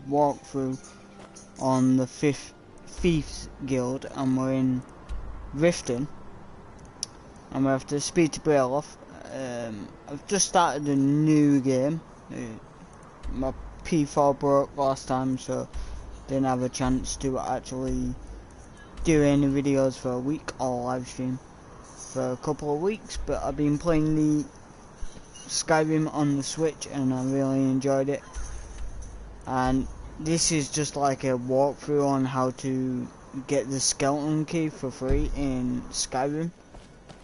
walkthrough on the Thieves Guild, and we're in Riften, and we have to speed to Braille off. I've just started a new game. My P4 broke last time, so didn't have a chance to actually do any videos for a week or live stream for a couple of weeks, but I've been playing the Skyrim on the Switch and I really enjoyed it. And this is just like a walkthrough on how to get the skeleton key for free in Skyrim,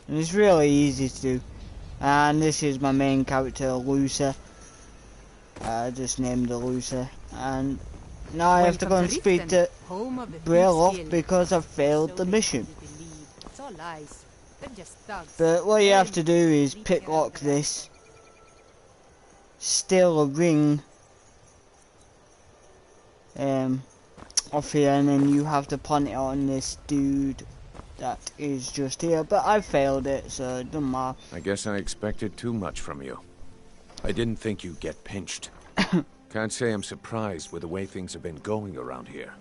and it's really easy to do. And this is my main character, Lucy. I just named her Lucy, and now I have to go and speak to Brayloff because I've failed the mission. But what you have to do is picklock this, steal a ring off here, and then you have to plant it on this dude that is just here. But I failed it, so it doesn't matter. I guess I expected too much from you. I didn't think you'd get pinched. Can't say I'm surprised with the way things have been going around here.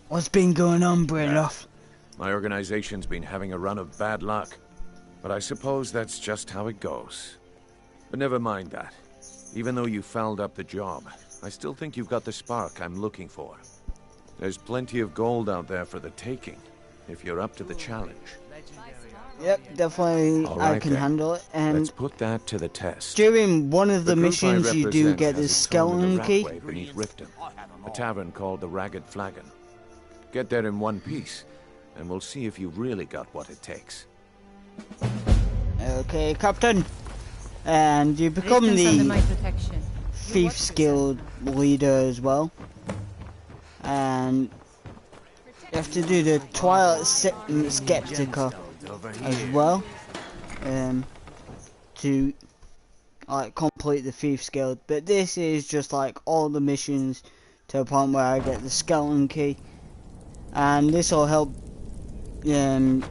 What's been going on, Brayloff? My organization's been having a run of bad luck, but I suppose that's just how it goes. But never mind that. Even though you fouled up the job, I still think you've got the spark I'm looking for. There's plenty of gold out there for the taking, if you're up to the challenge. Yep, definitely. I can handle it. And let's put that to the test. During one of the missions, you do get the skeleton key. Beneath Riften, a tavern called the Ragged Flagon. Get there in one piece, and we'll see if you've really got what it takes. Okay, Captain. And you become the Thieves Guild leader as well. And you have to do the Twilight Skeptica as well, to like complete the Thieves Guild. But this is just like all the missions to a point where I get the skeleton key, and this will help you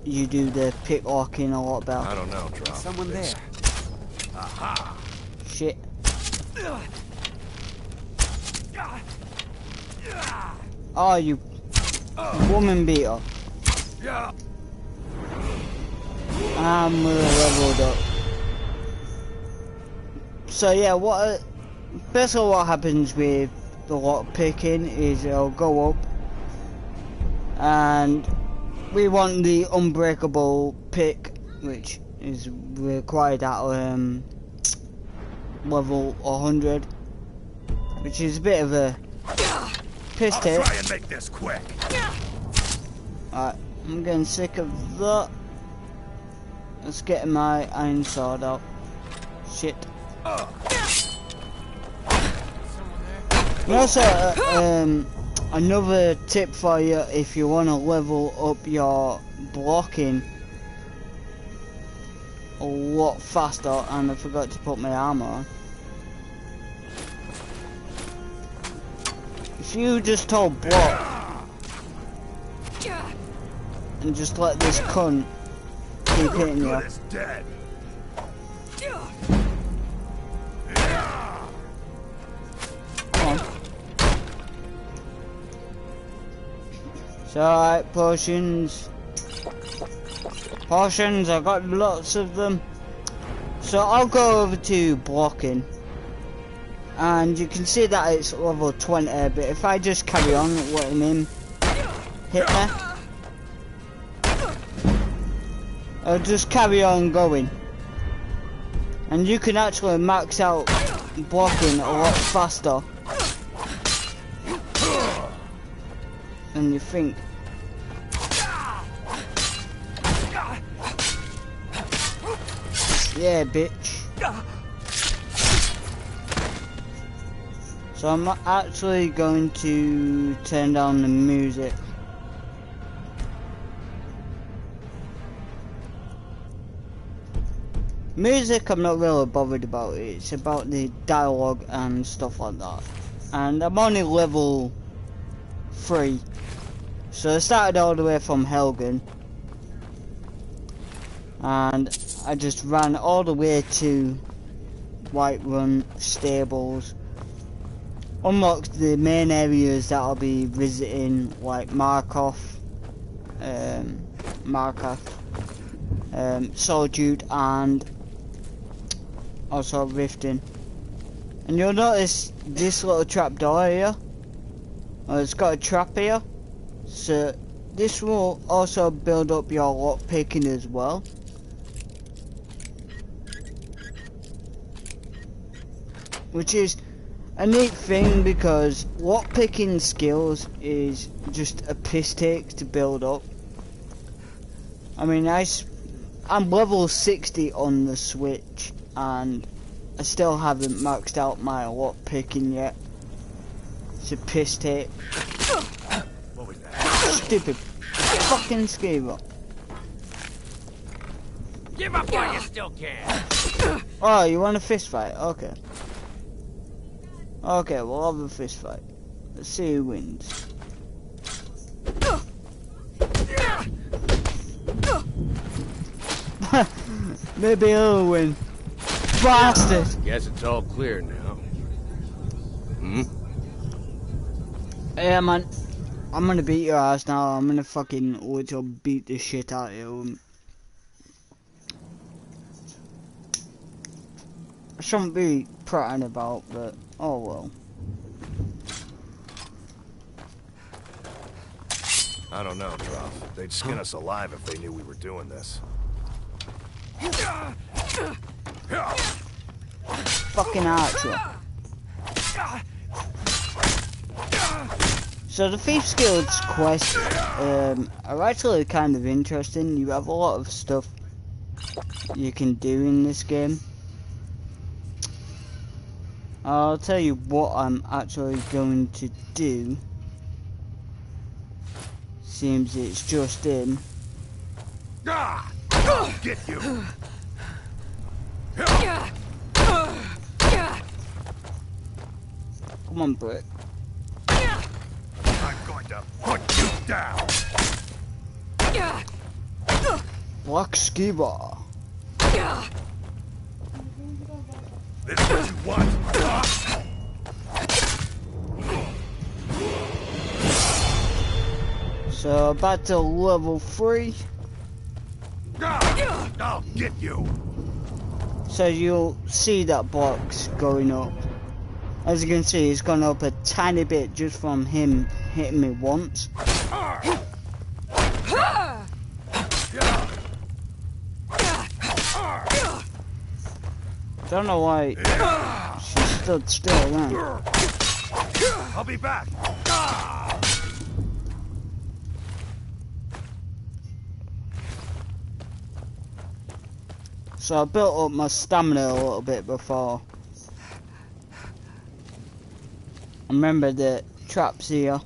do the picklocking a lot better. I don't know, Drop. Someone there. Aha! Shit. Oh, you woman beater. I'm really leveled up. So yeah, basically what happens with the lock picking is it'll go up, and we want the unbreakable pick, which is required at level 100, which is a bit of a piss take. I'll try and make this quick. Alright, I'm getting sick of that. Let's get my iron sword out. Shit. And also, another tip for you if you want to level up your blocking a lot faster, and I forgot to put my armor on. If you just hold block and just let this cunt keep hitting you. Come on. So, alright, potions. Potions, I got lots of them. So I'll go over to blocking, and you can see that it's level 20, but if I just carry on letting him hit me, I'll just carry on going, and you can actually max out blocking a lot faster than you think. Yeah, bitch. So I'm actually going to turn down the music. Music I'm not really bothered about, it's about the dialogue and stuff like that. And I'm only level 3. So I started all the way from Helgen, and I just ran all the way to Whiterun Stables, unlocks the main areas that I'll be visiting, like Markov, Solitude, and also Riften. And you'll notice this little trap door here. It's got a trap here, so this will also build up your lock picking as well. Which is a neat thing because lock picking skills is just a piss take to build up. I mean, I'm level 60 on the Switch and I still haven't maxed out my lock picking yet. It's a piss take. What was that? Stupid fucking Skyrim. Give up while you still can. Oh, you want a fist fight? Okay. Okay, we'll have a fist fight. Let's see who wins. Maybe he'll win. Bastard! Guess it's all clear now. Yeah, man. I'm gonna beat your ass now. I'm gonna fucking literally beat the shit out of you. I shouldn't be prattling about, but oh well. I don't know, Truff. They'd skin us alive if they knew we were doing this. Fucking archer. So the Thieves Guild's quests are actually kind of interesting. You have a lot of stuff you can do in this game. I'll tell you what I'm actually going to do. Seems it's just in. I'll get you. Come on, Brick. I'm going to put you down. Black Skiba. This is what you want. So back to level 3. I'll get you. So you'll see that box going up. As you can see, it's gone up a tiny bit just from him hitting me once. Don't know why she stood still then. I'll be back. So I built up my stamina a little bit before. Remember the traps here.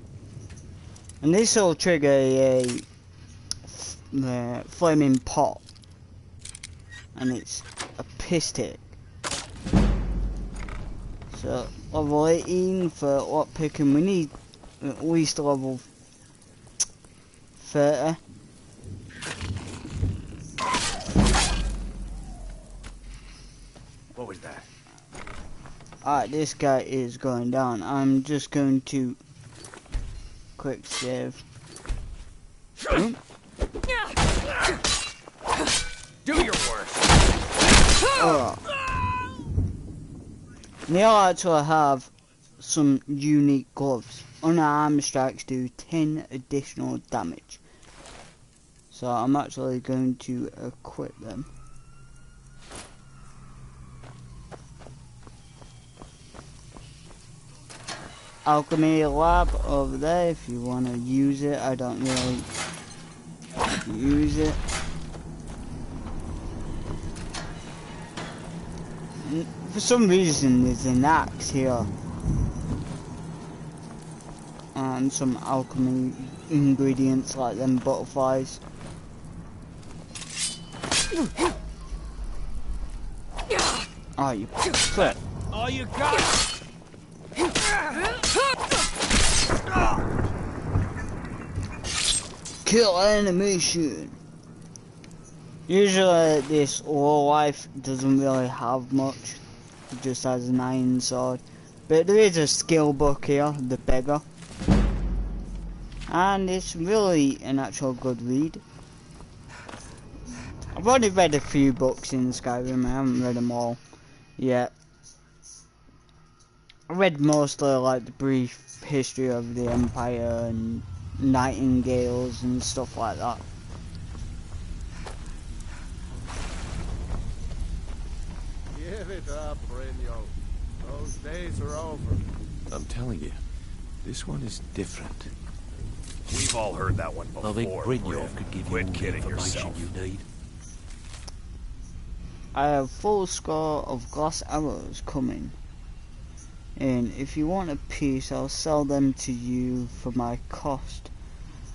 And this will trigger a flaming pot. And it's a piss take. So level 18 for lock picking. We need at least level 30. What was that? Alright, this guy is going down. I'm just going to quick save. Do your worst. Oh. They'll actually have some unique gloves. Unarmed strikes do 10 additional damage. So I'm actually going to equip them. Alchemy lab over there if you want to use it. I don't really use it. For some reason there's an axe here. And some alchemy ingredients like them butterflies. Oh, you prick. All you got? Kill animation. Usually this low life doesn't really have much. It just has an iron sword. But there is a skill book here, The Beggar. And it's really an actual good read. I've already read a few books in Skyrim, I haven't read them all yet. I read mostly like the brief history of the Empire and nightingales and stuff like that. Give it up, Brynjo. Those days are over. I'm telling you, this one is different. We've all heard that one before. I think Brynjolf could give you Quit all the kidding information yourself. you need. I have full score of glass arrows coming in. If you want a piece, I'll sell them to you for my cost.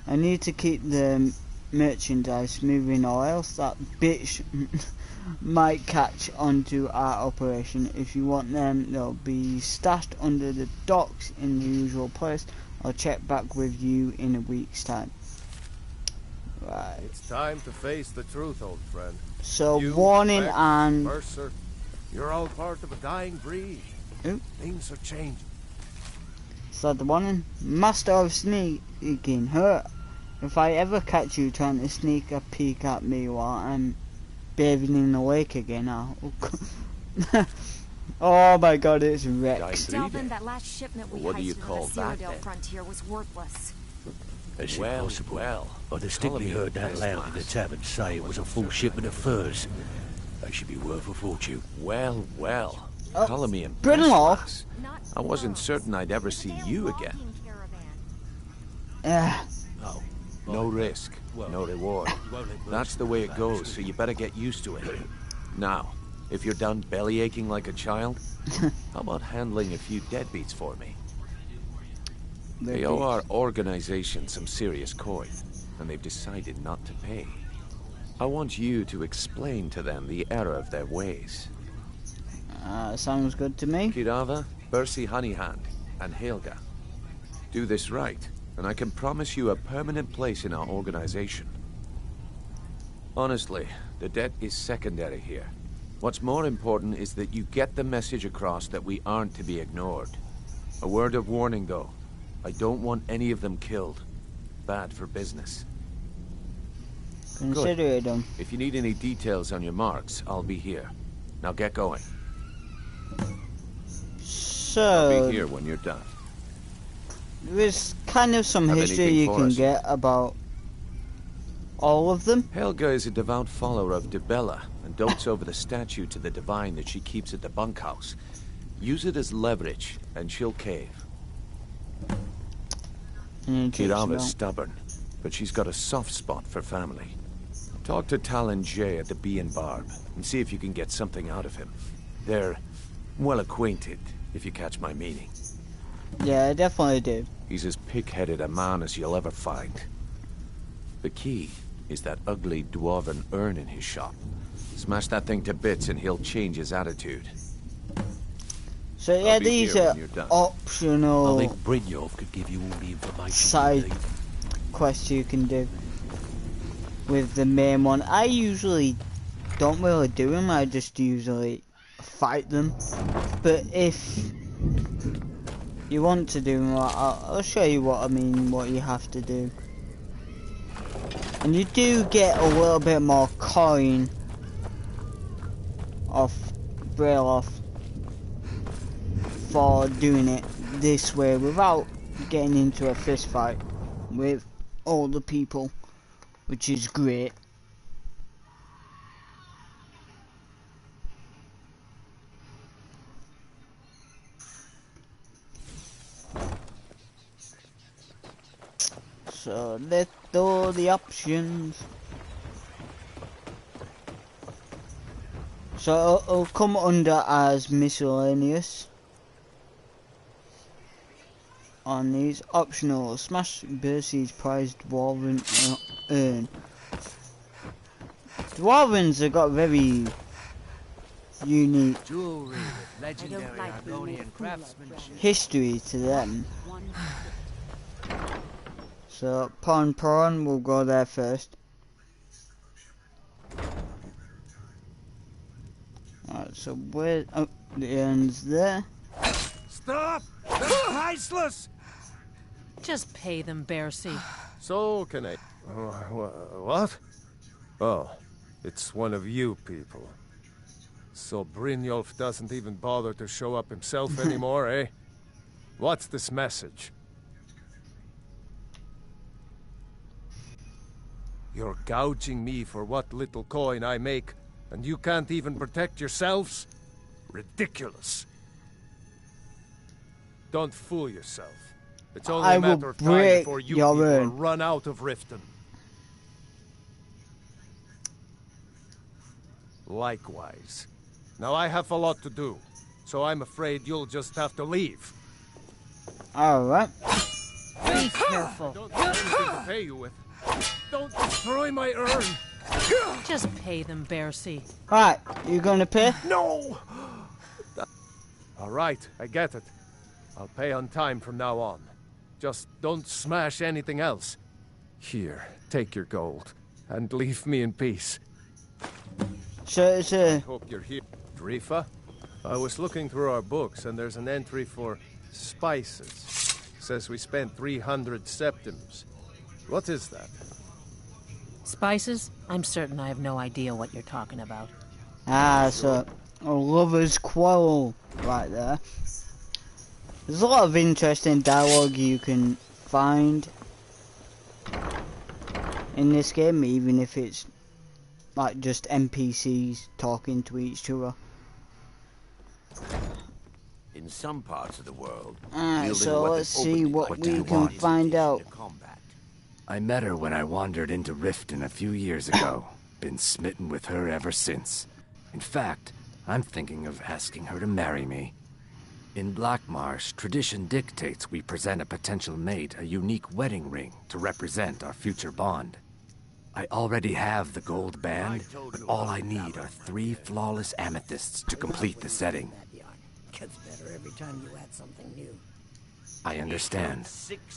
I need to keep the merchandise moving or else that bitch might catch onto our operation. If you want them, they'll be stashed under the docks in the usual place. I'll check back with you in a week's time. Right. It's time to face the truth, old friend. So You, warning Vex, and Mercer, you're all part of a dying breed. Ooh. Things are changing. so the warning. Master of sneaking, hurt. If I ever catch you trying to sneak a peek at me while I'm bathing in the lake again, I'll... Oh my god, it's Rex. Tell them that last shipment we What do you heisted call on the that, Cyrodiil then? frontier was worthless. That's Well, impossible. well, I distinctly Ptolemy heard that best loud in the class. tavern say it was a full shipment of furs. They should be worth a fortune. Well, well. Oh, Ptolemy and Brynjolf. Pressclass. Not I wasn't close. certain I'd ever see They're you walking again. caravan. Oh. No risk, no reward. That's the way it goes, so you better get used to it. Now, if you're done belly aching like a child, how about handling a few deadbeats for me? They owe our organization some serious coin, and they've decided not to pay. I want you to explain to them the error of their ways. Sounds good to me. Kirava, Bercy Honeyhand, and Helga. Do this right, and I can promise you a permanent place in our organization. Honestly, the debt is secondary here. What's more important is that you get the message across that we aren't to be ignored. A word of warning, though. I don't want any of them killed. Bad for business. Consider it done. If you need any details on your marks, I'll be here. Now get going. I'll So, be here when you're done. there is kind of some Have history anything you for can us? get about all of them. Helga is a devout follower of Dibella and dotes over the statue to the divine that she keeps at the bunkhouse. Use it as leverage, and she'll cave. Kirava's stubborn, but she's got a soft spot for family. Talk to Talon Jay at the Bee and Barb, and see if you can get something out of him. They're well acquainted, if you catch my meaning. Yeah, I definitely do. He's as pig-headed a man as you'll ever find. The key is that ugly dwarven urn in his shop. Smash that thing to bits and he'll change his attitude. So yeah, be these here are when you're done. I optional think Brynjolf could give you all the information Side- you need. quests you can do with the main one. I usually don't really do them, I just usually fight them. But if you want to do them, I'll show you what I mean, what you have to do. And you do get a little bit more coin off Brailoff for doing it this way without getting into a fist fight with all the people, which is great. So let's do the options. So it'll come under as miscellaneous. On these optional, smash Bercy's prized dwarven urn. Dwarvens have got very unique Jewelry with legendary Argonian craftsmanship. history to them. So Pon will go there first. Alright, so where the urn's there. Stop! They're priceless! Just pay them, Bercy. So can I... what? Oh, it's one of you people. So Brynjolf doesn't even bother to show up himself anymore, eh? What's this message? You're gouging me for what little coin I make, and you can't even protect yourselves? Ridiculous. Don't fool yourself. It's only I a will matter of time break before you your people will word. run out of Riften. Likewise. Now I have a lot to do, so I'm afraid you'll just have to leave. Alright. Be careful. Don't have anything to pay you with. Don't destroy my urn. Just pay them, Bercy. Right, you gonna pay? No! All right, I get it. I'll pay on time from now on. Just don't smash anything else. Here, take your gold, and leave me in peace. So it's a... Hope you're here. Drifa? I was looking through our books, and there's an entry for spices. Says we spent 300 septims. What is that? Spices? I'm certain I have no idea what you're talking about. Ah, so a lover's quarrel right there. There's a lot of interesting dialogue you can find in this game, even if it's like just NPCs talking to each other. In some parts of the world, Alright, wielding so weapons let's see openly what like we you can want find out. into combat. I met her when I wandered into Riften a few years ago. Been smitten with her ever since. In fact, I'm thinking of asking her to marry me. In Blackmarsh, tradition dictates we present a potential mate a unique wedding ring to represent our future bond. I already have the gold band, but all I need are 3 flawless amethysts to complete the setting. Gets better every time you add something new. I understand.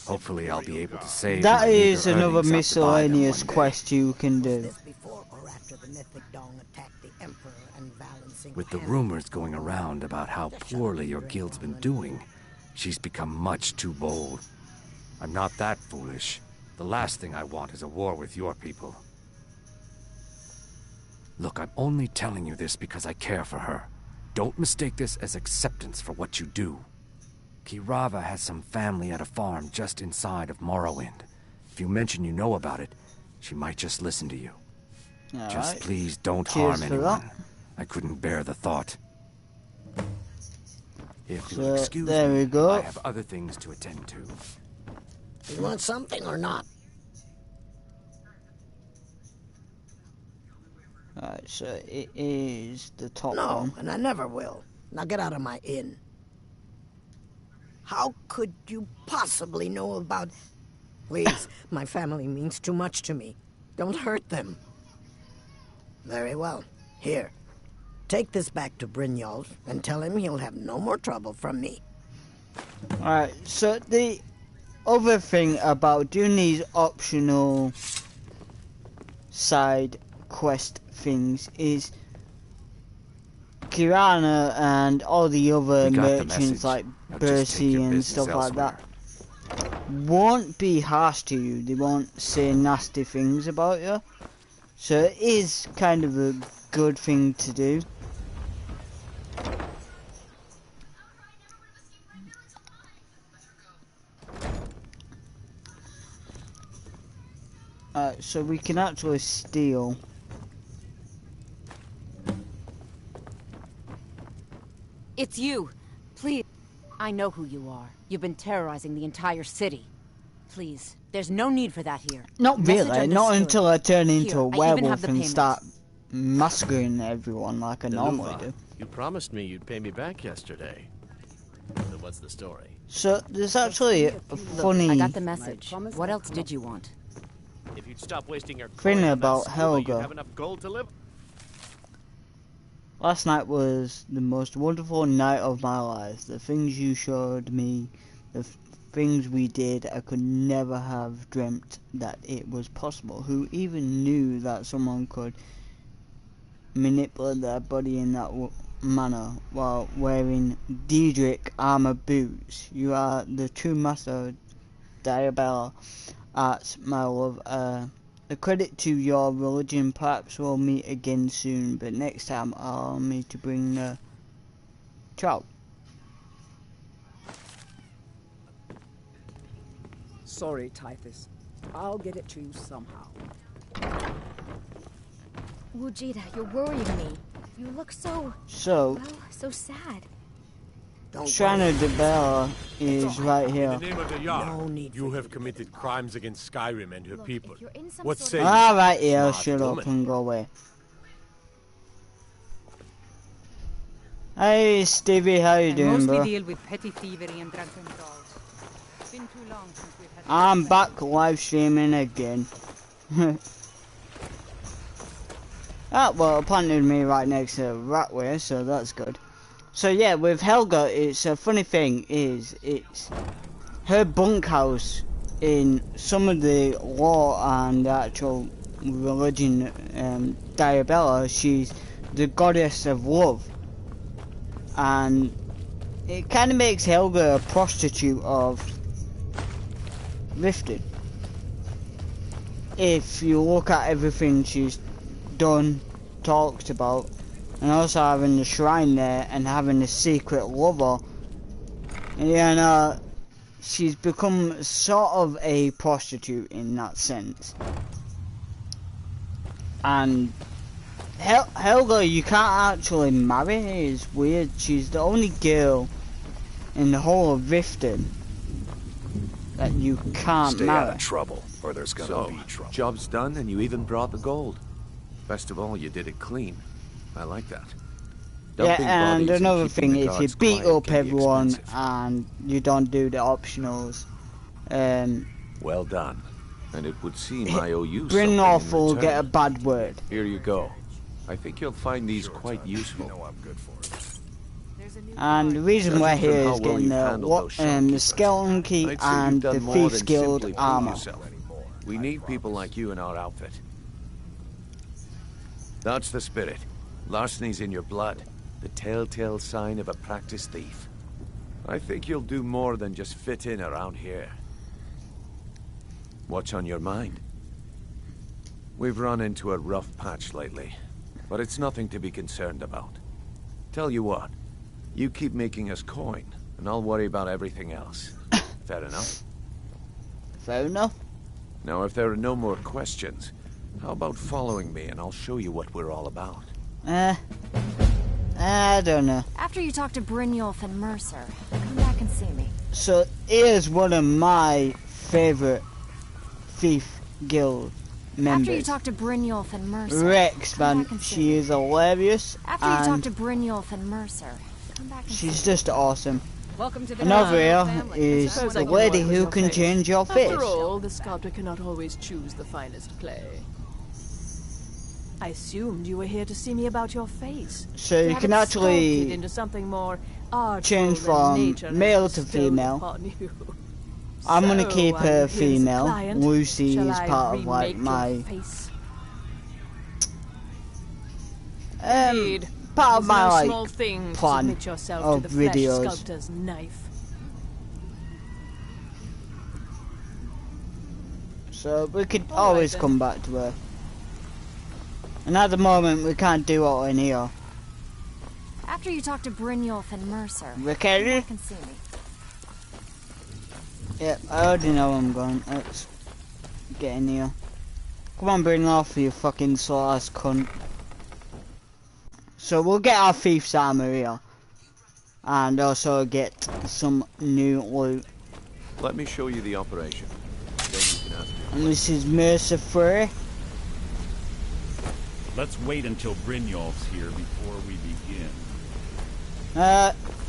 Hopefully I'll be able to save That my is meager another earnings up to buy them miscellaneous one day. quest you can do. This before or after the mythic Dong attacked the Emperor and Valen With the rumors going around about how poorly your guild's been doing, she's become much too bold. I'm not that foolish. The last thing I want is a war with your people. Look, I'm only telling you this because I care for her. Don't mistake this as acceptance for what you do. Kirava has some family at a farm just inside of Morrowind. If you mention you know about it, she might just listen to you. Just Alright. please don't Cheers harm for anyone. that. I couldn't bear the thought. If So, you'll excuse there me, we go. I have other things to attend to. You want something or not? Alright, so it is the top No, one. and I never will. Now get out of my inn. How could you possibly know about... Please, my family means too much to me. Don't hurt them. Very well. Here. Take this back to Brynjolf and tell him he'll have no more trouble from me. Alright, so the other thing about doing these optional side quest things is Kirana and all the other We got the merchants message. like Now just take Bercy your and business stuff like elsewhere. that won't be harsh to you. They won't say nasty things about you. So it is kind of a good thing to do. So we can actually steal. It's you. Please. I know who you are. You've been terrorizing the entire city. Please, there's no need for that here. Not Message really, not understood. until I turn into a Here, I even have werewolf the and payment. start massacring everyone like I normally do. You promised me you'd pay me back yesterday. So what's the story? So there's actually a Look, funny I got the message. What else did you want? If you'd stop wasting your thing coin on that about school, Helga. you'd have enough gold to live. Last night was the most wonderful night of my life. The things you showed me, the things we did, I could never have dreamt that it was possible. Who even knew that someone could manipulate their body in that manner while wearing Diedrich armor boots. You are the true master of Diabella arts, my love. A credit to your religion. Perhaps we'll meet again soon, but next time allow me to bring the trout. Sorry, Typhus. I'll get it to you somehow. Wujita, you're worrying me. You look so So, well, so sad. Shrine of Diabella is right here. In the name of the Yar, No need you for have committed crimes against Skyrim and her Look, people. if you're in some What sort say of- you? Alright, yeah, smart shut up woman? and go away. Hey Stevie, how you I doing, mostly bro? deal with petty thievery and drunken brawls. It's been too long since we've had. I'm back live streaming again. Ah, well, it planted me right next to Ratway, so that's good. So yeah, with Helga, it's a funny thing is it's her bunkhouse in some of the lore and the actual religion. Diabella, she's the goddess of love, and it kind of makes Helga a prostitute of Riften. If you look at everything she's done, talked about, and also having the shrine there and having a secret lover, you know, she's become sort of a prostitute in that sense. And Helga, you can't actually marry her. It's weird. She's the only girl in the whole of Riften that you can't Stay marry. out of trouble, or there's gonna be trouble. Job's done and you even brought the gold. Best of all, you did it clean. I like that. Dumping Yeah, and bodies another keeping thing the is you guards beat quiet up can be everyone expensive. and you don't do the optionals. Well done. And it would seem I owe you Brynolf something will in get a return. bad word. Here you go. I think you'll find these quite You useful. know I'm good for it. And the reason we're Judging from here how is well getting you've the handled those the shopkeepers, skeleton key I'd say you've and done the more Thief's than Guild simply prove armor. yourself. We need people like you in our outfit. That's the spirit. Larceny's in your blood. The telltale sign of a practiced thief. I think you'll do more than just fit in around here. What's on your mind? We've run into a rough patch lately, but it's nothing to be concerned about. Tell you what, you keep making us coin, and I'll worry about everything else. Fair enough? Fair enough. Now, if there are no more questions, how about following me and I'll show you what we're all about? I don't know. After you talk to Brynjolf and Mercer, come back and see me. So here's one of my favorite Thief Guild members. After you talk to Brynjolf and Mercer, Rex, come man, back and see she me. is hilarious, After you talk and to Brynjolf and Mercer, come back and see she's me. just awesome. Welcome to the And over here family. is Suppose the I can lady work with who your can face. change your face. After all, the sculptor cannot always choose the finest clay. I assumed you were here to see me about your face. So to you have can it actually sculpted into something more artful change than from nature has male to bestowed female. upon you. I'm gonna So, keep her I'm his female. client. Lucy Shall is I part of like remake your my face? part Indeed. of It's my no like small thing to plan submit yourself of to the flesh videos. sculptor's knife. So we could All right, always then. come back to her. And at the moment we can't do it in here. After you talk to Brynjolf and Mercer, come Ricardo? back and see me. Yep, I already know where I'm going. Let's get in here. Come on, bring off you fucking slow ass cunt. So we'll get our thief's armor here. And also get some new loot. Let me show you the operation. Then you can ask your And this is Mercer Frey. Let's wait until Brynjolf's here before we begin.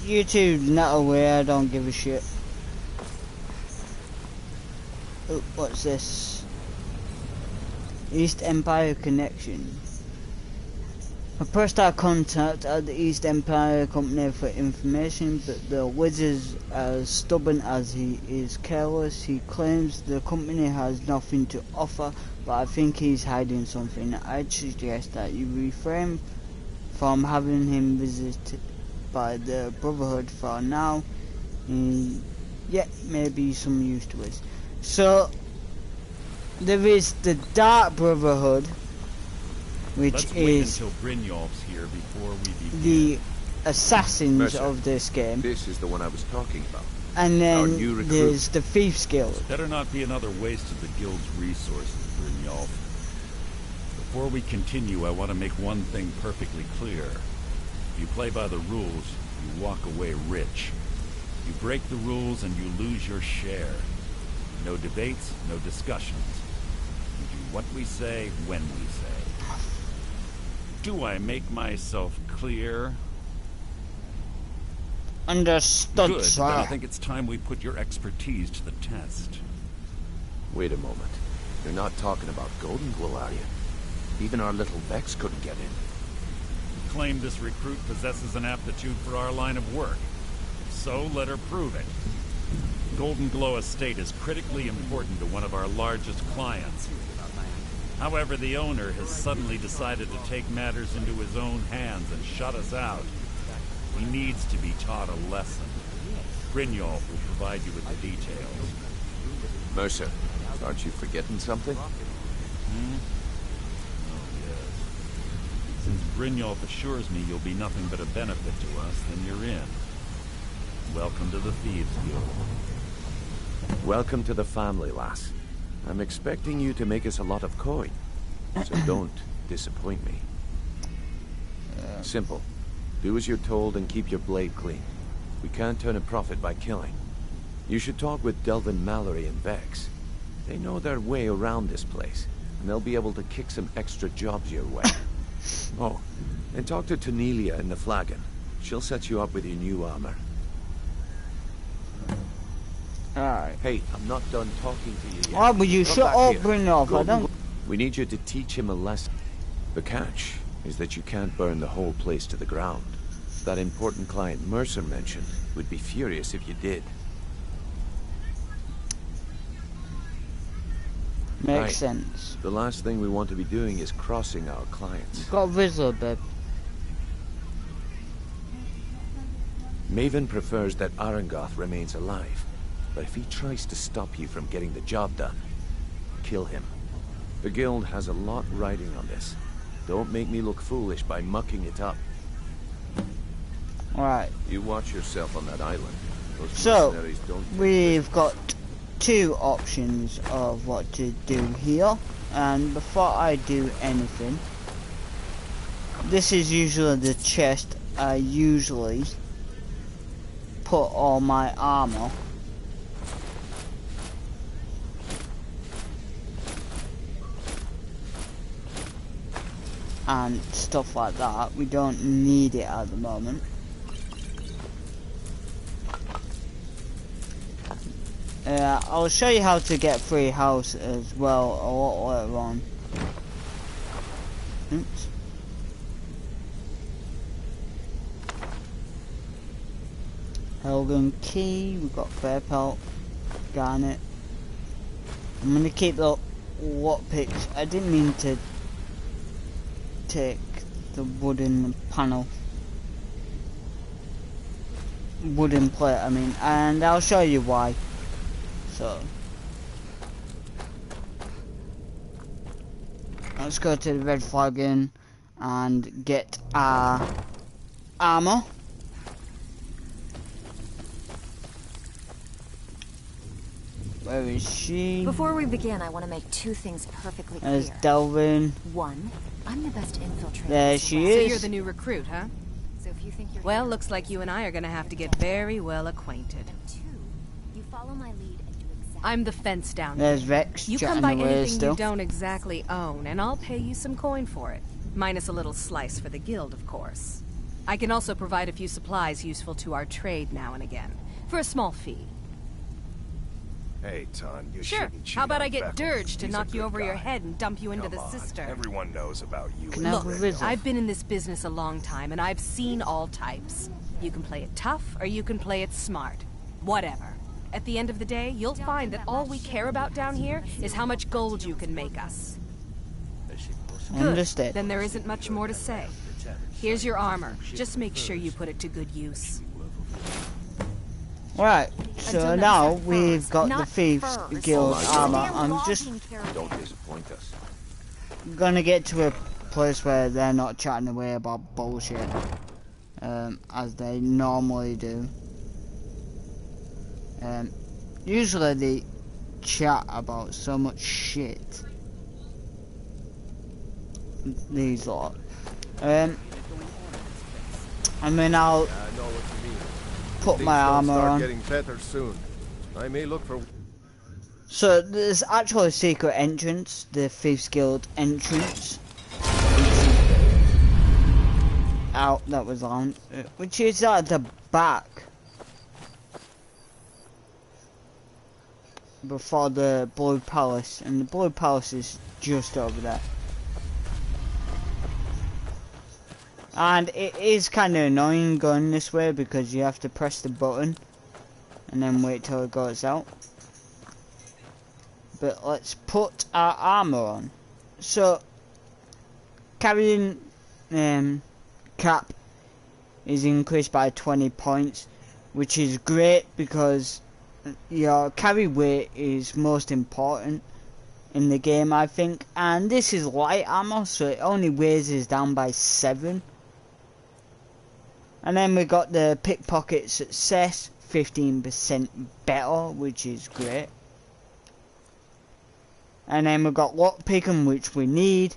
You two not aware, I don't give a shit. Oh, what's this? East Empire Connection. I pressed our contact at the East Empire Company for information, but the wizard's as stubborn as he is careless. He claims the company has nothing to offer, but I think he's hiding something. I'd suggest that you refrain from having him visited by the Brotherhood for now. Yeah, maybe some use to it. So there is the Dark Brotherhood, which Let's wait is until Brynjolf's here before we begin. the assassins Mercer, of this game. This is the one I was talking about. And Our then new recruit. there's the Thieves Guild. Better not be another waste of the guild's resources, Brynjolf. Before we continue, I want to make one thing perfectly clear. If you play by the rules, you walk away rich. You break the rules and you lose your share. No debates, no discussions. We do what we say, when we say. Do I make myself clear? Understood, Good, sir. then I think it's time we put your expertise to the test. Wait a moment. You're not talking about Golden Glow, are you? Even our little Vex couldn't get in. You claim this recruit possesses an aptitude for our line of work. If so, let her prove it. Golden Glow Estate is critically important to one of our largest clients. However, the owner has suddenly decided to take matters into his own hands and shut us out. He needs to be taught a lesson. Brynjolf will provide you with the details. Mercer, aren't you forgetting something? Oh, yes. Since Brynjolf assures me you'll be nothing but a benefit to us, then you're in. Welcome to the Thieves Guild. Welcome to the family, lass. I'm expecting you to make us a lot of coin, so don't disappoint me. Simple. Do as you're told and keep your blade clean. We can't turn a profit by killing. You should talk with Delvin Mallory and Vex. They know their way around this place, and they'll be able to kick some extra jobs your way. Oh, and talk to Tanelia in the Flagon. She'll set you up with your new armor. Alright. Hey, I'm not done talking to you yet. Why would you Come shut back up, here. Brynjolf? I don't... We need you to teach him a lesson. The catch is that you can't burn the whole place to the ground. That important client Mercer mentioned would be furious if you did. Makes Right. sense. The last thing we want to be doing is crossing our clients. Got Rizzle, babe. Maven prefers that Arangoth remains alive, but if he tries to stop you from getting the job done, kill him. The guild has a lot riding on this. Don't make me look foolish by mucking it up. Alright. You watch yourself on that island. Those So, mercenaries don't take we've got two options of what to do here. And before I do anything, this is usually the chest I usually put all my armor. And stuff like that. We don't need it at the moment. I'll show you how to get free house as well a lot later on. Oops. Helgen key, we've got fair pelt, garnet. I'm gonna keep the lockpicks. I didn't mean to take the wooden panel. Wooden plate, I mean, and I'll show you why. So, let's go to the red flagon and get our armor. Where is she? Before we begin, I want to make two things perfectly clear. There's Delvin. One, I'm the best infiltrator. There she So is. you're the new recruit, huh? So if you think you're Well, looks like you and I are gonna have to get very well acquainted. two, you follow my lead and do exactly. I'm the fence down There's here. Vex You chatting come by away anything still. you don't exactly own, and I'll pay you some coin for it. Minus a little slice for the guild, of course. I can also provide a few supplies useful to our trade now and again, for a small fee. Hey, Ton, you Sure. shouldn't cheat How about on I get Vex. Dirge to He's a knock you good over your guy. head and dump you into Come the on, cistern? Everyone knows about you. Can and I have a Brynjolf. visit? I've been in this business a long time, and I've seen all types. You can play it tough, or you can play it smart. Whatever. At the end of the day, you'll find that all we care about down here is how much gold you can make us. Good. Understood. Then there isn't much more to say. Here's your armor. Just make sure you put it to good use. Right, so now we've got the Thieves Guild armor. I'm just Don't disappoint us. gonna get to a place where they're not chatting away about bullshit, as they normally do. Usually they chat about so much shit. These lot. And then I'll put my armor on. Getting better soon. I may look for. So there's actually a secret entrance, the Thieves Guild entrance. Out, that was on, which is at the back. Before the Blue Palace, and the Blue Palace is just over there. And it is kind of annoying going this way because you have to press the button and then wait till it goes out. But let's put our armor on. So carrying cap is increased by 20 points, which is great because your carry weight is most important in the game, I think. And this is light armor, so it only weighs us down by 7. And then we got the pickpocket success, 15% better, which is great. And then we got lockpicking, which we need,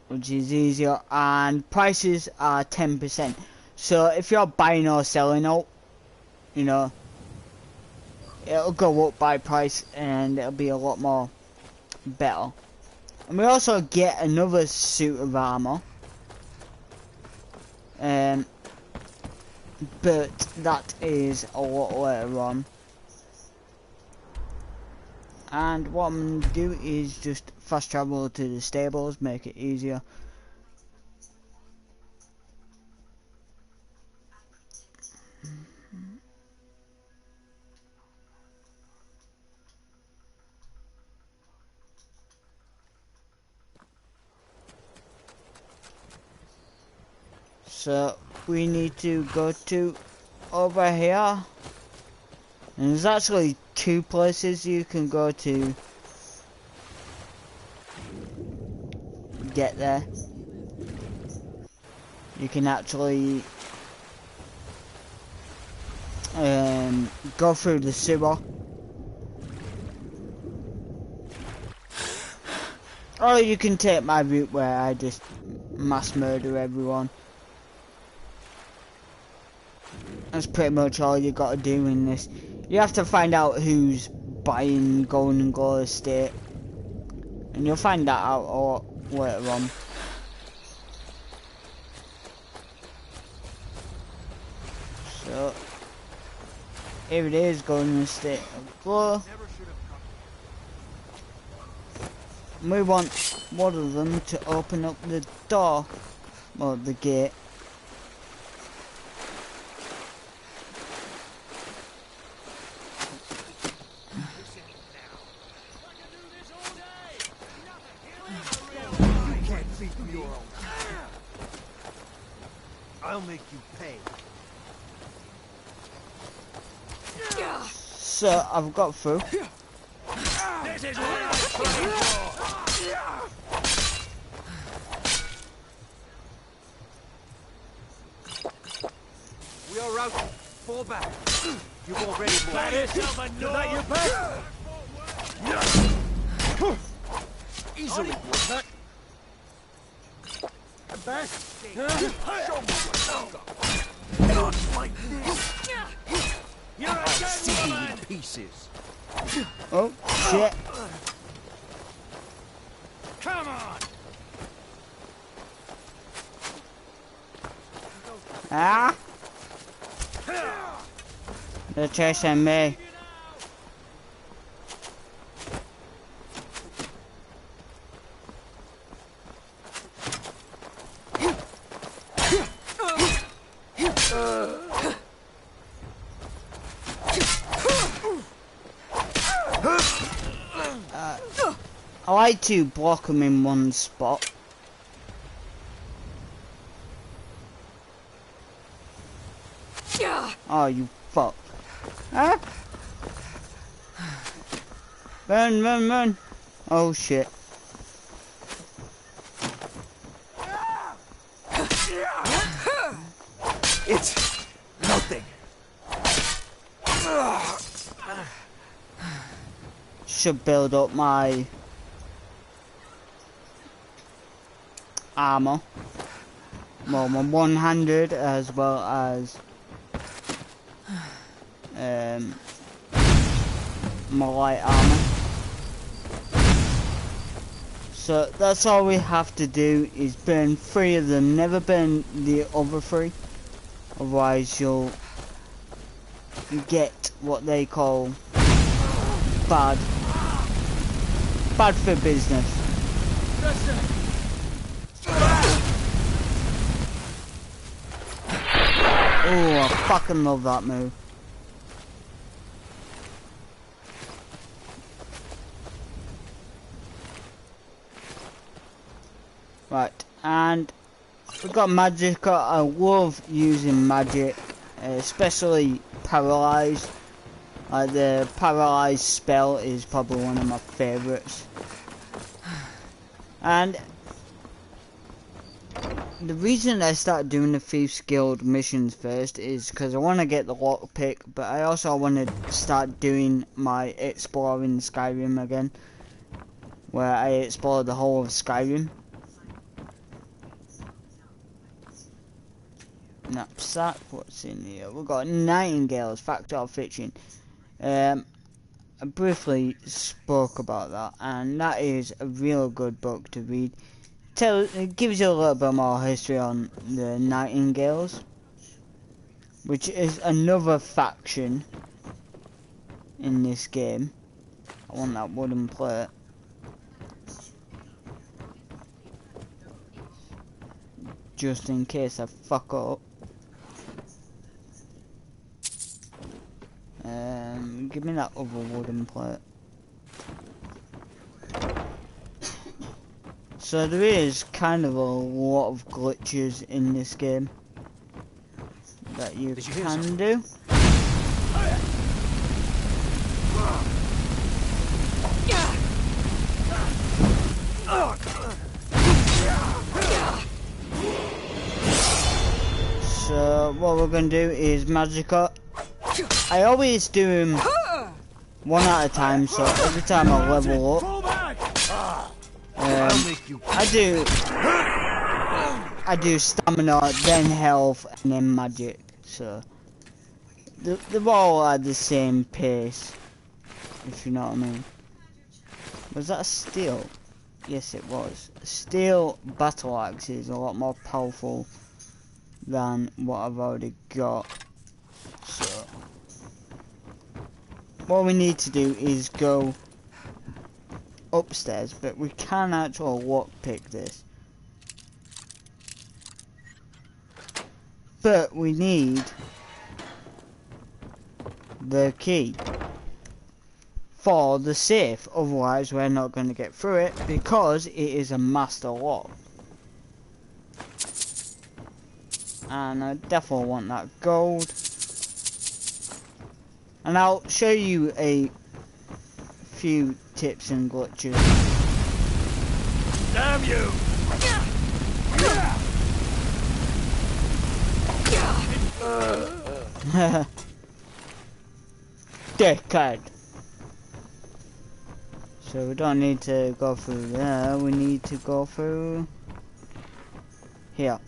which is easier. And prices are 10%. So if you're buying or selling out, you know, it'll go up by price and it'll be a lot more better. And we also get another suit of armor. But that is a lot later on. And what I'm going to do is just fast travel to the stables, make it easier. So we need to go to over here, and there's actually 2 places you can go to get there. You can actually go through the sewer, or you can take my route where I just mass murder everyone. That's pretty much all you gotta do in this. You have to find out who's buying Golden Glow Estate, and you'll find that out a lot later on. So here it is, Golden Estate of Glow. We want one of them to open up the door, or the gate. I'll make you pay. So I've got through. This is what I'm playing for. We are routed. Fall back. You've already moved. Pat yourself a Is that your back? Easily, back. Back. Not like this. You're a dead woman. Pieces. Oh shit! Come on. Ah! They're chasing me. I like to block them in one spot. Oh, you fuck. Ah! Run, run, run. Oh, shit. It's nothing. Should build up my armor. Well, my one-handed as well as my light armor. So that's all we have to do is burn 3 of them. Never burn the other 3. Otherwise you'll get what they call bad for business. Oh, I fucking love that move. Right, and we've got magic. I love using magic, especially paralyzed. The paralyzed spell is probably one of my favourites. And the reason I started doing the Thieves Guild missions first is because I want to get the lockpick, but I also want to start doing my exploring Skyrim again, where I explore the whole of Skyrim. Knapsack, what's in here? We've got Nightingales, Fact or Fiction. I briefly spoke about that, and that is a real good book to read. It gives you a little bit more history on the Nightingales, which is another faction in this game. I want that wooden plate. Just in case I fuck up. Give me that other wooden plate. So there is kind of a lot of glitches in this game that you can do. So what we're going to do is magic up. I always do them one at a time, so every time I level up, I do stamina, then health, and then magic. So they're all at the same pace, if you know what I mean. Was that a steel? Yes, it was. A steel battle axe is a lot more powerful than what I've already got. So what we need to do is go upstairs, but we can actually lockpick this. But we need the key for the safe, otherwise we're not going to get through it because it is a master lock. And I definitely want that gold. And I'll show you a few tips and glitches. Damn you! Dickhead. So we don't need to go through there, we need to go through here.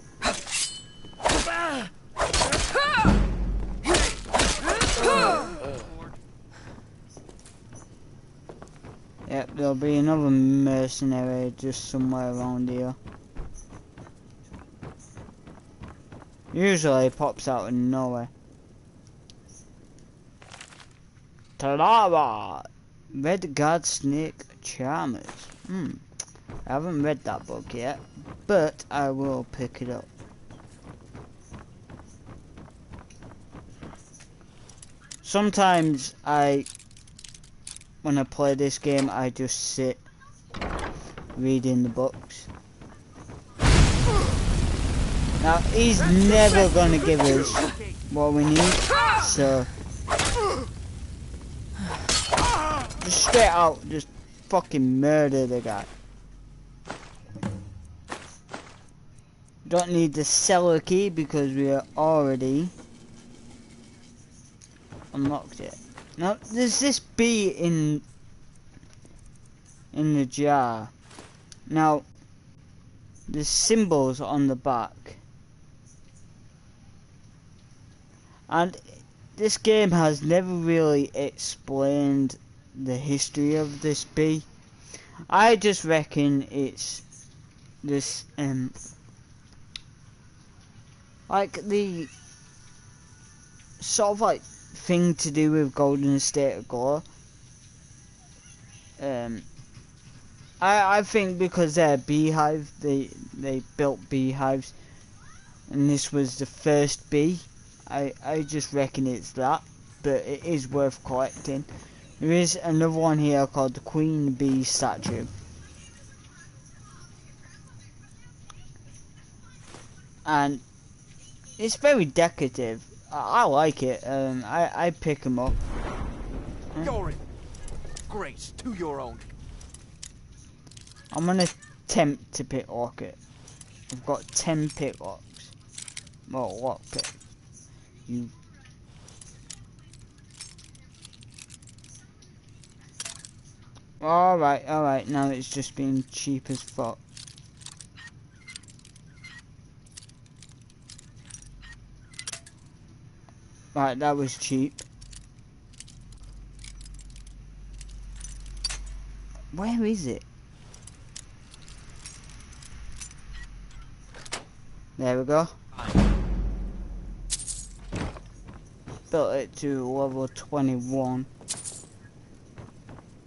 Yep, there'll be another mercenary just somewhere around here. Usually it pops out of nowhere. Talara! Red Guard Snake Charmers. I haven't read that book yet, but I will pick it up. Sometimes when I play this game, I just sit reading the books. Now, he's never gonna give us what we need. So just straight out, just fucking murder the guy. Don't need the cellar key because we are already unlocked it. Now there's this bee in the jar. Now there's symbols on the back. And this game has never really explained the history of this bee. I just reckon it's this like the sort of like thing to do with Golden State of Gore. I think because they're a beehive, they built beehives, and this was the first bee. I just reckon it's that, but it is worth collecting. There is another one here called the Queen Bee statue. And it's very decorative. I like it. I pick them up. Gorin, grace to your own. I'm gonna attempt to picklock it. I've got 10 picklocks. Well, lockpick. You. Alright, now it's just being cheap as fuck. Right, that was cheap. Where is it? There we go. Built it to level 21.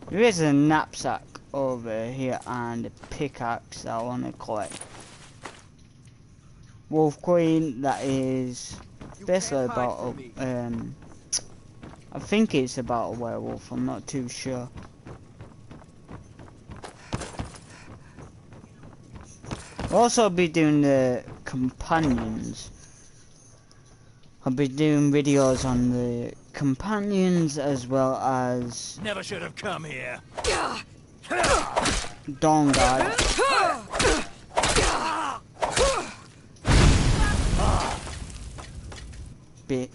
There is a knapsack over here and a pickaxe that I want to collect. Wolf Queen, that is basically about a, I think it's about a werewolf, I'm not too sure. I'll also be doing the companions. I'll be doing videos on the companions as well as Never should have come here. Dawn Guard. Bitch.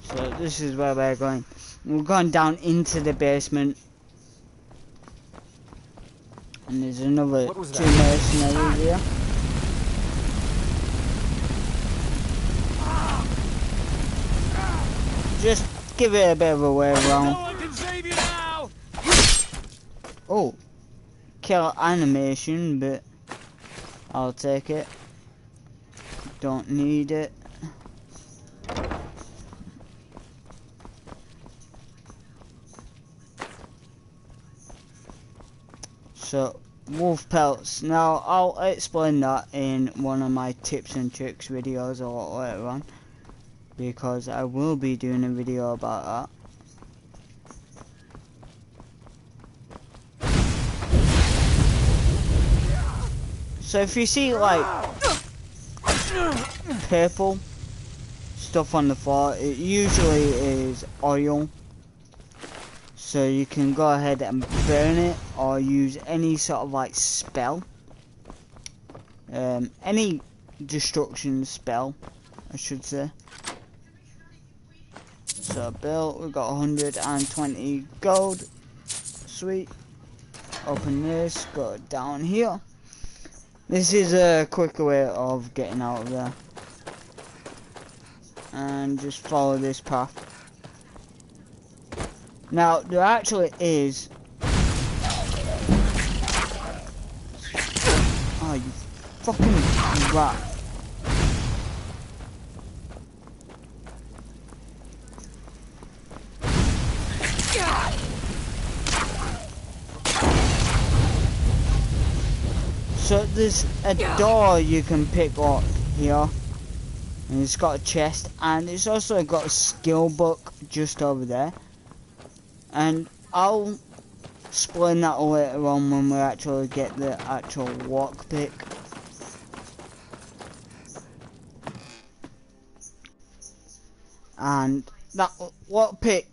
So this is where we're going. We're going down into the basement. And there's another 2 mercenaries here. Just give it a bit of a way around. No one can save you now. Oh, kill animation, but I'll take it. Don't need it. So, wolf pelts. Now, I'll explain that in one of my tips and tricks videos a lot later on, because I will be doing a video about that. So if you see like purple stuff on the floor, it usually is oil. So you can go ahead and burn it or use any sort of like spell. Any destruction spell, I should say. So built, we've got 120 gold. Sweet. Open this, go down here. This is a quicker way of getting out of there. And just follow this path. Now, there actually is... Oh, you fucking rat. So there's a door you can pick up here, and it's got a chest, and it's also got a skill book just over there, and I'll explain that later on when we actually get the actual lockpick. And that lockpick,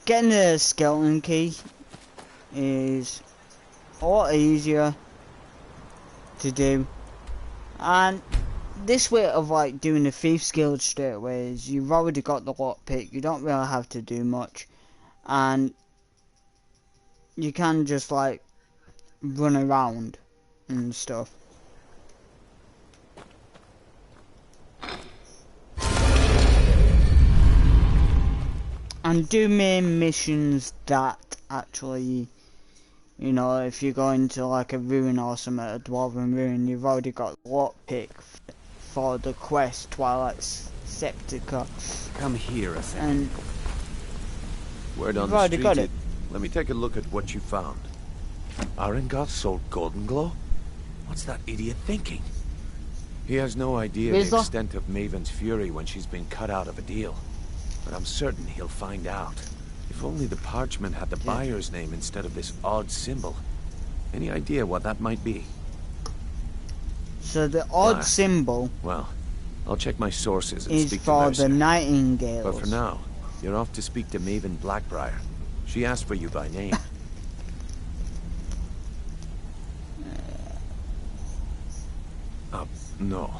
getting the skeleton key is a lot easier to do. And this way of like doing the Thieves Guild straight away is you've already got the lockpick, you don't really have to do much. And you can just like run around and stuff. And do main missions that actually, you know, if you go into like a ruin or something, a dwarven ruin, you've already got the lockpick for the quest Twilight Septica. Come here a second. And word on the street. Let me take a look at what you found. Arengoth sold Golden Glow? What's that idiot thinking? He has no idea the extent of Maven's fury when she's been cut out of a deal. But I'm certain he'll find out. If only the parchment had the buyer's name instead of this odd symbol. Any idea what that might be? So the odd symbol... Well, I'll check my sources and is speak for to Mercer. the Nightingales. But for now, you're off to speak to Maven Blackbriar. She asked for you by name. No,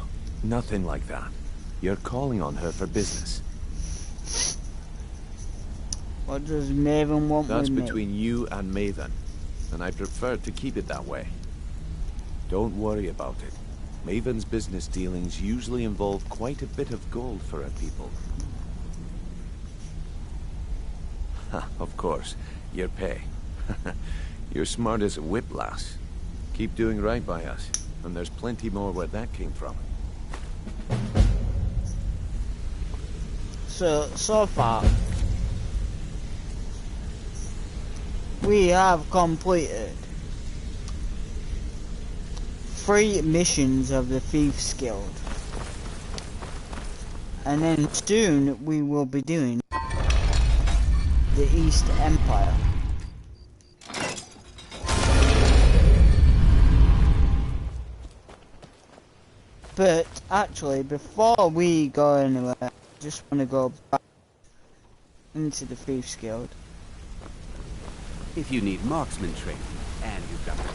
nothing like that. You're calling on her for business. What does Maven want That's with me? between you and Maven, and I prefer to keep it that way. Don't worry about it. Maven's business dealings usually involve quite a bit of gold for her people. Of course, your pay. You're smart as a whiplash. Keep doing right by us, and there's plenty more where that came from. So far, we have completed 3 missions of the Thieves Guild. And then soon we will be doing the East Empire. But actually, before we go anywhere, I just want to go back into the Thieves Guild. If you need marksman training, and you've got that.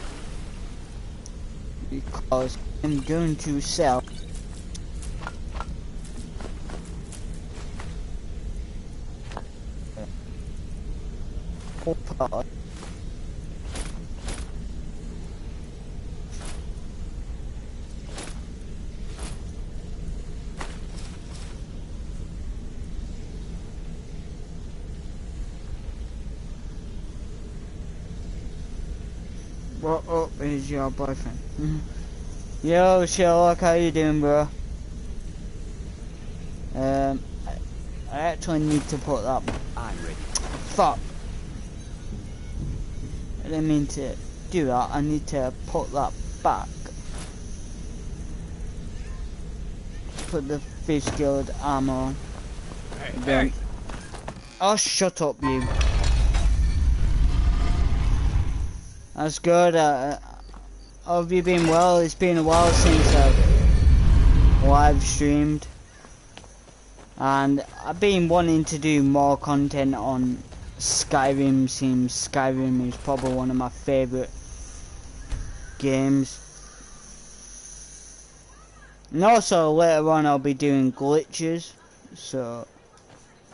Because I'm going to sell part. What up is your boyfriend? Yo Sherlock, how you doing, bro? I actually need to put that. I'm ready. Fuck. I didn't mean to do that. I need to put that back. Put the Thieves Guild armor on. Hey. Oh, shut up, you. That's good. Have you been well? It's been a while since I've live streamed. And I've been wanting to do more content on Skyrim. Seems Skyrim is probably one of my favourite games. And also later on I'll be doing glitches. So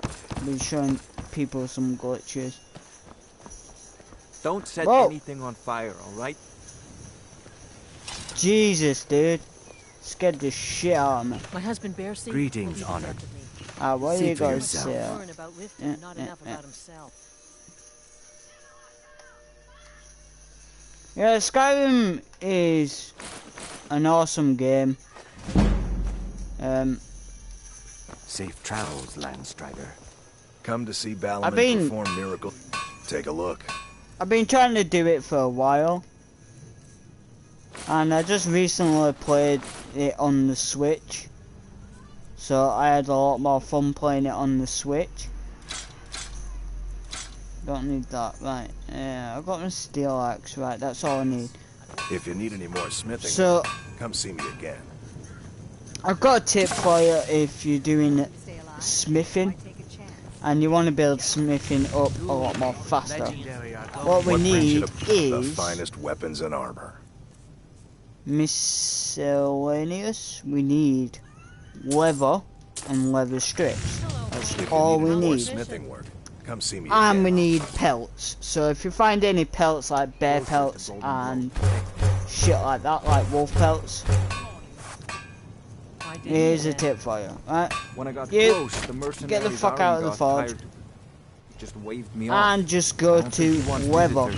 I'll be showing people some glitches. Don't set anything on fire, alright? Jesus, dude. Scared the shit out of me. My husband Bearsy. Greetings, honored. What are you guys say? About Riften, not enough about himself. Yeah, Skyrim is an awesome game. Safe travels, Landstrider. Come to see Balin perform miracles. Take a look. I've been trying to do it for a while. And I just recently played it on the Switch. So I had a lot more fun playing it on the Switch. Don't need that, right. Yeah, I've got my steel axe, right, that's all I need. If you need any more smithing, come see me again. I've got a tip for you if you're doing smithing, and you want to build smithing up a lot more faster. What we need the is finest weapons and armor. miscellaneous. We need leather and leather strips. That's all we More need. smithing work. Come see me And again. we need pelts. So if you find any pelts like bear pelts and shit like that, like wolf pelts, here's a tip for you. Right? When I got You close, the get the fuck out of the forge just waved me off. and just go to leather.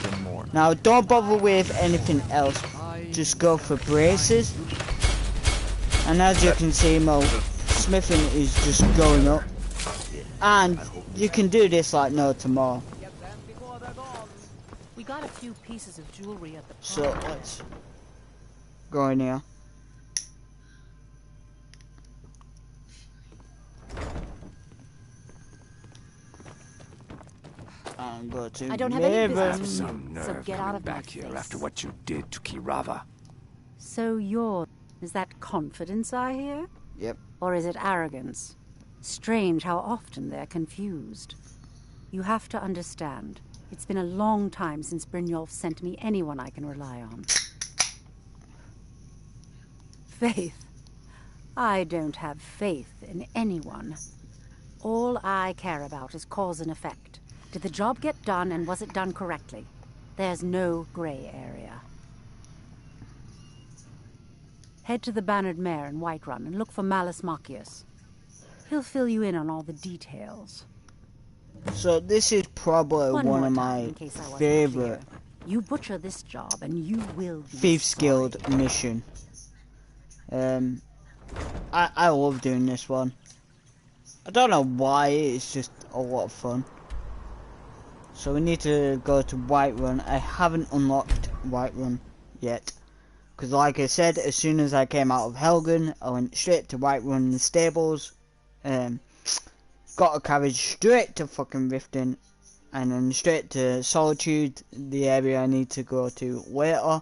Now don't bother with anything else. Just go for braces. And as you can see, my smithing is just going up. And you can do this like no tomorrow. We got a few pieces of jewelry at the park. So let's go in here. And go to I don't have any business Raven. Some So nerve get out coming of my back here face. after what you did to Kirava. So is that confidence I hear? Yep. Or is it arrogance? Strange how often they're confused. You have to understand, it's been a long time since Brynjolf sent me anyone I can rely on. Faith? I don't have faith in anyone. All I care about is cause and effect. Did the job get done, and was it done correctly? There's no gray area. Head to the Bannered Mare in Whiterun and look for Malus Macius. He'll fill you in on all the details. So this is probably One one more of time, my in case I wasn't favorite clear. You butcher this job and you will be Thieves sorry. Guild mission. I love doing this one. I don't know why, it's just a lot of fun. So we need to go to Whiterun. I haven't unlocked Whiterun yet. Because like I said, as soon as I came out of Helgen, I went straight to Whiterun in the stables. Got a carriage straight to fucking Riften. And then straight to Solitude, the area I need to go to later.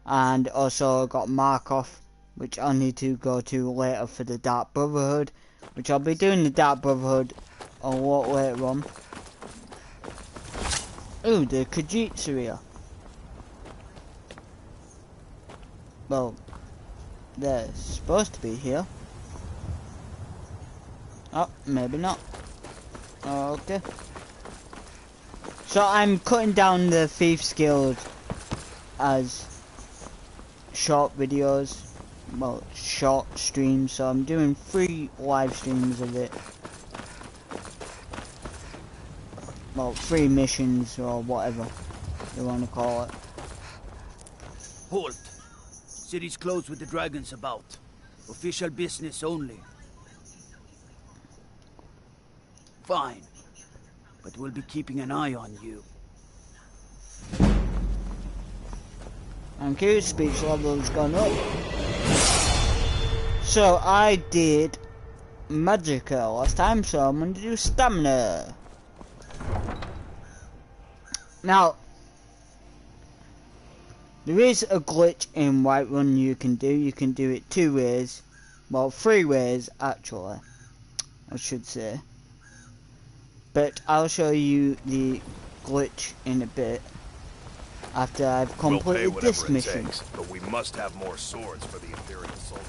And also got Markov, which I need to go to later for the Dark Brotherhood. Which I'll be doing the Dark Brotherhood a lot later on. Ooh, the Khajiits are here. Well, they're supposed to be here. Oh, maybe not. Okay. So I'm cutting down the Thieves Guild as short videos. Well, short streams. So I'm doing 3 live streams of it. Well, 3 missions or whatever you want to call it. Halt! City's closed with the dragons about. Official business only. Fine. But we'll be keeping an eye on you. Thank you, speech level's gone up. So I did Magicka last time, so I'm going to do Stamina. Now, there is a glitch in Whiterun you can do. You can do it 2 ways. Well, 3 ways actually, I should say. But I'll show you the glitch in a bit. After I've completed we'll pay this whatever it mission. takes, but we must have more swords for the Imperial soldiers.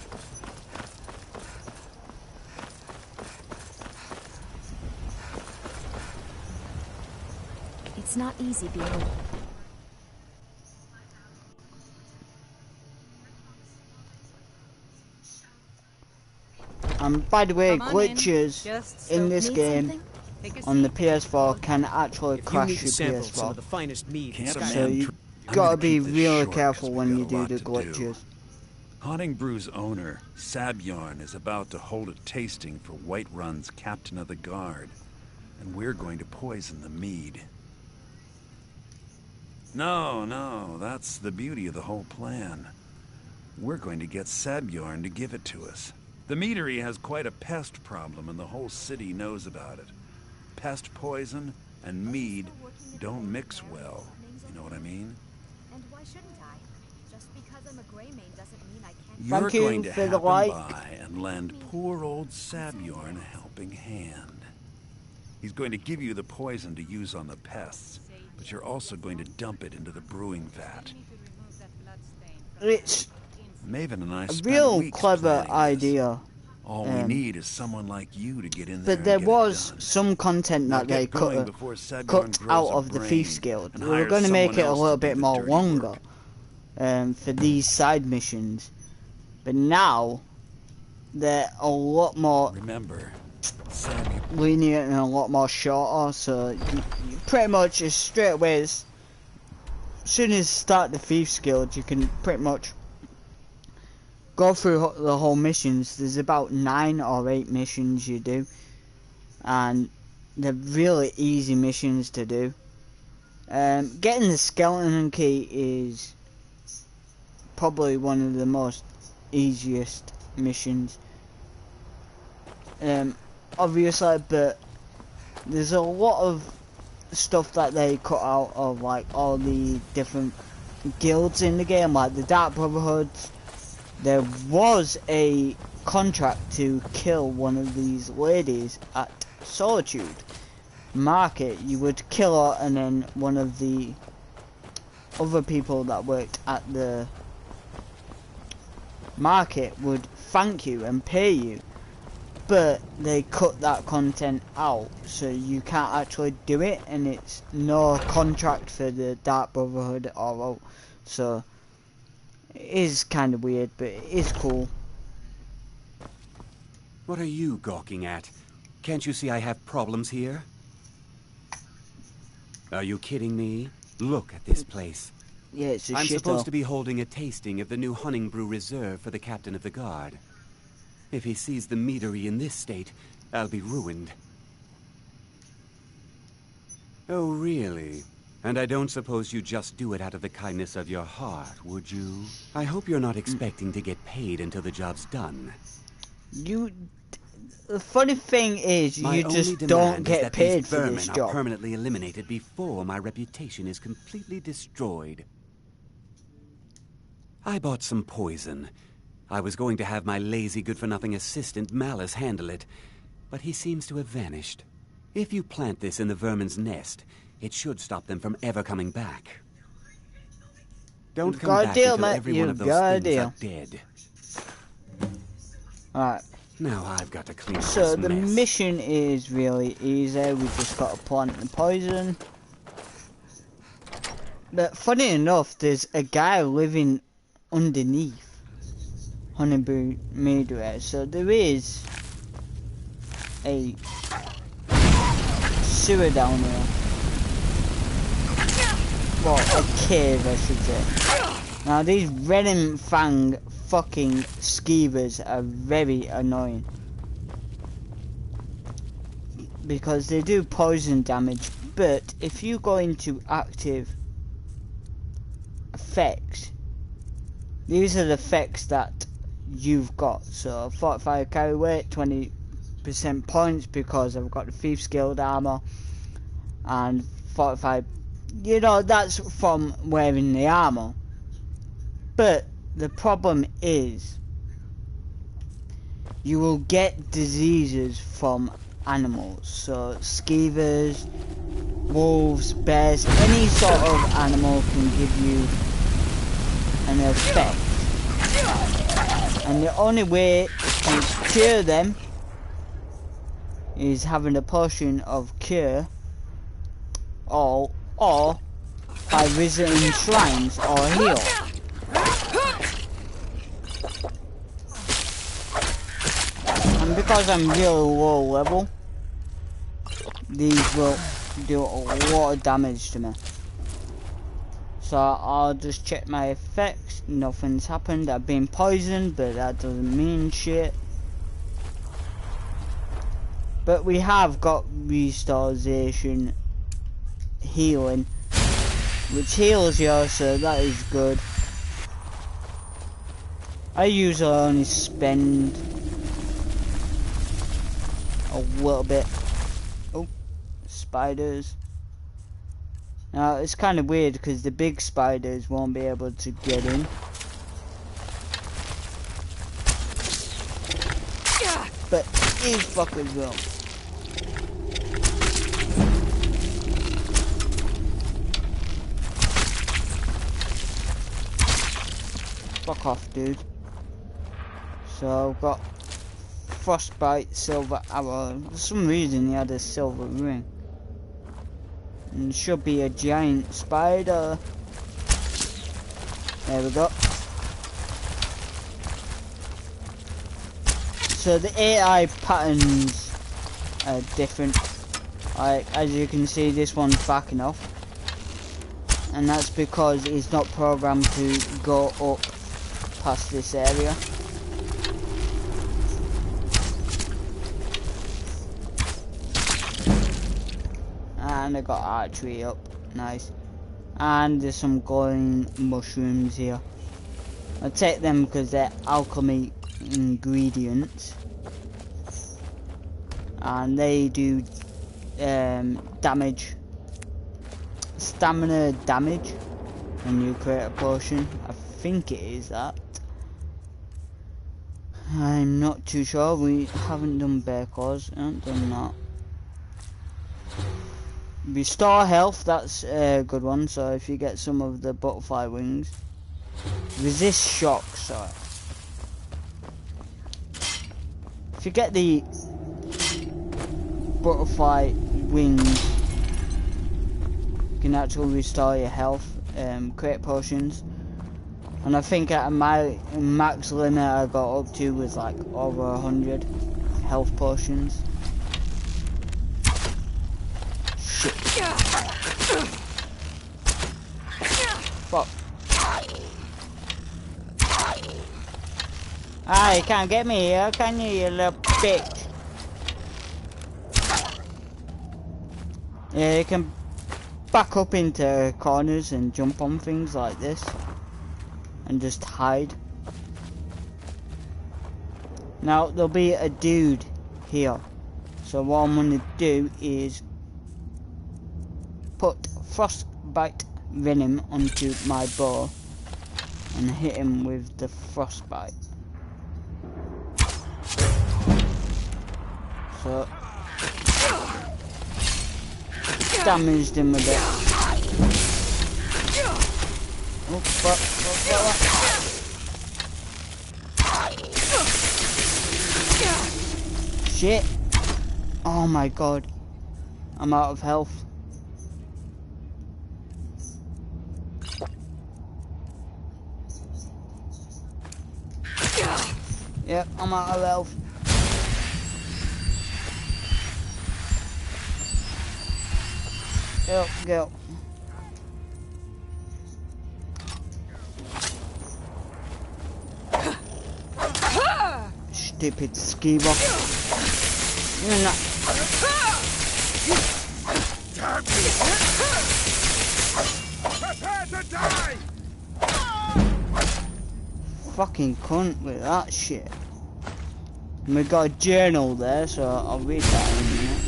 It's not easy being. By the way, Come on glitches Just in this need game something? Take a on the seat. PS4 can actually If you crash need to your sample some of PS4. the finest mead in Can't Skyrim. So you I'm gotta gonna be keep this really short 'cause careful we when got you a do lot the to do. glitches. Haunting Brew's owner, Sabjorn, is about to hold a tasting for Whiterun's Captain of the Guard, and we're going to poison the mead. No, that's the beauty of the whole plan. We're going to get Sabjorn to give it to us. The meadery has quite a pest problem, and the whole city knows about it. Pest poison and mead don't mix well. You know what I mean? And why shouldn't I? You're Thank you going to for the happen like. by and lend poor old Sabjorn a helping hand. He's going to give you the poison to use on the pests, but you're also going to dump it into the brewing vat. It's Maven and I a spent real weeks clever planning idea. All we need is someone like you to get in there But there and get was it done. some content Now that they get going cut, before Sabjorn cut grows out a of the brain Thieves Guild. and They were hires going to make someone it a else little to do bit the more dirty longer work. for these side missions. But now they're a lot more lenient and a lot more shorter. So you pretty much just straight away, as soon as you start the Thieves Guild, you can pretty much go through the whole missions. There's about 9 or 8 missions you do, and they're really easy missions to do. Getting the skeleton key is probably one of the most easiest missions, obviously, but there's a lot of stuff that they cut out of, like all the different guilds in the game, like the Dark Brotherhood. There was a contract to kill one of these ladies at Solitude Market. You would kill her, and then one of the other people that worked at the market would thank you and pay you. But they cut that content out, so you can't actually do it, and it's no contract for the Dark Brotherhood or so. It is kind of weird, but it is cool. What are you gawking at? Can't you see I have problems here? Are you kidding me? Look at this place. Yeah, it's a I'm shithole. supposed to be holding a tasting of the new Hunting Brew Reserve for the captain of the guard. If he sees the meadery in this state, I'll be ruined. Oh, really? And I don't suppose you just do it out of the kindness of your heart, would you? I hope you're not expecting to get paid until the job's done. The funny thing is, My you only just demand don't is get that paid these for vermin this are job. permanently eliminated before my reputation is completely destroyed. I bought some poison. I was going to have my lazy, good-for-nothing assistant Malice handle it, but he seems to have vanished. If you plant this in the vermin's nest, it should stop them from ever coming back. Don't You've come got a back deal, until mate. every one of You've those got a things deal. are dead. Alright. Now I've got to clean up So this the mess. mission is really easy. We just got to plant the poison. But funny enough, there's a guy living underneath Honeybrew Midway, so there is a sewer down here. Well, a cave, I should say. Now these Venom Fang fucking skeevers are very annoying, because they do poison damage, but if you go into active effects, these are the effects that you've got. So 45 carry weight, 20% points because I've got the Thieves Guild armor, and 45, you know, that's from wearing the armor. But the problem is, you will get diseases from animals. So skeevers, wolves, bears, any sort of animal can give you an effect. And the only way to cure them is having a potion of cure, or by visiting shrines or heal. And because I'm really low level, these will do a lot of damage to me. So I'll just check my effects. Nothing's happened. I've been poisoned, but that doesn't mean shit. But we have got restoration healing, which heals you, so that is good. I usually only spend a little bit. Oh, spiders. Now it's kind of weird because the big spiders won't be able to get in. But these fuckers will. Fuck off, dude. So I've got frostbite, silver arrow. For some reason he had a silver ring. And it should be a giant spider. There we go. So the AI patterns are different. Like, as you can see, this one's backing off. And that's because it's not programmed to go up past this area. And I got archery up. Nice. And there's some glowing mushrooms here. I'll take them because they're alchemy ingredients. And they do damage. Stamina damage when you create a potion. I think it is that. I'm not too sure. We haven't done bear claws. I haven't done that. Restore health, that's a good one. So if you get some of the butterfly wings. Resist shock, sorry. If you get the butterfly wings, you can actually restore your health, create potions. And I think at my max limit I got up to was like over 100 health potions. Shit. Fuck. Ah, you can't get me here, can you, you little bitch? Yeah, you can back up into corners and jump on things like this. And just hide. Now, there'll be a dude here. So what I'm going to do is put frostbite venom onto my bow and hit him with the frostbite. So damaged him a bit. Oh fuck, shit. Oh my god. I'm out of health. Yep, I'm out of health. Go. Stupid skeever. You're not. Prepare to die! Fucking cunt with that shit. And we got a journal there, so I'll read that in a minute.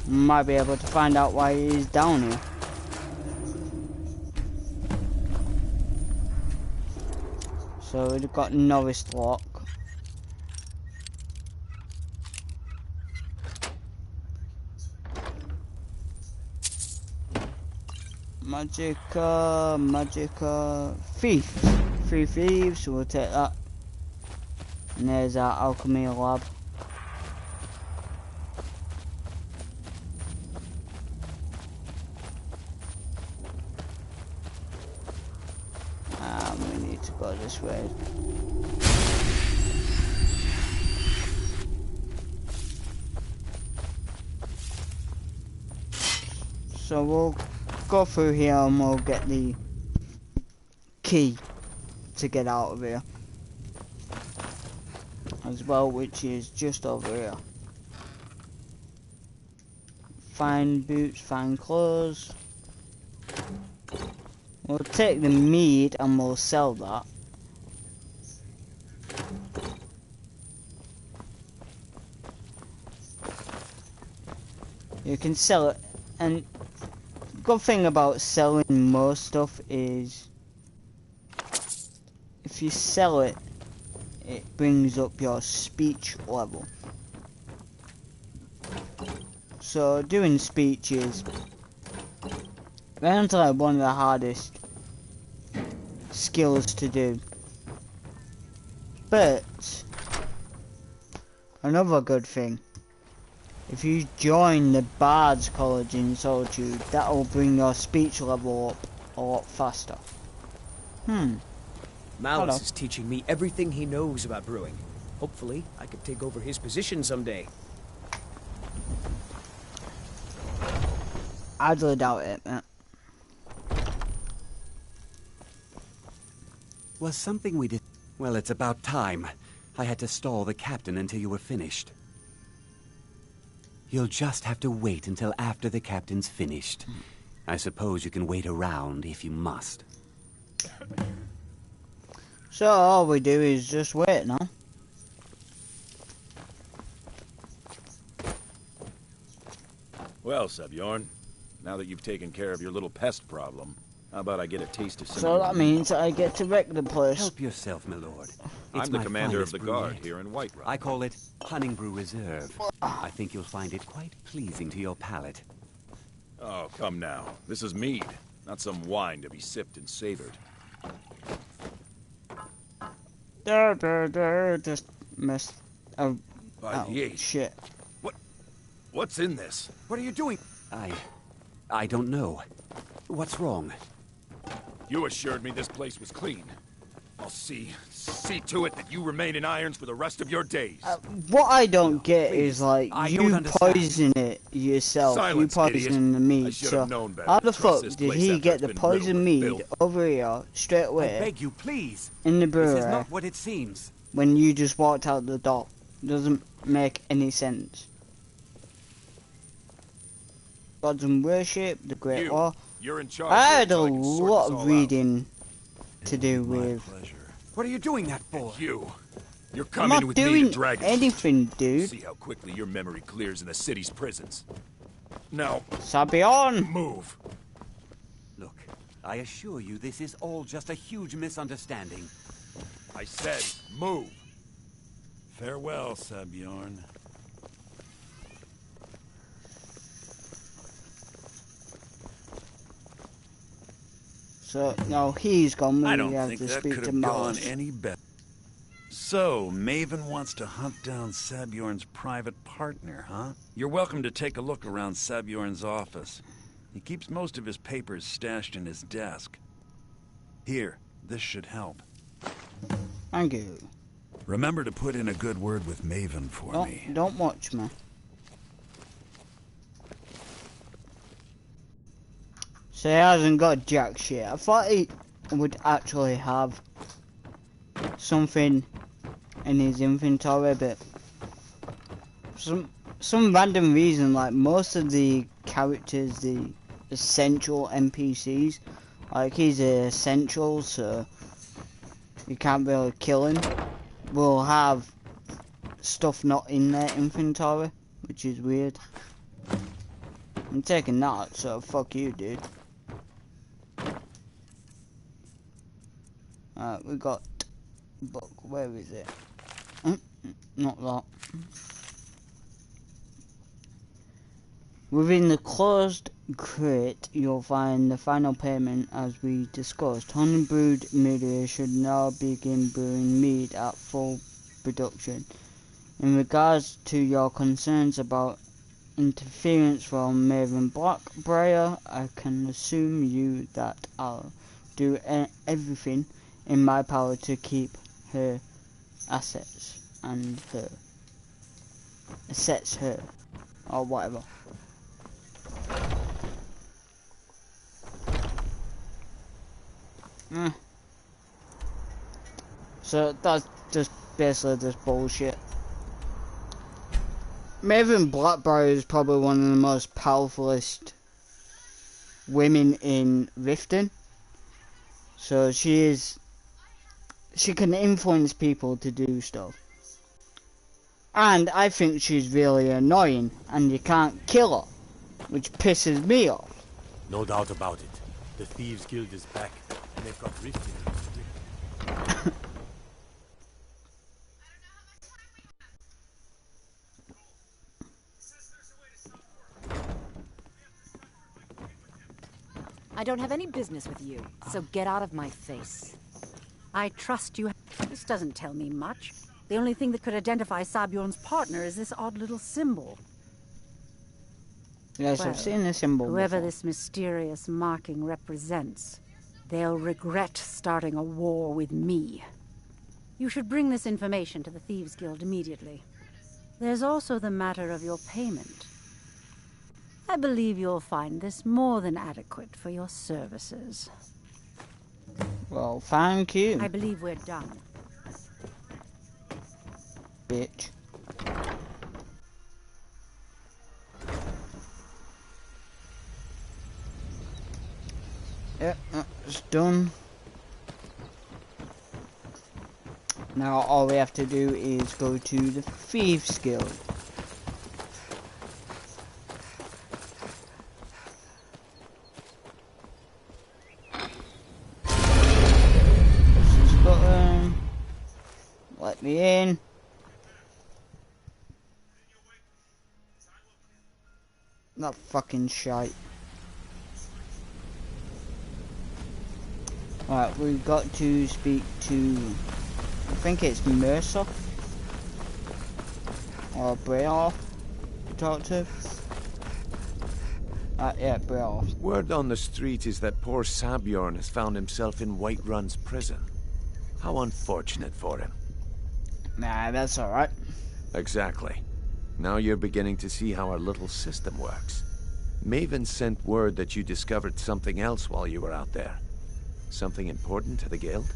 Might be able to find out why he's down here. So we've got Norris Lock. Magica, Thieves. 3 thieves, so we'll take that. And there's our alchemy lab. We need to go this way. So we'll go through here and we'll get the key to get out of here as well, which is just over here. Find boots, find clothes. We'll take the meat and we'll sell that. You can sell it And good thing about selling most stuff is if you sell it, it brings up your speech level. So doing speech is like one of the hardest skills to do. But another good thing, if you join the Bard's College in Solitude, that will bring your speech level up a lot faster. Malice is teaching me everything he knows about brewing. Hopefully, I could take over his position someday. I highly doubt it, man. Was something we did... Well, it's about time. I had to stall the captain until you were finished. You'll just have to wait until after the captain's finished. I suppose you can wait around if you must. So all we do is just wait now. Well, Sebjorn, now that you've taken care of your little pest problem, how about I get a taste of some So of that your means I get to wreck the place. Help yourself, my lord. I'm the commander of the guard here in Whiterun. I call it Honningbrew Reserve. I think you'll find it quite pleasing to your palate. Oh, come now. This is mead, not some wine to be sipped and savored. Just missed. Oh, shit. What's in this? What are you doing? I don't know. What's wrong? You assured me this place was clean. I'll see to it that you remain in irons for the rest of your days. What I don't get is like you poison it yourself. Silence, you poison the meat. So how the fuck did he get the poison mead over here straight away? I beg you, please. In the brewery. This is not what it seems. When you just walked out the door, doesn't make any sense. Gods and worship, the Great War. You're in charge. I had a lot of reading to do with. What are you doing that for? You're coming with me to Dragon. Anything, dude. See how quickly your memory clears in the city's prisons. Now, Sabion, move. Look, I assure you, this is all just a huge misunderstanding. I said, move. Farewell, Sebjorn. So now he's gone. I We don't have think to that speak could to have gone Malice. any better. So, Maven wants to hunt down Sabjorn's private partner, huh? You're welcome to take a look around Sabjorn's office. He keeps most of his papers stashed in his desk. Here, this should help. Thank you. Remember to put in a good word with Maven for me. Don't watch me. So he hasn't got jack shit. I thought he would actually have something in his inventory, but some random reason, like most of the characters, the essential NPCs, like he's an essential, so you can't really kill him, will have stuff not in their inventory, which is weird. I'm taking that, so fuck you, dude. We got book. Where is it? Not that. Within the closed crate, you'll find the final payment as we discussed. Honeybrewed media should now begin brewing mead at full production. In regards to your concerns about interference from Maven Blackbriar, I can assume you that I'll do everything in my power to keep her assets and her or whatever. So that's just basically just bullshit. Maven Blackbriar is probably one of the most powerfulest women in Riften. So she can influence people to do stuff. And I think she's really annoying, and you can't kill her. which pisses me off. No doubt about it. The Thieves Guild is back, and they've got Riften. I don't have any business with you, so get out of my face. I trust you. This doesn't tell me much. The only thing that could identify Sabjorn's partner is this odd little symbol. Yes, I've seen the symbol Whoever before. this mysterious marking represents, they'll regret starting a war with me. You should bring this information to the Thieves Guild immediately. There's also the matter of your payment. I believe you'll find this more than adequate for your services. Well, thank you. I believe we're done. Bitch. Yep, that's done. Now all we have to do is go to the Thieves Guild. Let me in. That fucking shite. Right, we've got to speak to, I think it's Mercer or Breoff to talk to. Yeah, Breoff. Word on the street is that poor Sabjorn has found himself in Whiterun's prison. How unfortunate for him. Nah, that's alright. Exactly. Now you're beginning to see how our little system works. Maven sent word that you discovered something else while you were out there. Something important to the guild?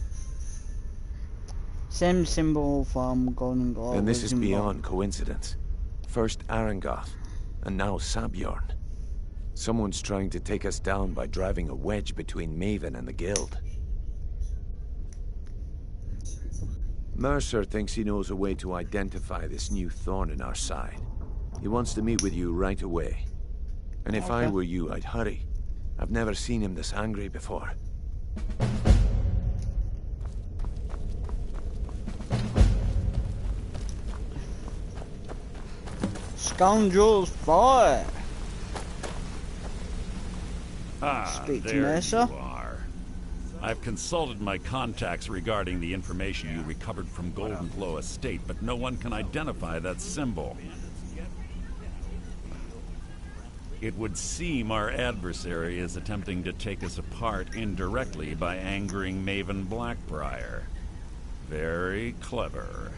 Same symbol from Golden Glow. And this is beyond coincidence. First Arangoth, and now Sabjorn. Someone's trying to take us down by driving a wedge between Maven and the guild. Mercer thinks he knows a way to identify this new thorn in our side. He wants to meet with you right away. And if I were you, I'd hurry. I've never seen him this angry before. Scoundrels, boy! Speak to Mercer. You are. I've consulted my contacts regarding the information you recovered from Golden Glow Estate, but no one can identify that symbol. It would seem our adversary is attempting to take us apart indirectly by angering Maven Blackbriar. Very clever.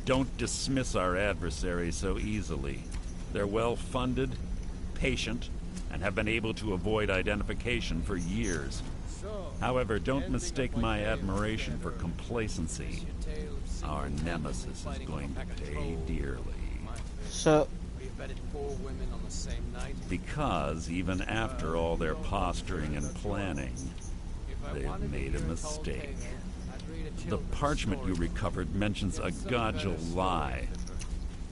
Don't dismiss our adversary so easily. They're well-funded, patient, and have been able to avoid identification for years. However, don't mistake my admiration for complacency. Our nemesis is going to pay dearly. So... Because even after all their posturing and planning, they've made a mistake. The parchment you recovered mentions a Godjal lie.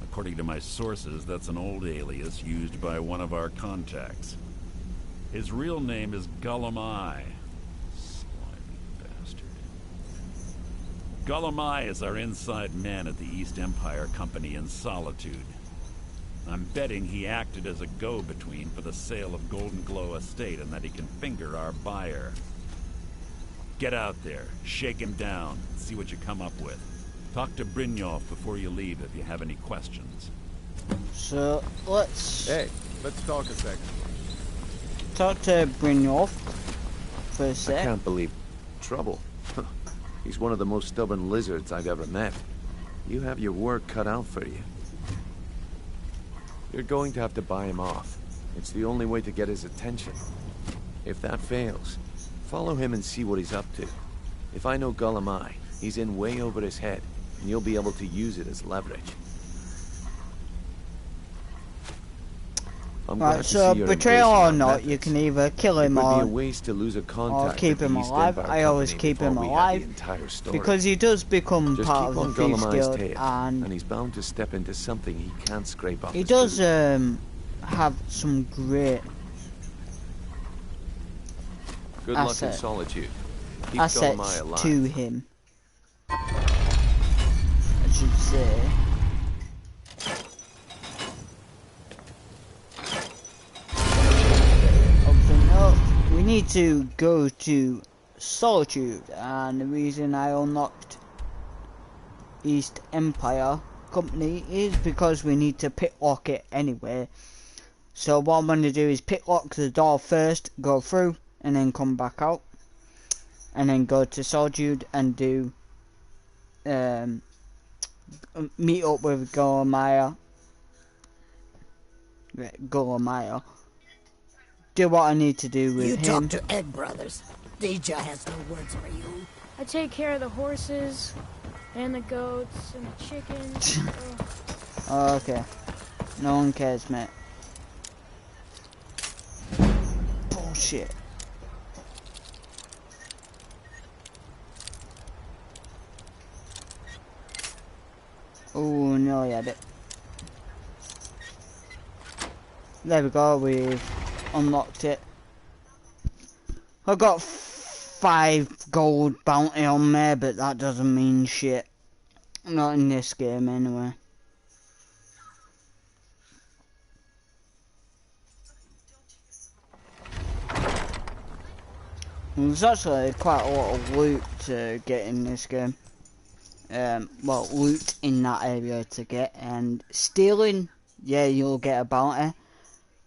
According to my sources, that's an old alias used by one of our contacts. His real name is Gullumai. Slimy bastard. Gullumai is our inside man at the East Empire Company in Solitude. I'm betting he acted as a go-between for the sale of Golden Glow Estate and that he can finger our buyer. Get out there, shake him down, see what you come up with. Talk to Brynjolf before you leave if you have any questions. So, let's... Hey, let's talk a second. Talk to Brynjolf for a sec. I can't believe... trouble. He's one of the most stubborn lizards I've ever met. You have your work cut out for you. You're going to have to buy him off. It's the only way to get his attention. If that fails, follow him and see what he's up to. If I know Gullumai, he's in way over his head, and you'll be able to use it as leverage. I'm Right, glad to so see you're betrayal or embracing my not, you methods. can either kill It him would be a or waste to lose a contact keep at him the East alive. Empire I always Company keep him before we had the alive entire story. because he does become Just part keep of on the Thieves Gollum's Guild, tail, and he's bound to step into something he can't scrape off he his does boot. have some great Good luck in Solitude. Keep Gollum assets alive. to him, I should say. Open up. We need to go to Solitude, and the reason I unlocked East Empire Company is because we need to picklock it anyway. So what I'm going to do is picklock the door first, go through, and then come back out, and then go to Solitude and do meet up with Gollum. Do what I need to do with you him. talk to Egg Brothers. Deja has no words for you. I take care of the horses, and the goats, and the chickens. Oh, okay. No one cares, mate. Bullshit. Oh, nearly had it. There we go, we've unlocked it. I got 5 gold bounty on there, but that doesn't mean shit. Not in this game, anyway. There's actually quite a lot of loot to get in this game. Well, loot in that area to get, and stealing, yeah, you'll get a bounty.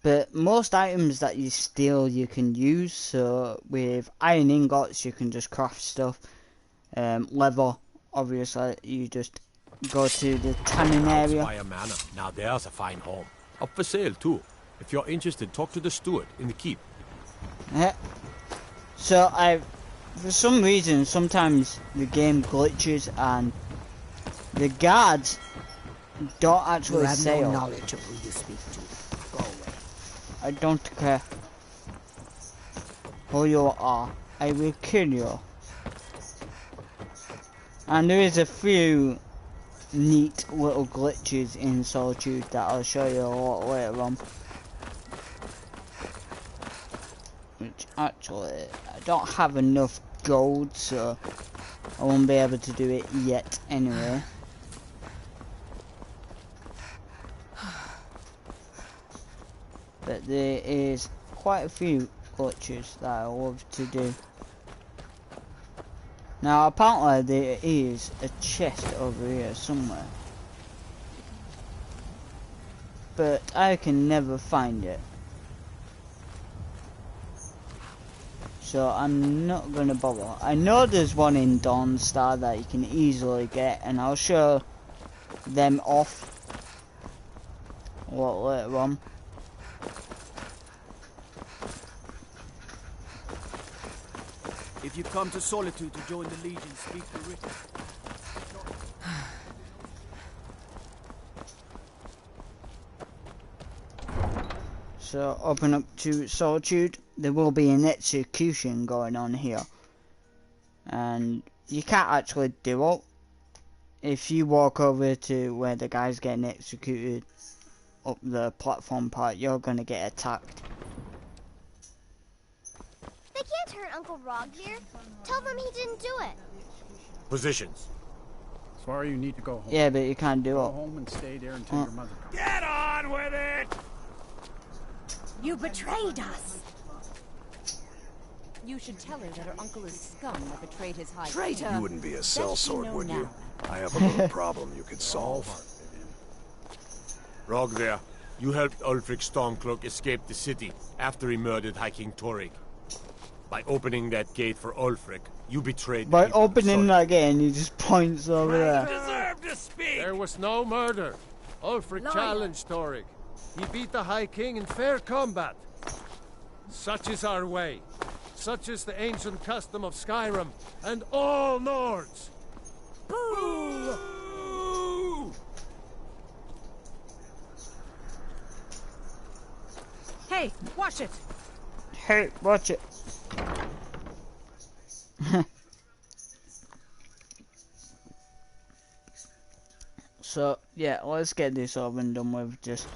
But most items that you steal you can use, so with iron ingots you can just craft stuff. Leather, obviously, you just go to the tanning area. By a manor. Now there's a fine home. Up for sale too. If you're interested, talk to the steward in the keep. Yeah. So for some reason, sometimes the game glitches and the guards don't actually You have say no knowledge of who you speak to. Go away. I don't care who you are. I will kill you. And there is a few neat little glitches in Solitude that I'll show you a lot later on. Which actually, I don't have enough gold, so I won't be able to do it yet anyway. But there is quite a few glitches that I love to do. Now apparently there is a chest over here somewhere, but I can never find it. So I'm not gonna bother. I know there's one in Dawnstar that you can easily get, and I'll show them off a lot later on. If you come to Solitude to join the Legion, speak to Rick. So open up to Solitude. There will be an execution going on here, and you can't actually do it. If you walk over to where the guy's getting executed up the platform part, you're gonna get attacked. They can't hurt Uncle Rog here. Tell them he didn't do it. Positions. Sorry, you need to go home. Yeah, but you can't do Go it. home and stay there until your mother comes. Get on with it! You betrayed us! You should tell her that her uncle is scum that betrayed his high Traitor! You wouldn't be a That sellsword, she know would now. you? I have a little problem you could solve. Rog there. You helped Ulfric Stormcloak escape the city after he murdered High King Torrig. By opening that gate for Ulfric, you betrayed the By people of opening Solitude. that gate, he just points over there. Deserve to speak! There was no murder. Ulfric challenged Torrig. He beat the High King in fair combat. Such is our way. Such is the ancient custom of Skyrim and all Nords. Boo! Watch it. Hey, watch it. So, yeah, let's get this over and done with. Just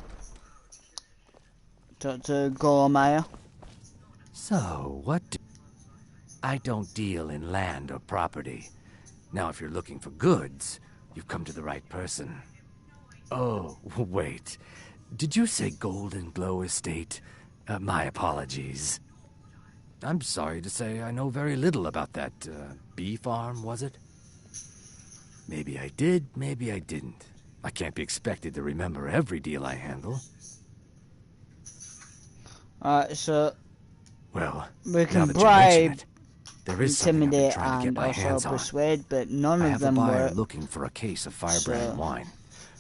talk to Gormire. So, what do... I don't deal in land or property. Now, if you're looking for goods, you've come to the right person. Oh, wait. Did you say Golden Glow Estate? My apologies. I'm sorry to say I know very little about that, bee farm, was it? Maybe I did, maybe I didn't. I can't be expected to remember every deal I handle. Alright, so... Well, we can now that you mention bribe, it, there is something I've been intimidate, trying to get and my also hands on. persuade, but none I of have a them buyer work. looking for a case of firebrand wine.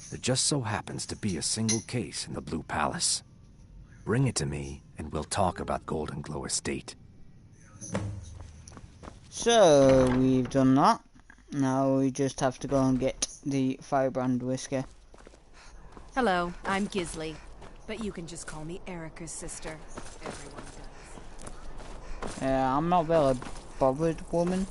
There just so happens to be a single case in the Blue Palace. Bring it to me, and we'll talk about Golden Glow Estate. So, we've done that. Now we just have to go and get the firebrand whiskey. Hello, I'm Gisli, but you can just call me Erica's sister. Everyone does. Yeah, I'm not really bothered, woman.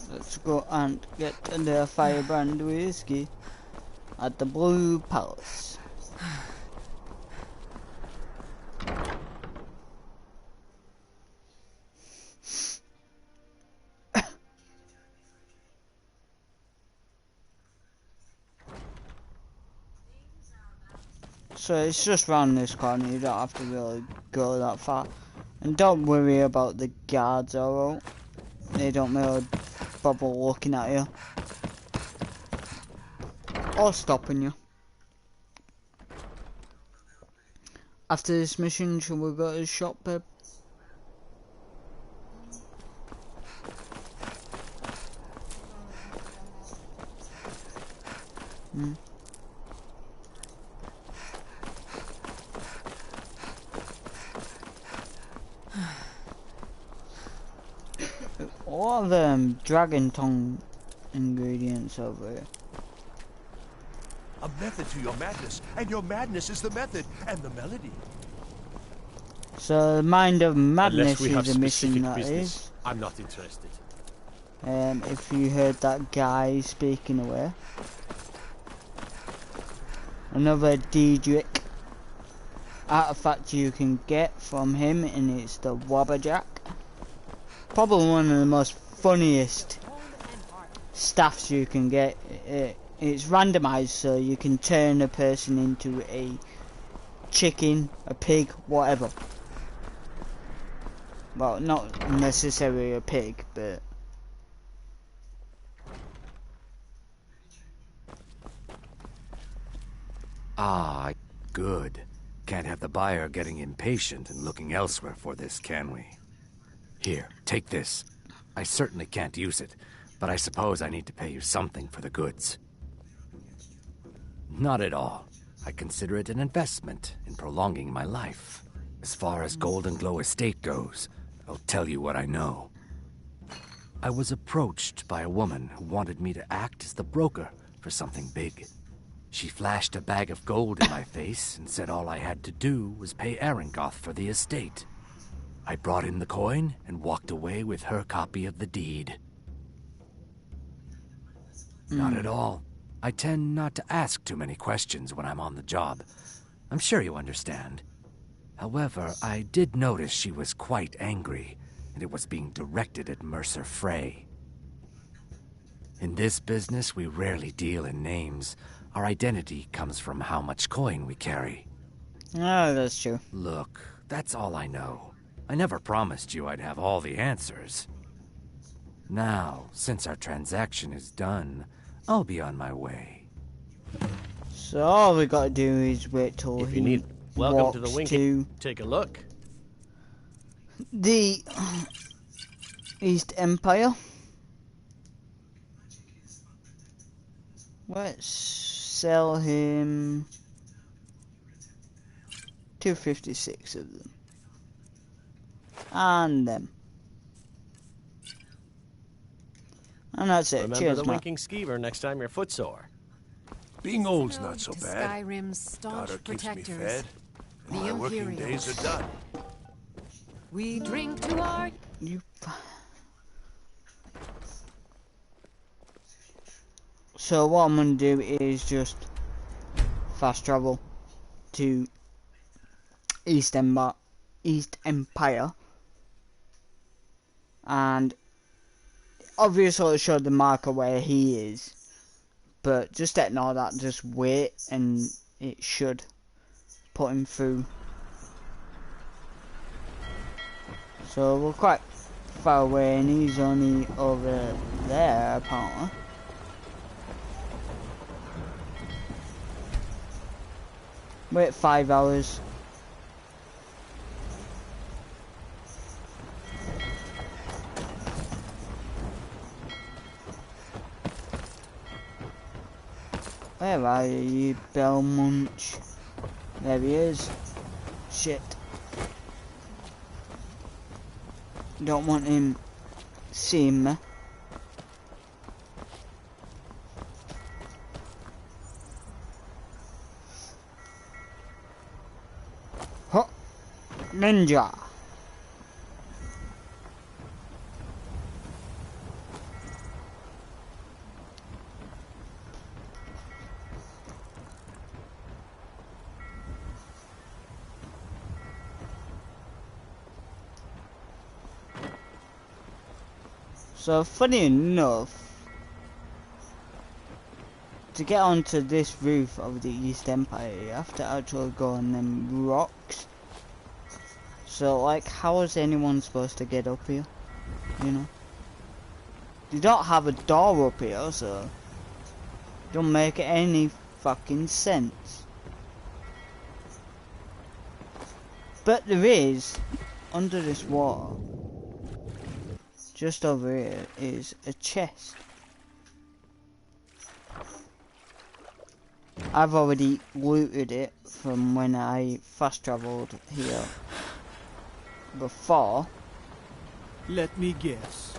Let's go and get the firebrand whiskey at the Blue Palace. So it's just round this corner, you don't have to really go that far. And don't worry about the guards, alright? They don't really bother looking at you. Or stopping you. After this mission, shall we go to the shop, babe? Hmm. What are the dragon tongue ingredients over here? A method to your madness, and your madness is the method, and the melody. So, the Mind of Madness Unless we have is a mission, specific that business, is. I'm not interested. If you heard that guy speaking away. Another Diedrich artifact you can get from him, and it's the Wabberjack. Probably one of the most funniest staffs you can get. It's randomized, so you can turn a person into a chicken, a pig, whatever. Well, not necessarily a pig, but... Ah, good. Can't have the buyer getting impatient and looking elsewhere for this, can we? Here, take this. I certainly can't use it, but I suppose I need to pay you something for the goods. Not at all. I consider it an investment in prolonging my life. As far as Golden Glow Estate goes, I'll tell you what I know. I was approached by a woman who wanted me to act as the broker for something big. She flashed a bag of gold in my face and said all I had to do was pay Arangoth for the estate. I brought in the coin and walked away with her copy of the deed. Not at all. I tend not to ask too many questions when I'm on the job. I'm sure you understand. However, I did notice she was quite angry, and it was being directed at Mercer Frey. In this business, we rarely deal in names. Our identity comes from how much coin we carry. Oh, that's true. Look, that's all I know. I never promised you I'd have all the answers. Now, since our transaction is done, I'll be on my way. So all we gotta do is wait till If he you need welcome walks to the Winky, to take a look. the East Empire. Let's sell him 256 of them. And them. And that's it. Remember Cheers, the mate. winking skeever next time you're footsore. Being old's not so To bad. Skyrim's staunch Daughter keeps me protectors, fed. the My working Imperials. days are done. We drink to our... You... So what I'm gonna do is just fast travel to East Empire, and obviously it showed the marker where he is, but just ignore that, just wait and it should put him through. So we're quite far away and he's only over there apparently. Wait 5 hours. Where are you, Belmunch? There he is. Shit. Don't want him seeing me. Huh. Ninja. So funny enough, to get onto this roof of the East Empire, you have to actually go on them rocks. So like, how is anyone supposed to get up here? You know? You don't have a door up here, so it don't make any fucking sense. But there is, under this water, just over here, is a chest. I've already looted it from when I fast travelled here before. Let me guess.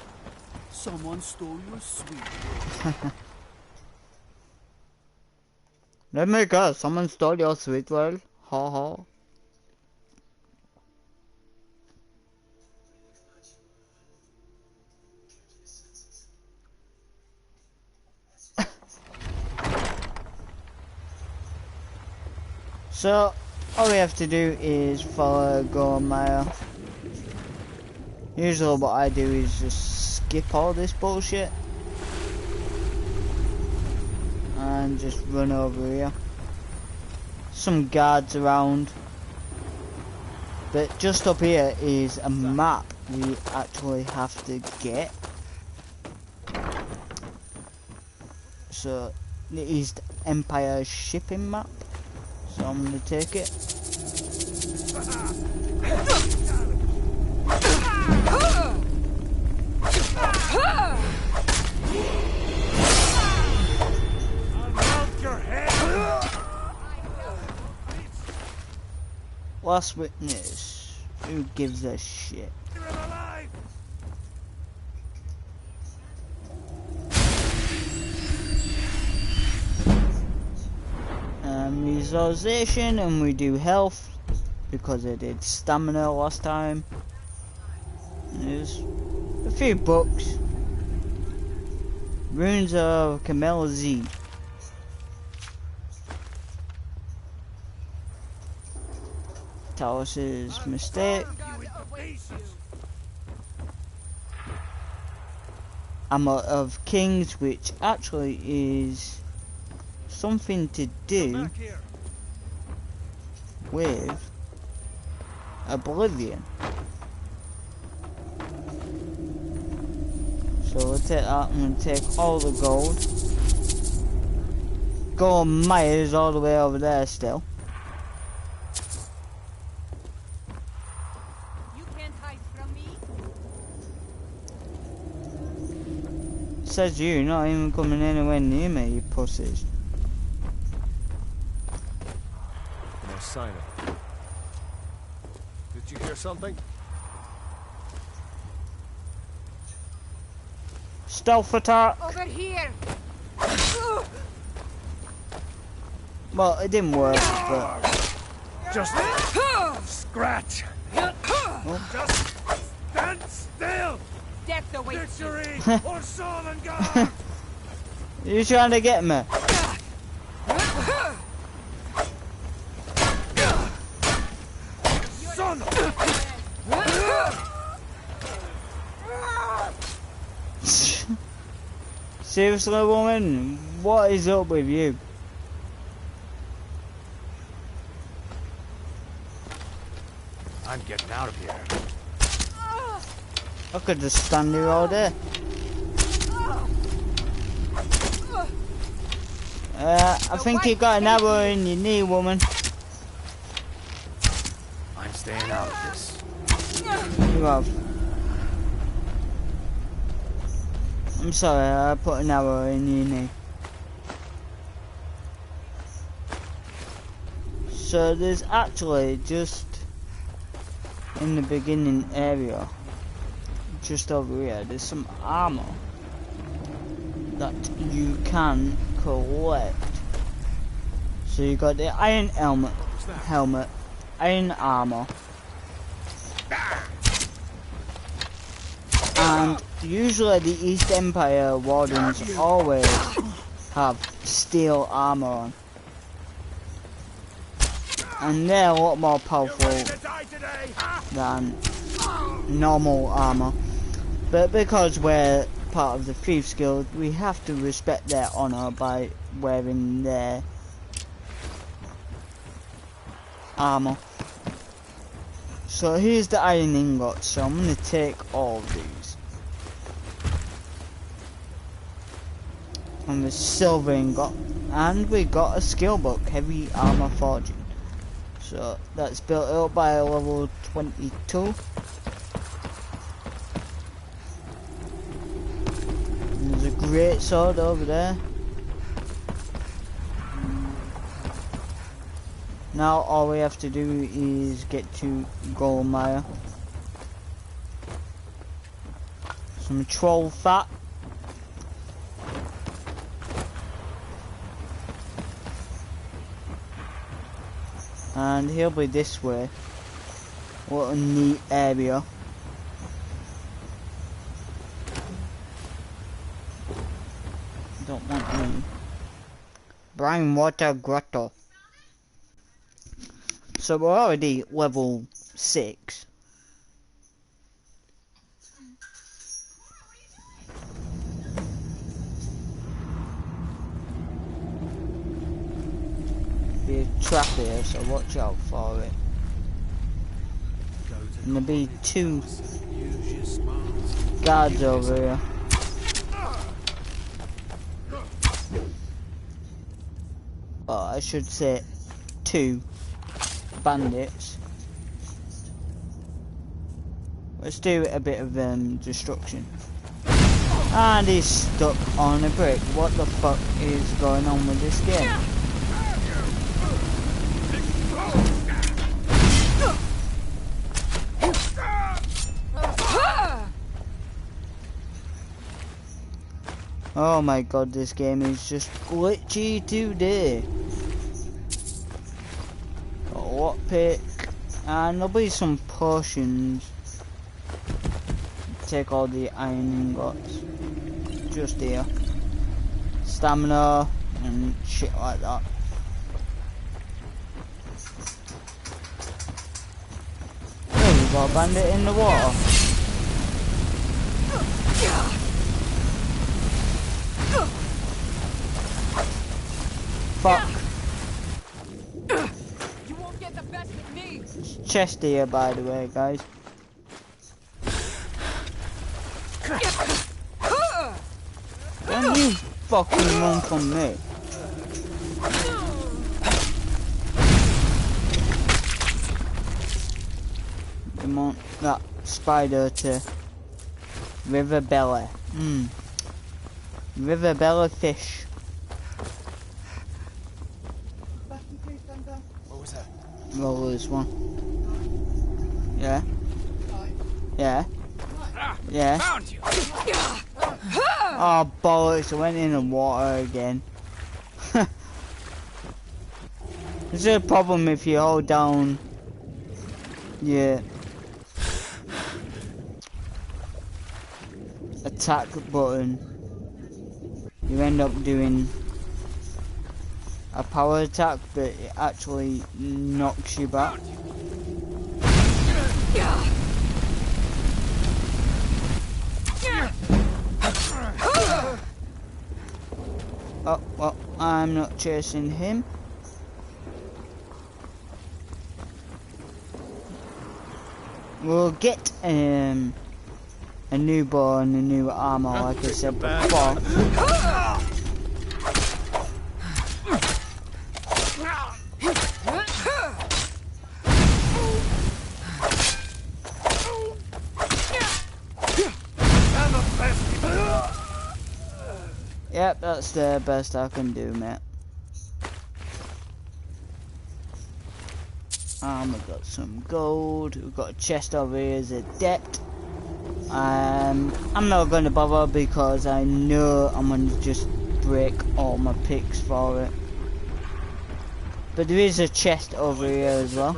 Someone stole your sweet. Let me guess, someone stole your sweet world. Ha ha. So, all we have to do is follow Gormire. Usually what I do is just skip all this bullshit and just run over here. Some guards around, but just up here is a map we actually have to get. So, the East Empire shipping map. So I'm gonna take it. Last witness. Who gives a shit? Realization, and we do health because I did stamina last time. There's a few books. Runes of Camel Z. Talus's mistake. Amulet of Kings, which actually is something to do with Oblivion. So we'll take that. I'm going to take all the gold. Gold Myers all the way over there still. Says you, not even coming anywhere near me, you pussies. No sign of it. Did you hear something? Stealth attack! Over here! Well, it didn't work, but... Just scratch. Just stand still. Death awaits you. Victory or soul and God. You trying to get me? Son Seriously, woman? What is up with you? I'm getting out of here. I could just stand here all day. I think you got an arrow in your knee, woman. I'm staying out of this. You have. I'm sorry, I put an arrow in your knee. So there's actually just in the beginning area, just over here, there's some armor that you can collect. So you got the iron helmet, iron armor, and usually the East Empire wardens always have steel armor on, and they're a lot more powerful than normal armor. But because we're part of the Thieves Guild, we have to respect their honor by wearing their armor. So here's the iron ingots, so I'm going to take all of these. And the silver ingot, and we got a skill book, heavy armor forging. So that's built up by a level 22. And there's a great sword over there. Now all we have to do is get to Goldmire. Some troll fat. And he'll be this way. What a neat area. Don't want any. Brine water grotto. So we're already level 6. Be a trap here, so watch out for it. And there'll be 2 guards over here. Oh, I should say 2 bandits. Let's do a bit of destruction. And he's stuck on a brick. What the fuck is going on with this game? Oh my god, this game is just glitchy today. Got a lockpick, and there'll be some potions. Take all the iron ingots. Just here. Stamina and shit like that. Oh, we've got a bandit in the water. Fuck. You won't get the best of me. Chest here, by the way, guys. Don't you fucking run from me. You want that spider to river belly. River belly fish. What was that? Roll this one. Yeah. Yeah. Yeah. Found you. Oh bollocks, I went in the water again. This is a problem if you hold down your attack button. You end up doing a power attack, but it actually knocks you back. Oh, well, I'm not chasing him. We'll get a new bow and a new armor, like I said before. Yep, that's the best I can do, mate. We've got some gold. We've got a chest over here as a debt. I'm not going to bother because I know I'm going to just break all my picks for it. But there is a chest over here as well.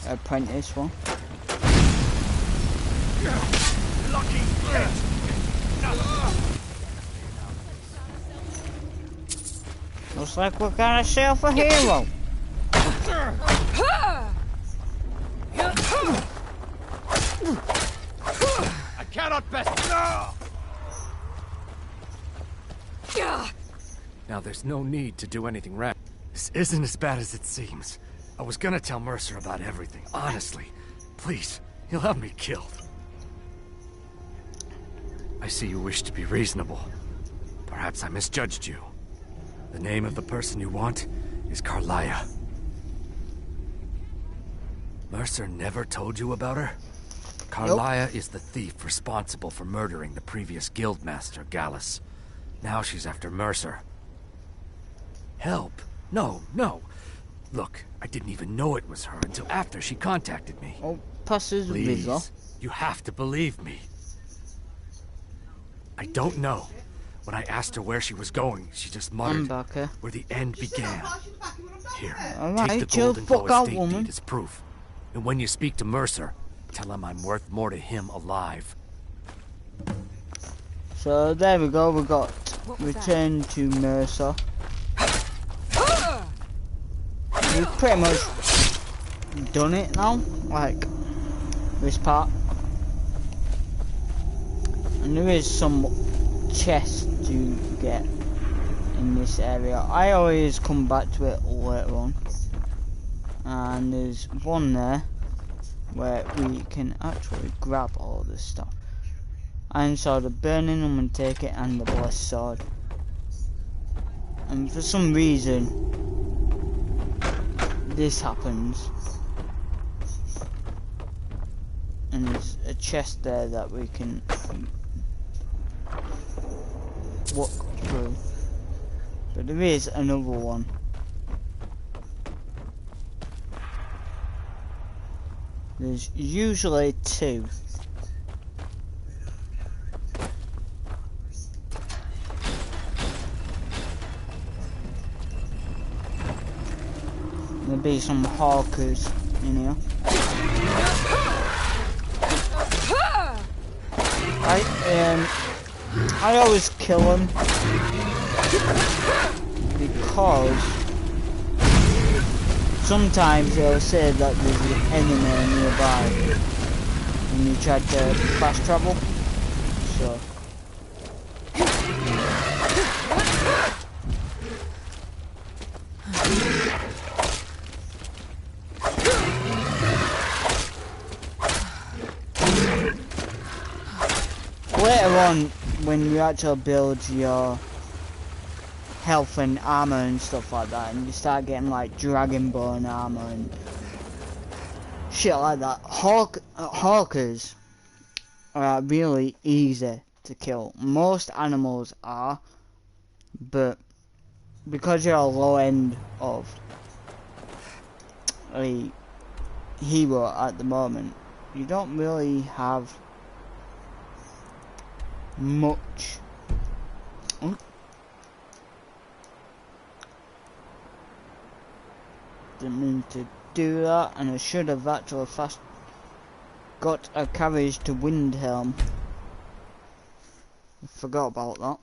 Apprentice one. Looks like we're gonna sail for hero. I cannot best. Now there's no need to do anything rash. This isn't as bad as it seems. I was gonna tell Mercer about everything, honestly. Please, he'll have me killed. I see you wish to be reasonable. Perhaps I misjudged you. The name of the person you want is Carlia. Mercer never told you about her? Carlia is the thief responsible for murdering the previous guildmaster, Gallus. Now she's after Mercer. Help? No, no. Look, I didn't even know it was her until after she contacted me. Oh, passes Please, you have to believe me. I don't know. When I asked her where she was going, she just muttered where the end began. Here, take the golden bow estate deed as proof. And when you speak to Mercer, tell him I'm worth more to him alive. So there we go, we got return to Mercer. We've pretty much done it now, like this part. And there is some chest to get in this area. I always come back to it later on. And there's one there where we can actually grab all this stuff. Iron sword, the burning, I'm gonna take it, and the blessed sword. And for some reason this happens. And there's a chest there that we can walk through. But there is another one. There's usually two. There'll be some hawkers in here. I always kill them because sometimes they'll say that there's an enemy nearby and you try to fast travel. So later on, when you actually build your health and armor and stuff like that, and you start getting like dragonbone armor and shit like that, hawkers are really easy to kill. Most animals are, but because you're a low end of a hero at the moment, you don't really have much. Didn't mean to do that, and I should have actually got a carriage to Windhelm. I forgot about that.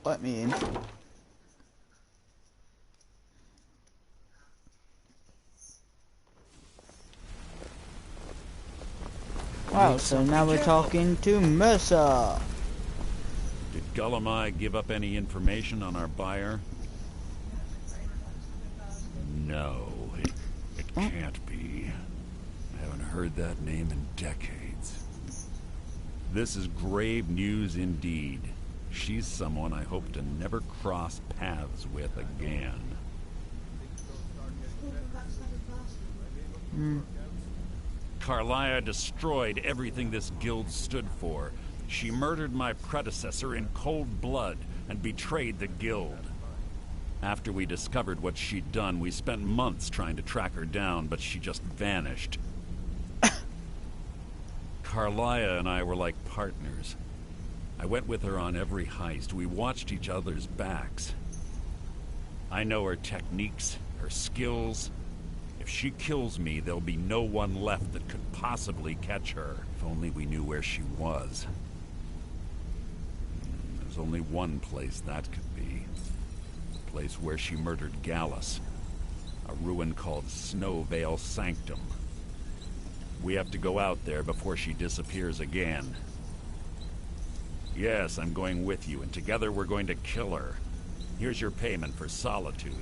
Let me in. Wow, so now we're talking to Mercer. Did Gullamai give up any information on our buyer? No, it can't be. I haven't heard that name in decades. This is grave news indeed. She's someone I hope to never cross paths with again. Carlia destroyed everything this guild stood for. She murdered my predecessor in cold blood and betrayed the guild. After we discovered what she'd done, we spent months trying to track her down, but she just vanished. Carlia and I were like partners. I went with her on every heist. We watched each other's backs. I know her techniques, her skills. If she kills me, there'll be no one left that could possibly catch her. If only we knew where she was. There's only one place that could be. The place where she murdered Gallus. A ruin called Snowvale Sanctum. We have to go out there before she disappears again. Yes, I'm going with you, and together we're going to kill her. Here's your payment for solitude.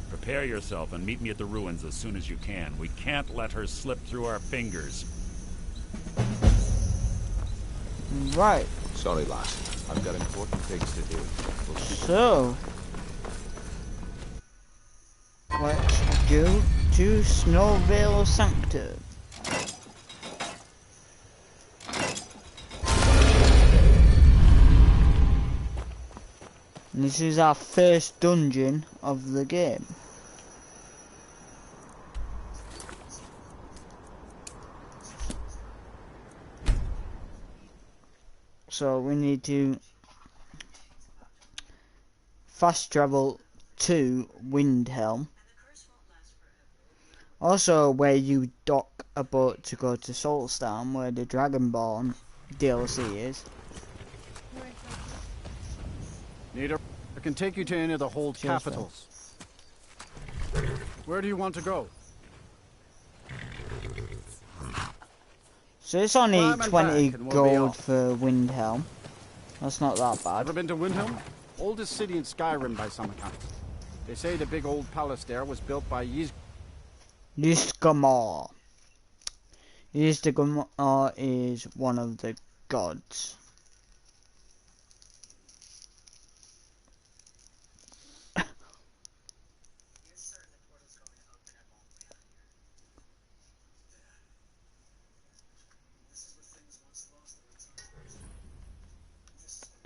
Prepare yourself and meet me at the ruins as soon as you can. We can't let her slip through our fingers. Right. Sorry, lass. I've got important things to do. So, let's go to Snowvale Sanctum. This is our first dungeon of the game. So we need to fast travel to Windhelm. Also where you dock a boat to go to Soulstorm, where the Dragonborn DLC is. Neither. I can take you to any of the hold capitals. Where do you want to go? So it's only 20 gold for Windhelm. That's not that bad. Ever been to Windhelm? Oldest city in Skyrim by some accounts. They say the big old palace there was built by Ysgramor. Ysgramor is one of the gods.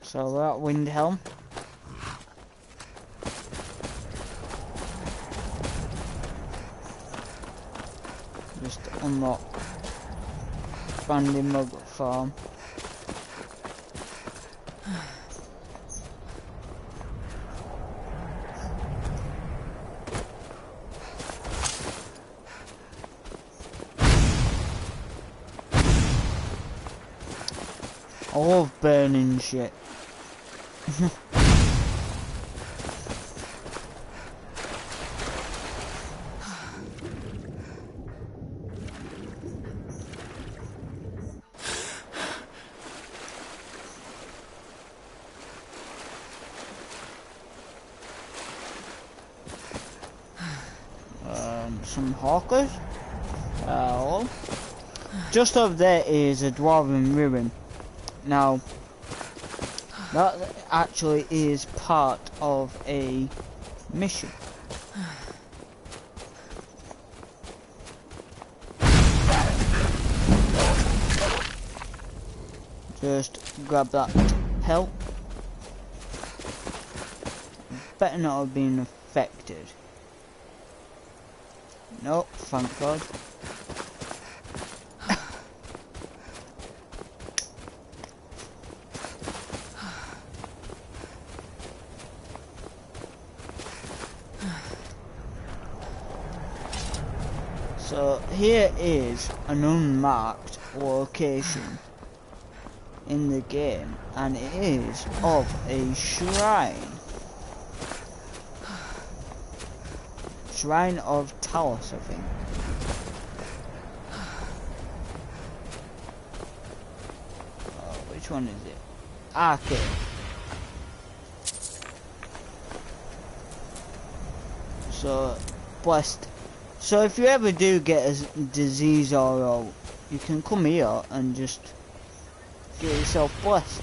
So we're at Windhelm. Just unlock Bandy Mug Farm. I love burning shit. Some hawkers. Hello. just over there is a dwarven ruin. Now, that actually is part of a mission. Just grab that help. Better not have been affected. Nope, thank God. So here is an unmarked location in the game, and it is of a shrine. Shrine of Talos, I think. Oh, which one is it? Arcade. So, blessed. So if you ever do get a disease or you can come here and just get yourself blessed.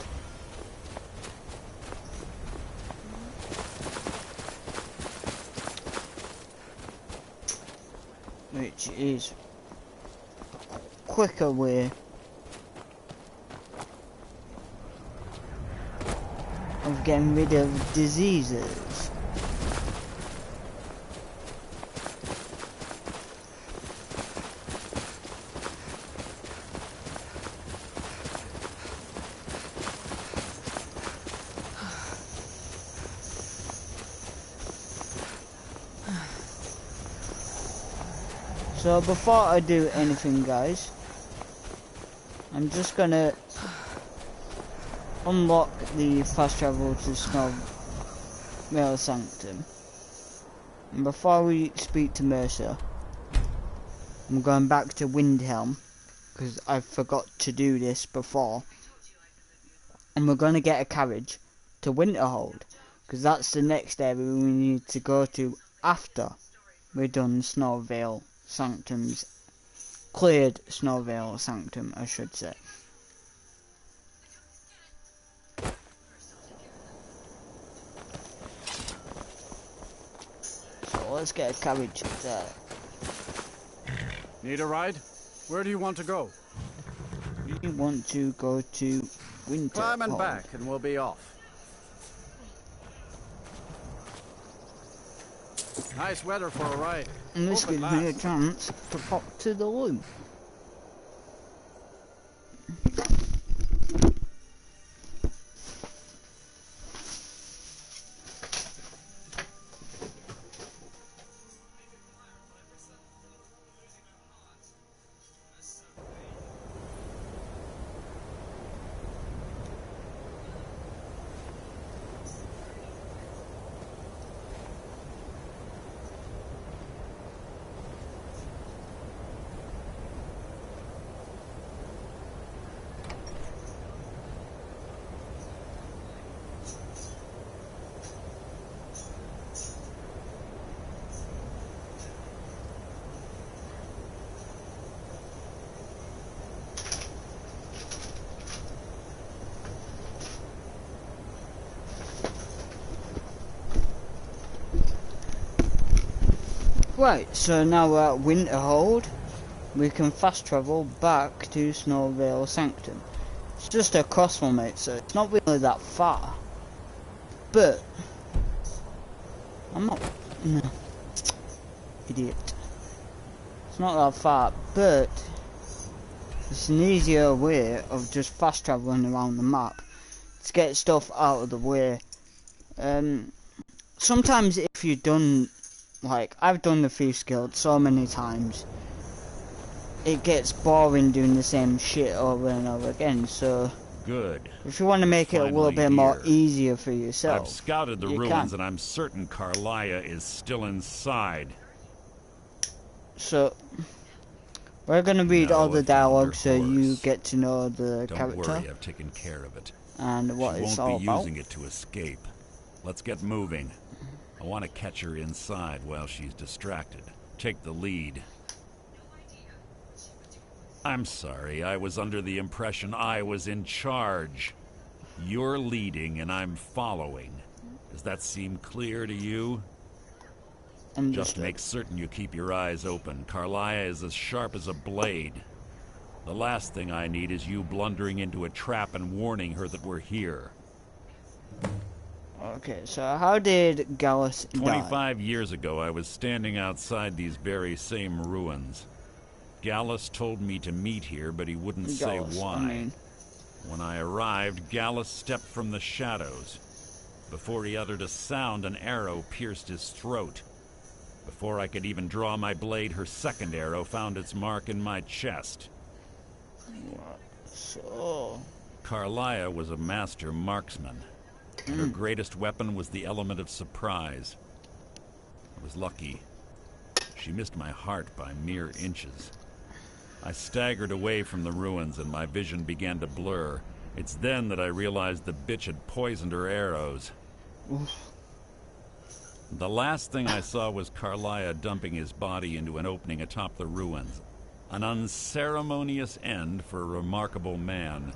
Which is a quicker way of getting rid of diseases. So before I do anything, guys, I'm just gonna unlock the fast travel to Snowvale Sanctum. And before we speak to Mercer, I'm going back to Windhelm, because I forgot to do this before. And we're gonna get a carriage to Winterhold, because that's the next area we need to go to after we're done Snowvale Sanctum's cleared Snowvale Sanctum, I should say. So let's get a carriage there. Need a ride? Where do you want to go? We want to go to Winterhold. Climb and back and we'll be off. Nice weather for a ride. And this gives me a chance to pop to the loo. Right, so now we're at Winterhold. We can fast travel back to Snowvale Sanctum. It's just across from it, so it's not really that far. But I'm not no idiot. It's not that far, but it's an easier way of just fast traveling around the map to get stuff out of the way. Sometimes if you've done, like, I've done the Thieves Guild so many times, it gets boring doing the same shit over and over again, so good. If you want to make it a little bit more easier for yourself, I've scouted the ruins and I'm certain Carlia is still inside. So we're gonna read all the dialogue so you get to know the character. Don't worry, I've taken care of it. And what it's all about. She won't be using about. it to escape. Let's get moving. I want to catch her inside while she's distracted. Take the lead. I'm sorry, I was under the impression I was in charge. You're leading and I'm following. Does that seem clear to you? Just make certain you keep your eyes open. Carlia is as sharp as a blade. The last thing I need is you blundering into a trap and warning her that we're here. Okay, so how did Gallus die? 25 years ago, I was standing outside these very same ruins. Gallus told me to meet here, but he wouldn't say why. When I arrived, Gallus stepped from the shadows. Before he uttered a sound, an arrow pierced his throat. Before I could even draw my blade, her second arrow found its mark in my chest. So... Carlia was a master marksman. And her greatest weapon was the element of surprise. I was lucky. She missed my heart by mere inches. I staggered away from the ruins and my vision began to blur. It's then that I realized the bitch had poisoned her arrows. Oof. The last thing I saw was Carlia dumping his body into an opening atop the ruins. An unceremonious end for a remarkable man.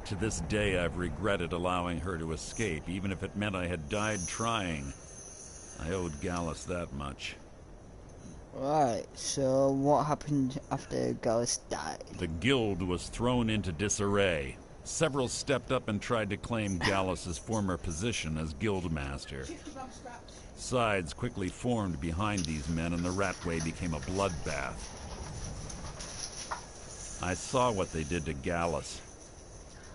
To this day, I've regretted allowing her to escape, even if it meant I had died trying. I owed Gallus that much. Right, so what happened after Gallus died? The guild was thrown into disarray. Several stepped up and tried to claim Gallus's former position as guildmaster. Sides quickly formed behind these men, and the Ratway became a bloodbath. I saw what they did to Gallus.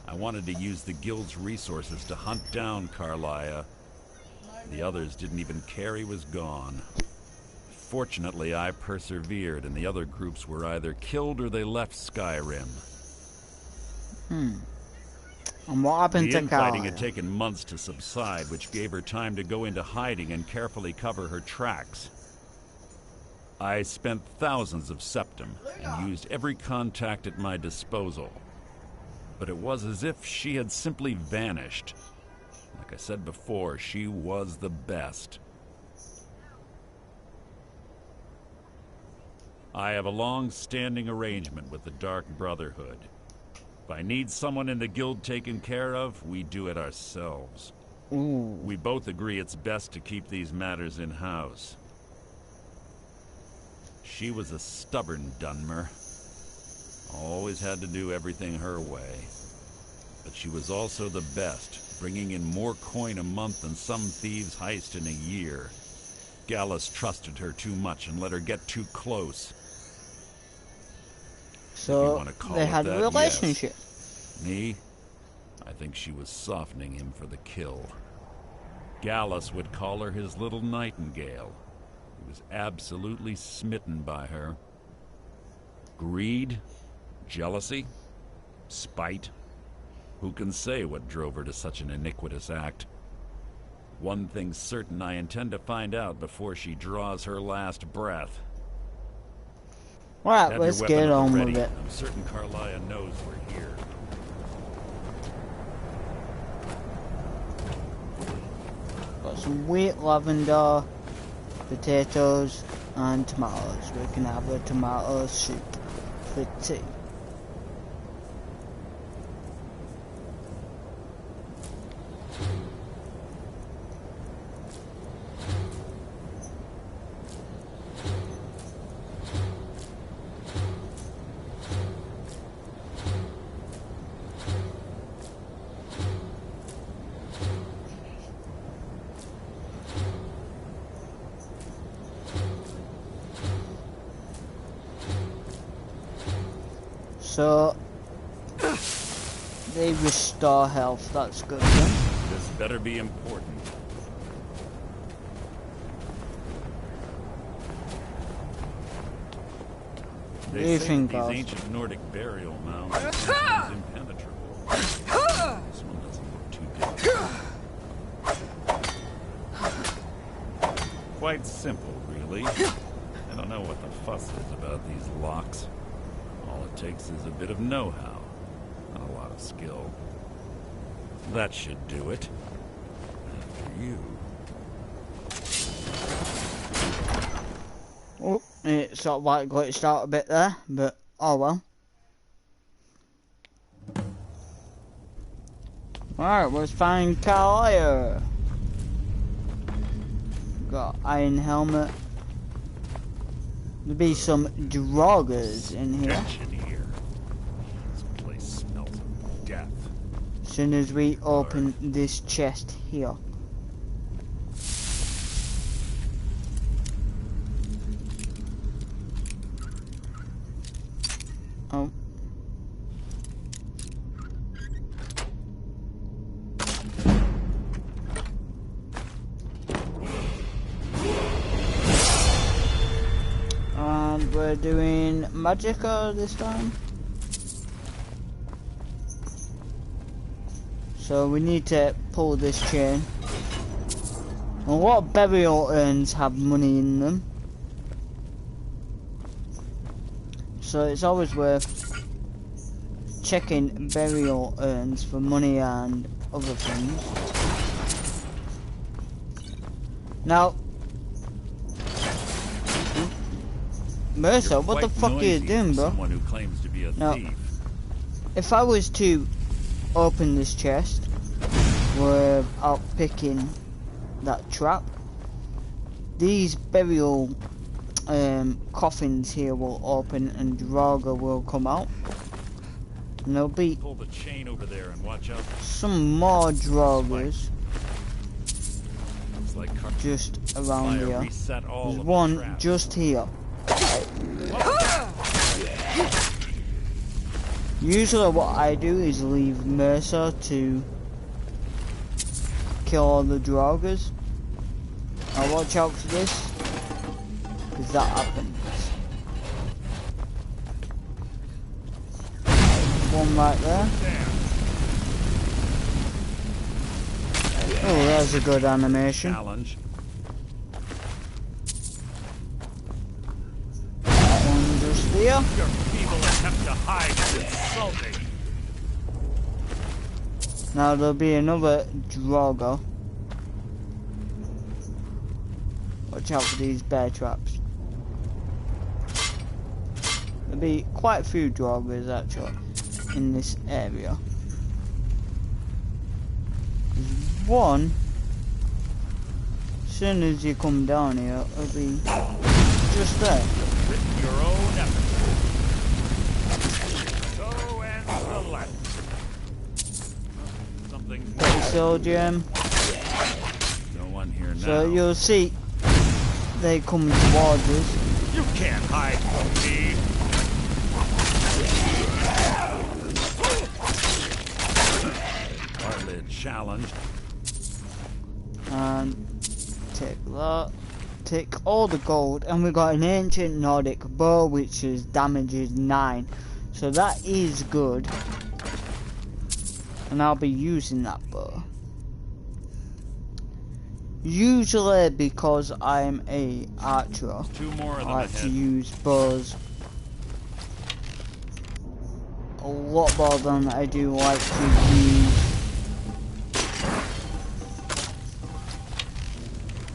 I wanted to use the guild's resources to hunt down Carlia. The others didn't even care he was gone. Fortunately, I persevered, and the other groups were either killed or they left Skyrim. And what happened to The infighting Carlia? had taken months to subside, which gave her time to go into hiding and carefully cover her tracks. I spent thousands of septum and used every contact at my disposal. But it was as if she had simply vanished. Like I said before, she was the best. I have a long-standing arrangement with the Dark Brotherhood. If I need someone in the guild taken care of, we do it ourselves. Ooh. We both agree it's best to keep these matters in-house. She was a stubborn Dunmer. Always had to do everything her way. But she was also the best, bringing in more coin a month than some thieves heist in a year. Gallus trusted her too much and let her get too close. So they had a relationship. Yes. Me? I think she was softening him for the kill. Gallus would call her his little nightingale. He was absolutely smitten by her. Greed? Jealousy? Spite? Who can say what drove her to such an iniquitous act? One thing's certain, I intend to find out before she draws her last breath. Right, let's get on with it. I'm certain Carlia knows we're here. Got some wheat, lavender, potatoes, and tomatoes. We can have a tomato soup for tea. So, they restore health, that's good then. This better be important. They say that these ancient Nordic burial mounds are sometimes impenetrable. This one doesn't look too difficult. Quite simple, really. I don't know what the fuss is about these locks. All it takes is a bit of know-how, not a lot of skill. That should do it. After you. Oh, it sort of like glitched out a bit there, but oh well. Alright, let's find Carlisle. Got iron helmet. There'll be some draugrs in here. Tension here. This place smells of death. As soon as we open this chest here. Oh. And we're doing Magicka this time. So we need to pull this chain. A lot of burial urns have money in them. So it's always worth checking burial urns for money and other things. Now, Mercer, what the fuck are you doing, bro? Someone who claims to be a thief. If I was to open this chest without picking that trap, these burial coffins here will open and Draugr will come out. And there'll be pull the chain over there and watch out. Some more Draugrs like just around here. There's one just here. Usually what I do is leave Mercer to kill all the Draugrs. I'll watch out for this, because that happens. One right there. Oh, that's a good animation. Challenge. One just there. Your feeble attempt to hide is insulting. Now there'll be another Draugr. Watch out for these bear traps. There'll be quite a few Draugrs actually in this area. There's one. As soon as you come down here, it'll be just there. Your own effort. So ends the lesson. Something's Pretty soul gem. No one here now. So you'll see they come towards us. You can't hide from me. Hardly challenged. And take that. Take all the gold, and we got an ancient Nordic bow which is damages 9. So that is good. And I'll be using that bow. Usually because I'm a archer, I like to use bows a lot more than I do like to use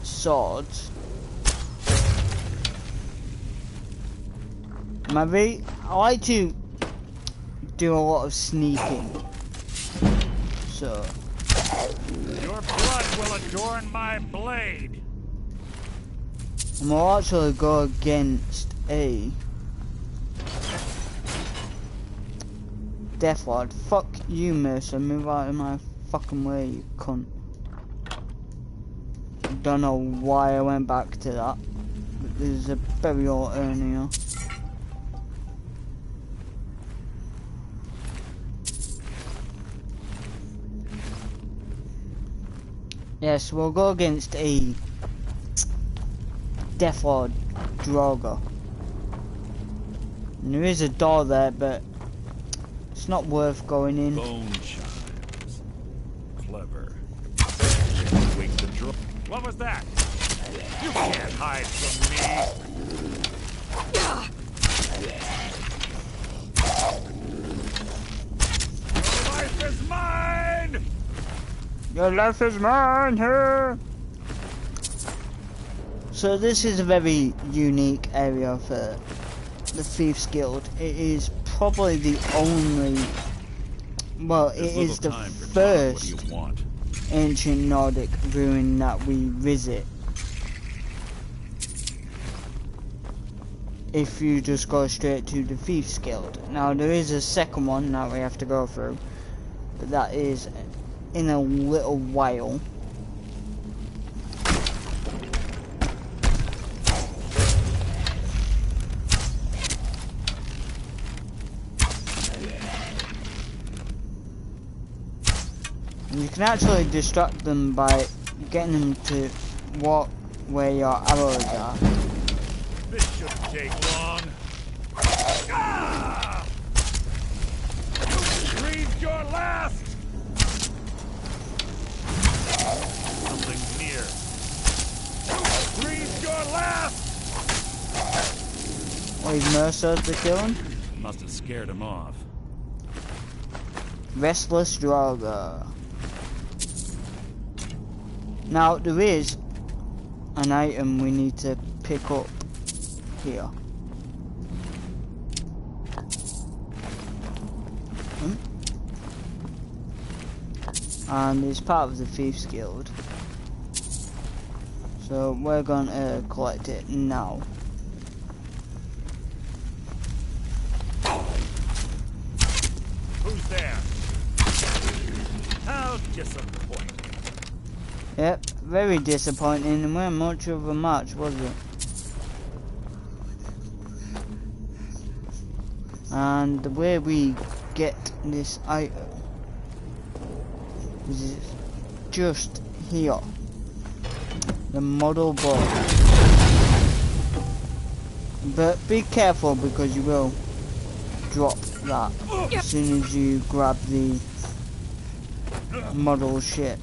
swords. I like to do a lot of sneaking. So your blood will adorn my blade. I'm gonna actually go against a Death Lord. Fuck you, Mercer. Move out of my fucking way, you cunt. Don't know why I went back to that. But there's a burial urn here. Yes, we'll go against a Death Lord Draugr. And there is a door there, but it's not worth going in. Bone chimes. Clever. Wake the draw. What was that? You can't hide from me. Your life is mine! Your life is mine here! So this is a very unique area for the Thieves Guild. It is probably the only well, it There's is the little time for talk. first What do you want? ancient Nordic ruin that we visit. If you just go straight to the Thieves Guild. Now there is a second one that we have to go through, but that is in a little while. And you can actually distract them by getting them to walk where your arrows are. This shouldn't take long. Ah! You breathed your last! Something's near. You breathed your last! Wait, Mercer to kill him? Must have scared him off. Restless Draugr. Now there is an item we need to pick up here. And it's part of the Thieves Guild. So we're going to collect it now. Who's there? How disappointing. Yep, very disappointing, and weren't much of a match, was it? And the way we get this item is just here. The model board. But be careful because you will drop that as soon as you grab the model ship.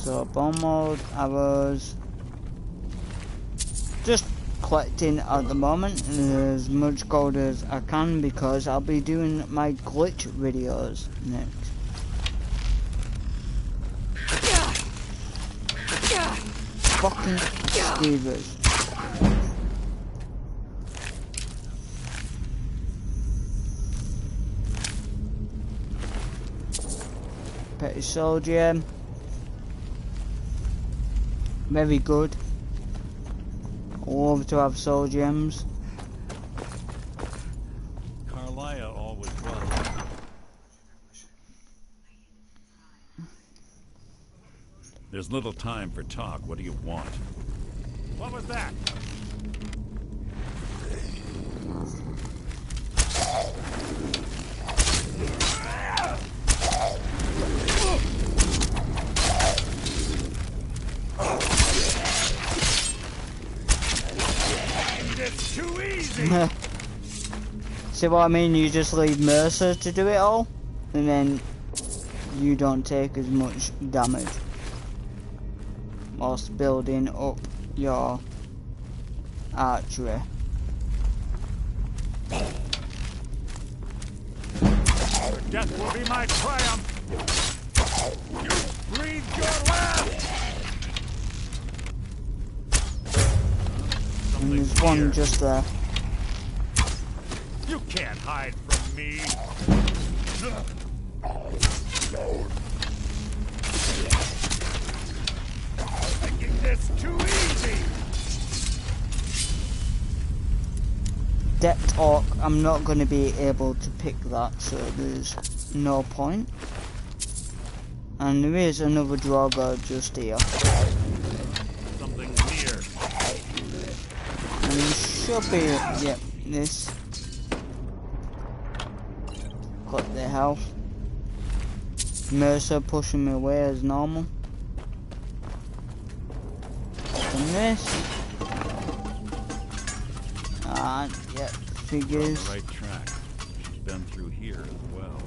So bomb mode, arrows, just collecting at the moment as much gold as I can because I'll be doing my glitch videos next. Fucking skeevers. Petty soldier. Very good. Love to have soul gems. Carlia always was. There's little time for talk. What do you want? What was that? It's too easy. See what I mean? You just leave Mercer to do it all, and then you don't take as much damage whilst building up your archery. Your death will be my triumph. You breathed your last. And there's one just there. You can't hide from me. Making this too easy. Depth Orc, I'm not going to be able to pick that, so there's no point. And there is another Draugr just here. Something's near. And there should be, yep, this. Got the health. Mercer pushing me away as normal. And this. And, yep, figures. On the right track. She's been through here as well.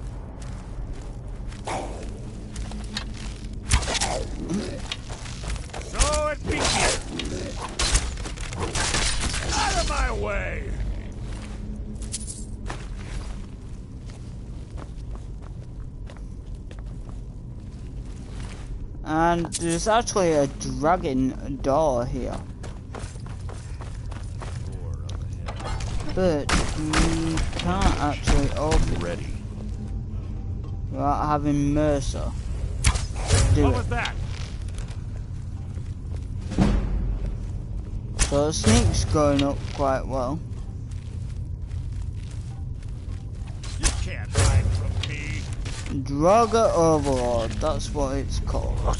So it begins. Out of my way. And there's actually a dragon door here. But we can't actually open it without having Mercer do What it. was that? So the sneak's going up quite well. You can't hide from me. Draga Overlord, that's what it's called.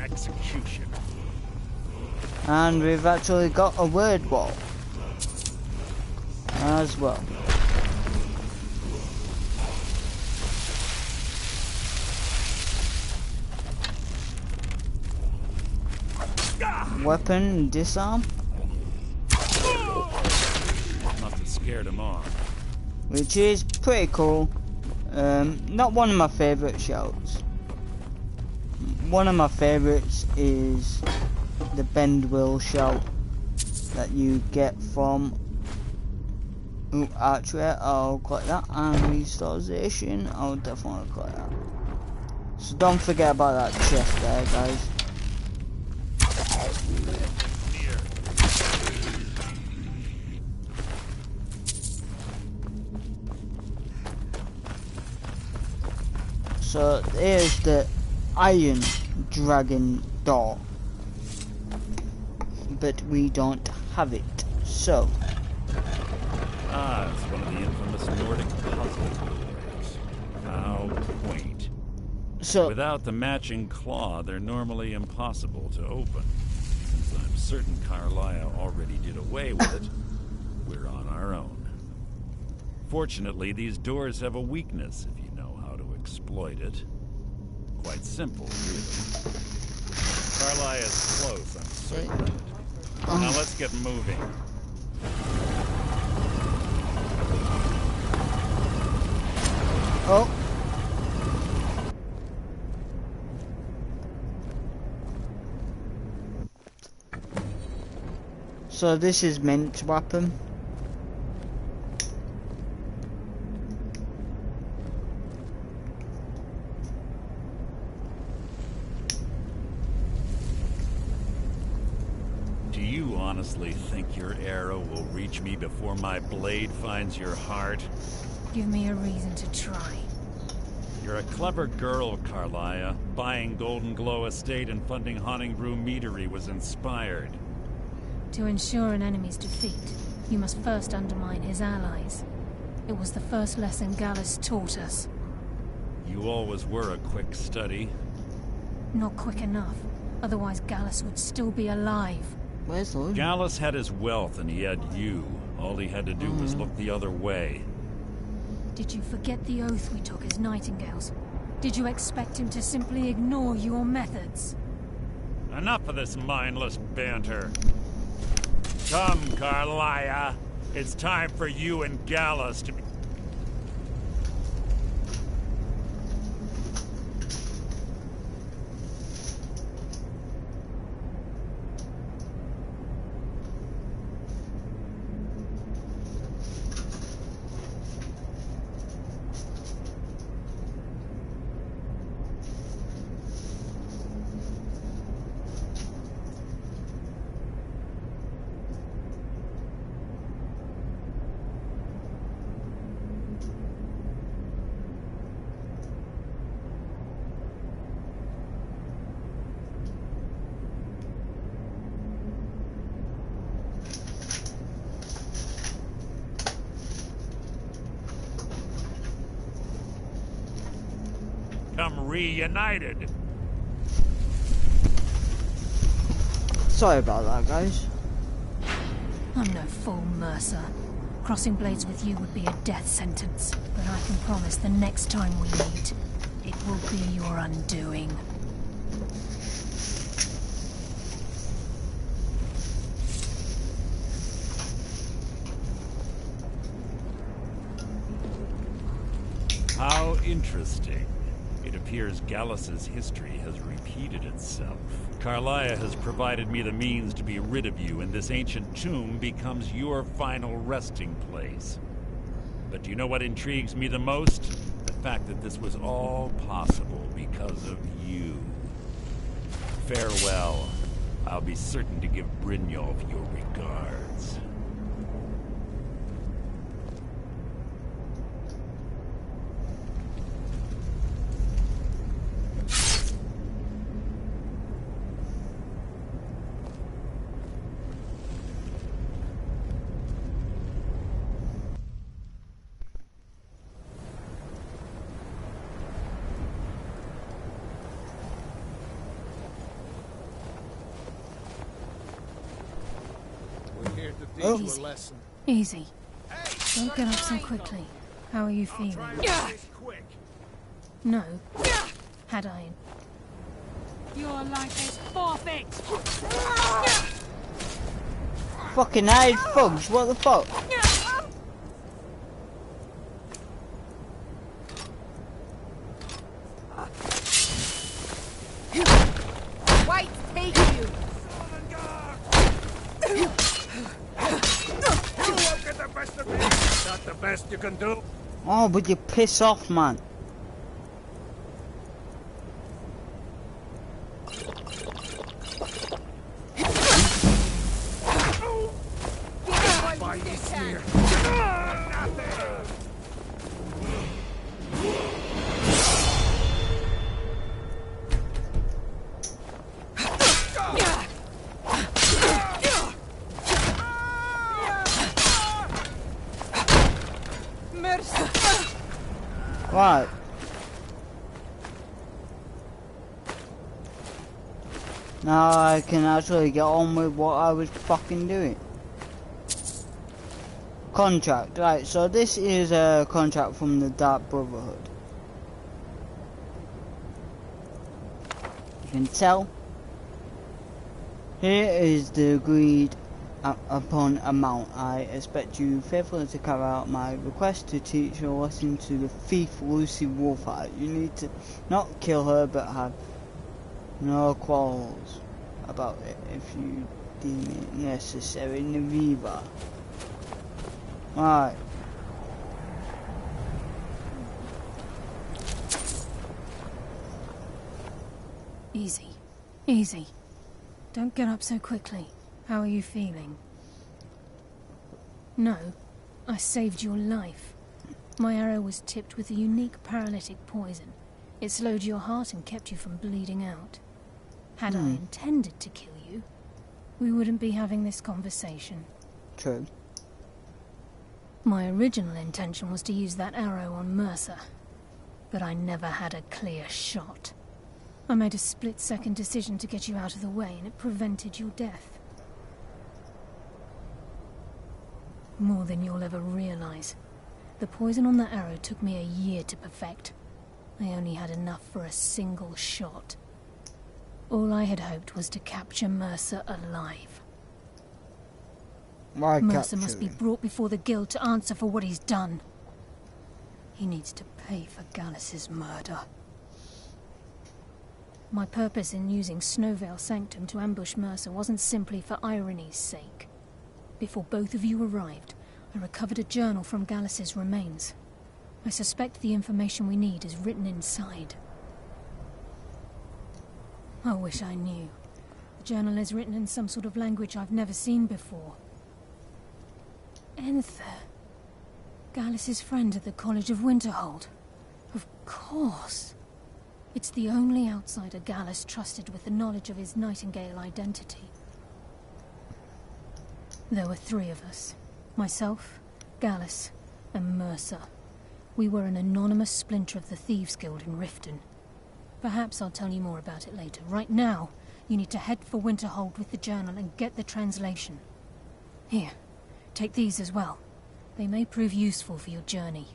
Execution. And we've actually got a word wall as well. Weapon disarm, Must have scared him off. which is pretty cool. Not one of my favourite shouts. One of my favourites is the Bend Will shout that you get from archery. I'll click that, and restoration, I'll definitely click that. So don't forget about that chest there, guys. So here's the Iron Dragon door, but we don't have it. So It's one of the infamous Nordic puzzle doors. How quaint. So without the matching claw, they're normally impossible to open. Since I'm certain Carlisle already did away with it, we're on our own. Fortunately, these doors have a weakness if you know how to exploit it. Quite simple, really. Carlisle is close, I'm certain of it. Now let's get moving. oh, so this is Mint's weapon. Do you honestly think your arrow will reach me before my blade finds your heart? Give me a reason to try. You're a clever girl, Carlisle. Buying Golden Glow Estate and funding Haunting Brew Meadery was inspired. To ensure an enemy's defeat, you must first undermine his allies. It was the first lesson Gallus taught us. You always were a quick study. Not quick enough. Otherwise Gallus would still be alive. Where's Lord? Gallus had his wealth and he had you. All he had to do was look the other way. Did you forget the oath we took as Nightingales? Did you expect him to simply ignore your methods? Enough of this mindless banter. Come, Carlisle. It's time for you and Gallus to be... Come reunited. Sorry about that, guys. I'm no fool, Mercer. Crossing blades with you would be a death sentence, but I can promise the next time we meet, it will be your undoing. How interesting. It appears Gallus's history has repeated itself. Carlia has provided me the means to be rid of you, and this ancient tomb becomes your final resting place. But do you know what intrigues me the most? The fact that this was all possible because of you. Farewell. I'll be certain to give Brynjolf your regards. Easy. Easy. Don't get up so quickly. How are you feeling? No. Had I... Your life is forfeit! Fucking hide thugs, what the fuck? White, take you! Not the best you can do. Oh, but you piss off, man. Right. Now I can actually get on with what I was fucking doing. Contract, right, so this is a contract from the Dark Brotherhood. You can tell. Here is the agreed upon amount. I expect you faithfully to carry out my request to teach your lesson to the thief Lucy Wolfheart. You need to not kill her, but have no quarrels about it if you deem it necessary. Neviva. Right. Easy. Easy. Don't get up so quickly. How are you feeling? No. I saved your life. My arrow was tipped with a unique paralytic poison. It slowed your heart and kept you from bleeding out. Had I intended to kill you, we wouldn't be having this conversation. True. My original intention was to use that arrow on Mercer, but I never had a clear shot. I made a split-second decision to get you out of the way, and it prevented your death. More than you'll ever realize. The poison on that arrow took me a year to perfect. I only had enough for a single shot. All I had hoped was to capture Mercer alive. Why Mercer must be brought before the guild to answer for what he's done. He needs to pay for Gallus's murder. My purpose in using Snowvale Sanctum to ambush Mercer wasn't simply for irony's sake. Before both of you arrived, I recovered a journal from Gallus's remains. I suspect the information we need is written inside. I wish I knew. The journal is written in some sort of language I've never seen before. Enther. Gallus's friend at the College of Winterhold. Of course. It's the only outsider Gallus trusted with the knowledge of his Nightingale identity. There were 3 of us. Myself, Gallus, and Mercer. We were an anonymous splinter of the Thieves Guild in Riften. Perhaps I'll tell you more about it later. Right now, you need to head for Winterhold with the journal and get the translation. Here, take these as well. They may prove useful for your journey.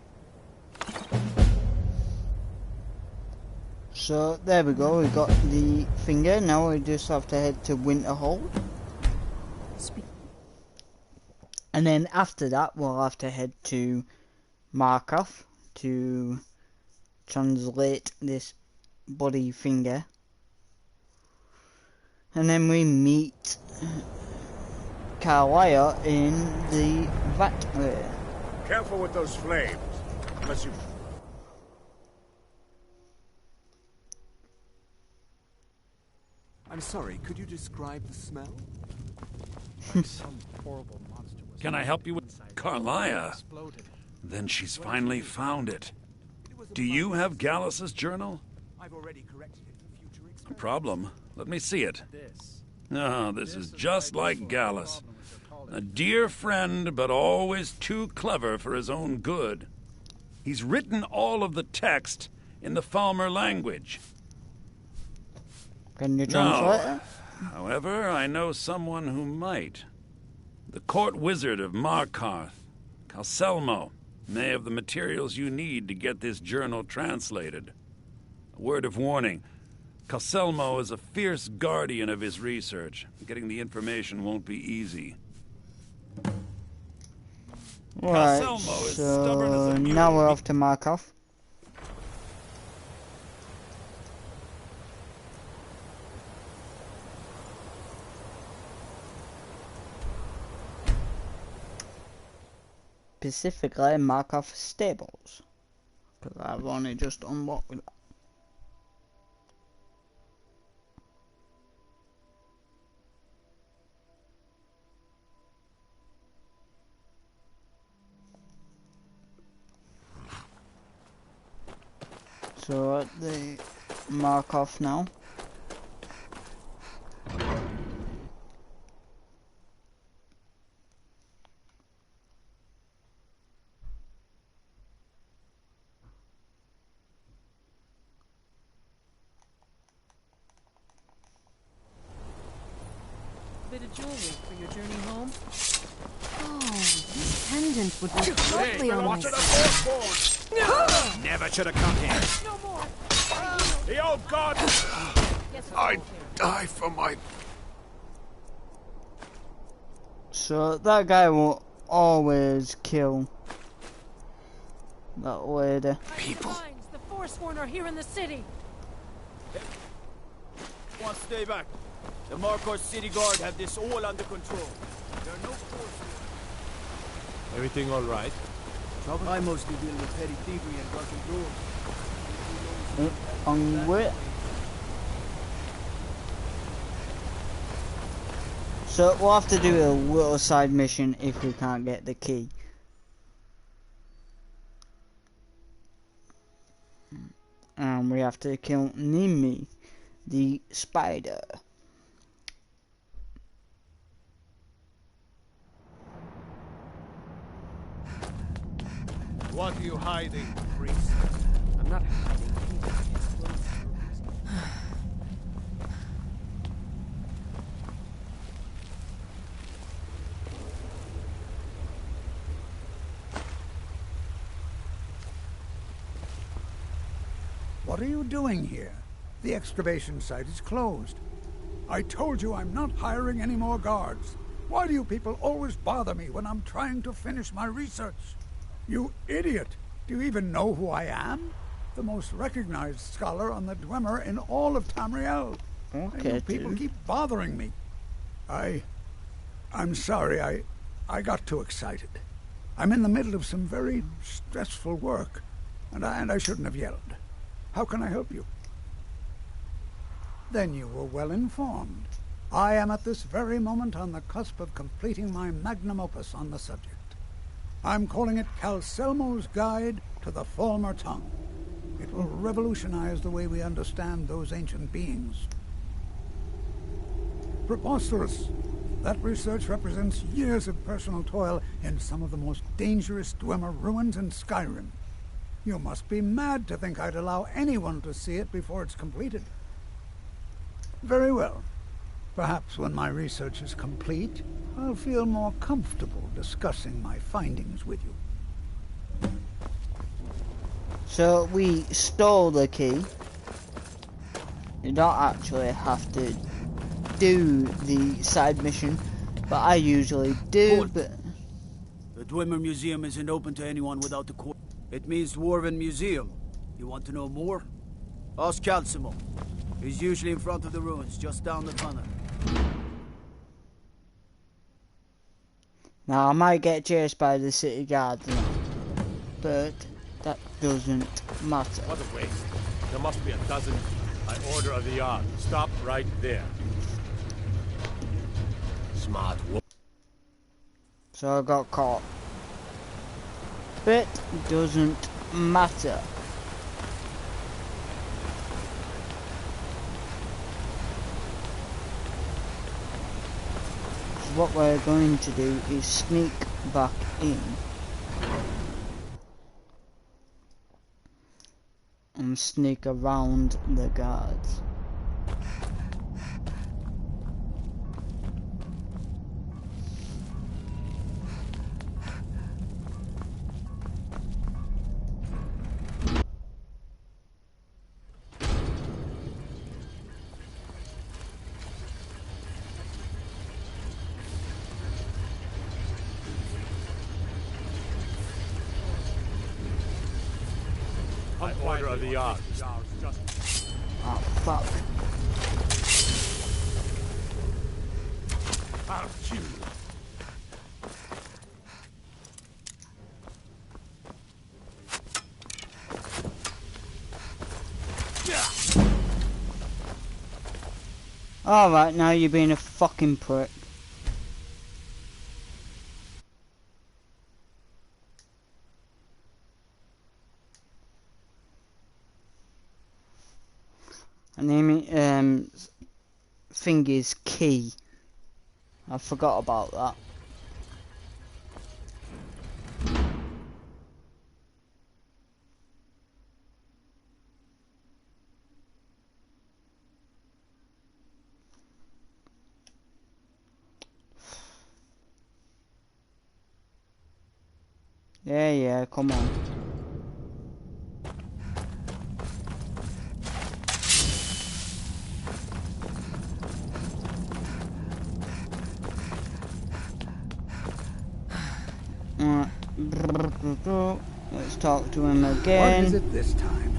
So, there we go, we got the finger. Now we just have to head to Winterhold. And then after that, we'll have to head to Markov to translate this body finger. And then we meet Carlisle in the vat area. Careful with those flames, unless you... I'm sorry, could you describe the smell? Like some horrible monster was... Can I help you with Carlia? Then she's finally found it. Do you have Gallus's journal? I've already corrected it for future experiments. No problem. Let me see it. Ah, this is just like Gallus. A dear friend, but always too clever for his own good. He's written all of the text in the Falmer language. Can you translate it? However, I know someone who might. The court wizard of Markarth, Calselmo, may have the materials you need to get this journal translated. A word of warning. Calselmo is a fierce guardian of his research. Getting the information won't be easy. Right, Calselmo is stubborn as so a mule. now we're off to Markov. Specifically Markov Stables, because I've only just unlocked that. So at the Markov now. Bit of jewelry for your journey home. Oh, this pendant would be lovely on my skin. Never should have come here. No more. The old god! I'd die for my... So that guy will always kill that lady. People. The Forsworn are here in the city. One, stay back. The Markarth city guard have this all under control. There are no forces. Everything all right? Trouble? I mostly deal with petty thievery and Russian dwarves. On where? So we'll have to do a little side mission if we can't get the key. And we have to kill Nimi, the spider. What are you hiding, priest? I'm not hiding. What are you doing here? The excavation site is closed. I told you I'm not hiring any more guards. Why do you people always bother me when I'm trying to finish my research? You idiot! Do you even know who I am? The most recognized scholar on the Dwemer in all of Tamriel. Okay, you people keep bothering me. I'm sorry, I got too excited. I'm in the middle of some very stressful work, and I shouldn't have yelled. How can I help you? Then you were well informed. I am at this very moment on the cusp of completing my magnum opus on the subject. I'm calling it Calselmo's Guide to the Falmer Tongue. It will revolutionize the way we understand those ancient beings. Preposterous! That research represents years of personal toil in some of the most dangerous Dwemer ruins in Skyrim. You must be mad to think I'd allow anyone to see it before it's completed. Very well. Perhaps when my research is complete, I'll feel more comfortable discussing my findings with you. So we stole the key. You don't actually have to do the side mission, but I usually do. But the Dwemer Museum isn't open to anyone without the court. It means Dwarven Museum. You want to know more? Ask Calcimo. He's usually in front of the ruins, just down the tunnel. Now I might get chased by the city guards now, but that doesn't matter. What a waste. There must be a dozen. By order of the yard. Stop right there. Smart wo- So I got caught. But it doesn't matter. So what we're going to do is sneak back in. And sneak around the guards. By order of the yard. Oh fuck. I'll kill you. Alright, now you're being a fucking prick. And thing is key. I forgot about that. Yeah, come on. Let's talk to him again. What is it this time?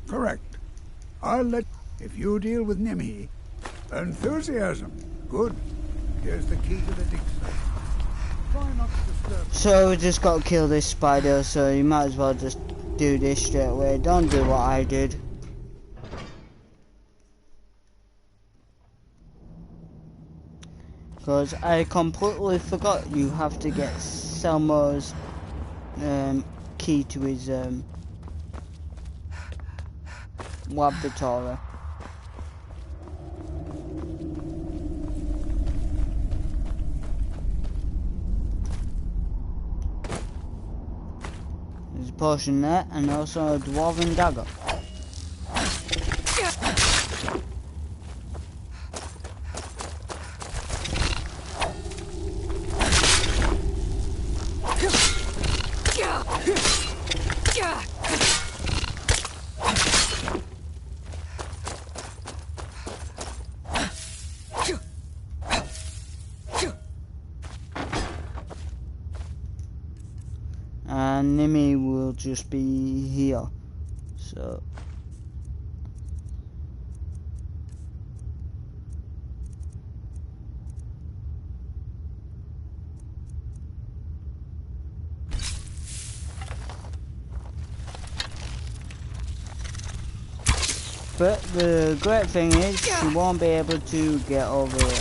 Correct. I'll let... If you deal with Nimhi... Enthusiasm. Good. Here's the key to the dig site. Try not to disturb... So we just got to kill this spider, so you might as well just do this straight away. Don't do what I did. Because I completely forgot you have to get Selmo's key to his laboratory. There's a potion there, and also a dwarven dagger. And Nimi will just be here, so but the great thing is she won't be able to get over here.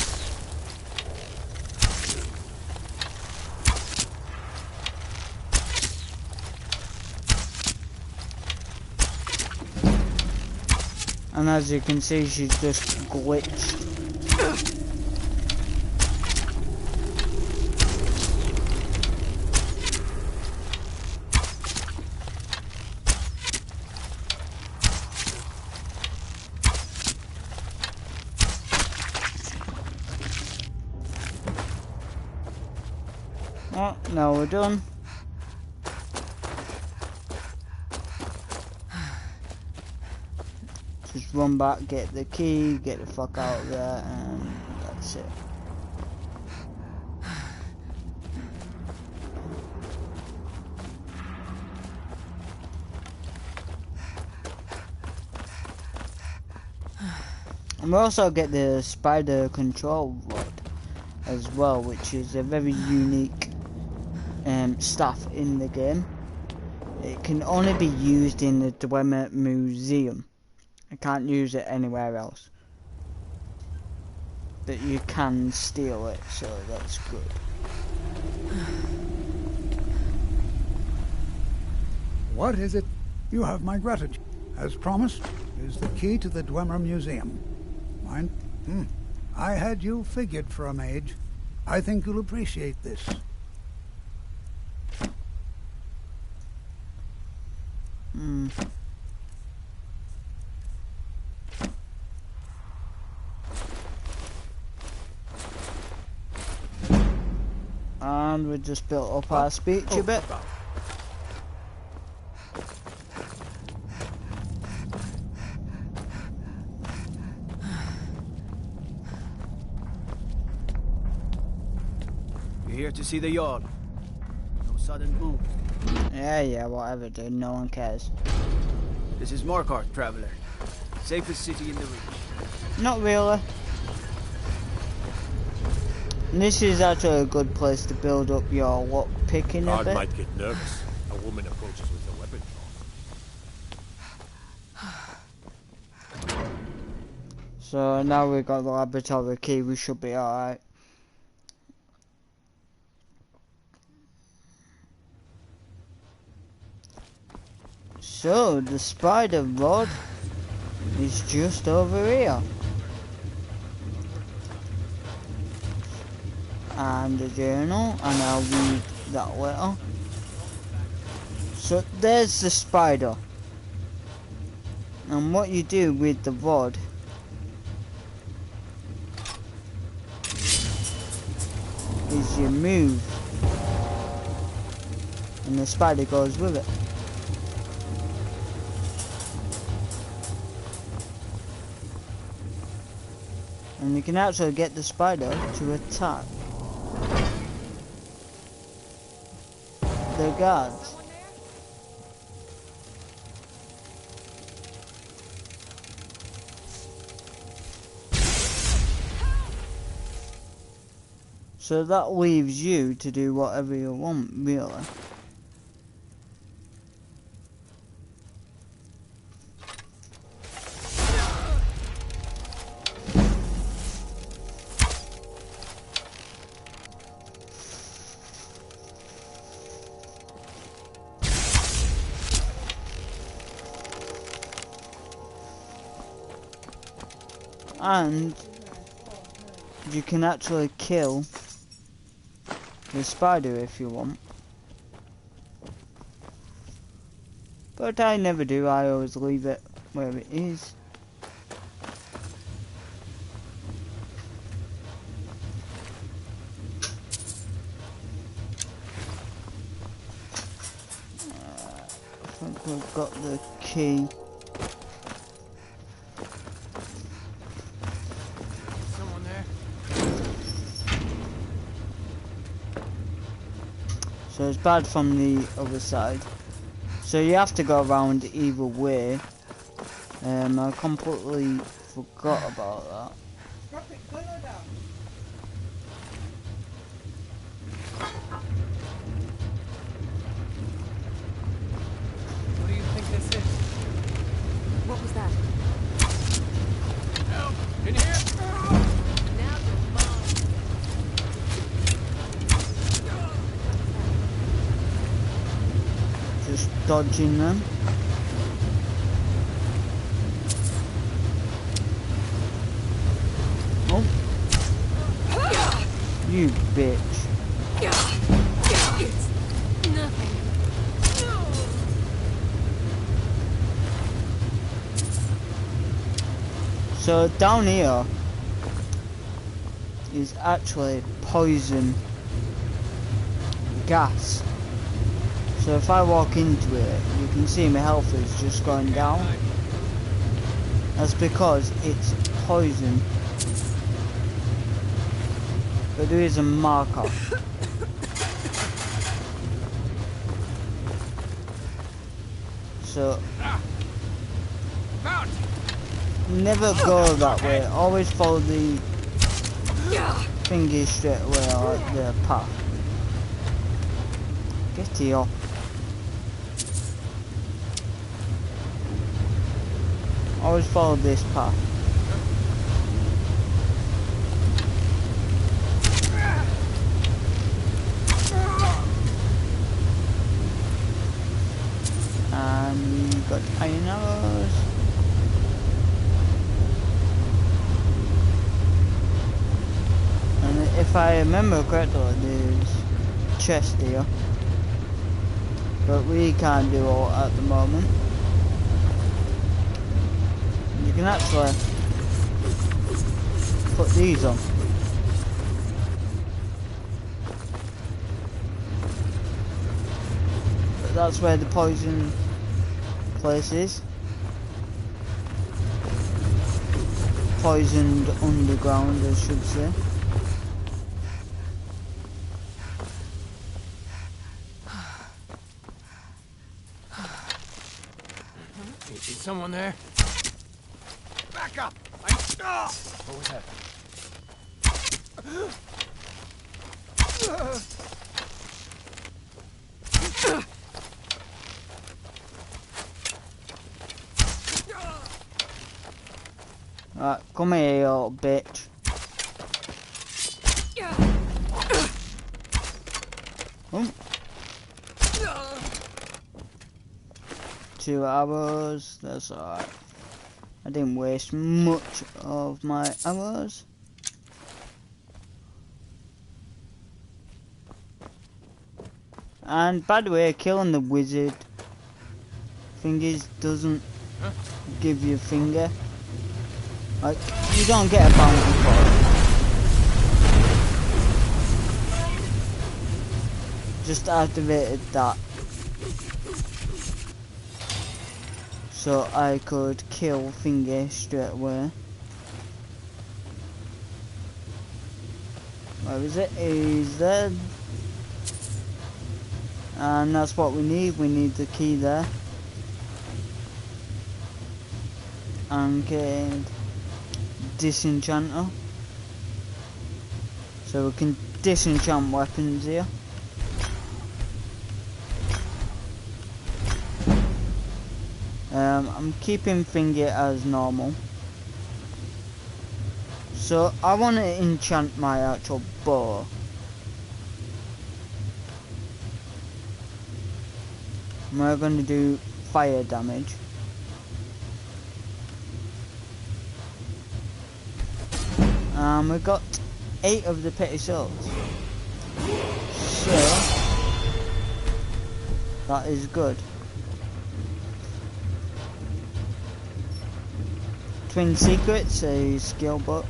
And as you can see, she's just glitched. Oh, now we're done. Just run back, get the key, get the fuck out of there, and that's it. And we also get the spider control rod as well, which is a very unique staff in the game. It can only be used in the Dwemer Museum. I can't use it anywhere else. But you can steal it, so that's good. What is it? You have my gratitude. As promised, is the key to the Dwemer Museum. Mind? I had you figured for a mage. I think you'll appreciate this. And we just built up our speech a bit. You're here to see the Jarl. No sudden move. Yeah, whatever, dude. No one cares. This is Markarth, traveler. Safest city in the Reach. Not really. This is actually a good place to build up your lock picking a Guard bit. might get nervous. A woman approaches with a weapon. So now we've got the laboratory key, we should be alright. So the spider rod is just over here. And the journal, and I'll read that letter. So there's the spider. And what you do with the rod is you move, and the spider goes with it. And you can actually get the spider to attack the guards. So that leaves you to do whatever you want, really. And you can actually kill the spider if you want. But I never do, I always leave it where it is. I think we've got the key. So it's bad from the other side. So you have to go around either way. I completely forgot about that. What do you think this is? What was that? Help! In here! Now you're mine. Just dodging them. Oh. You bitch. It's nothing. So down here is actually poison gas. So if I walk into it, you can see my health is just going down. That's because it's poison. But there is a marker. So never go that way. Always follow the thingy straight away, like the path. Get here. Always follow this path. And we got iron arrows. And if I remember correctly, there's a chest here. But we can't do all at the moment. You can actually put these on. But that's where the poison place is. Poisoned underground, I should say. Is someone there? Back up! What was that? Right, come here, you little bitch. Oh. 2 arrows, that's alright. I didn't waste much of my arrows. And by the way, killing the wizard thingies doesn't give you a finger. Like, you don't get a bounty for it. Just activated that. So I could kill Finger straight away. Where is it? Is there? And that's what we need. We need the key there. And disenchanter. So we can disenchant weapons here. I'm keeping Finger as normal. So I want to enchant my actual bow. And we're going to do fire damage. We've got 8 of the petty souls. So that is good. Twin Secrets, a skill book.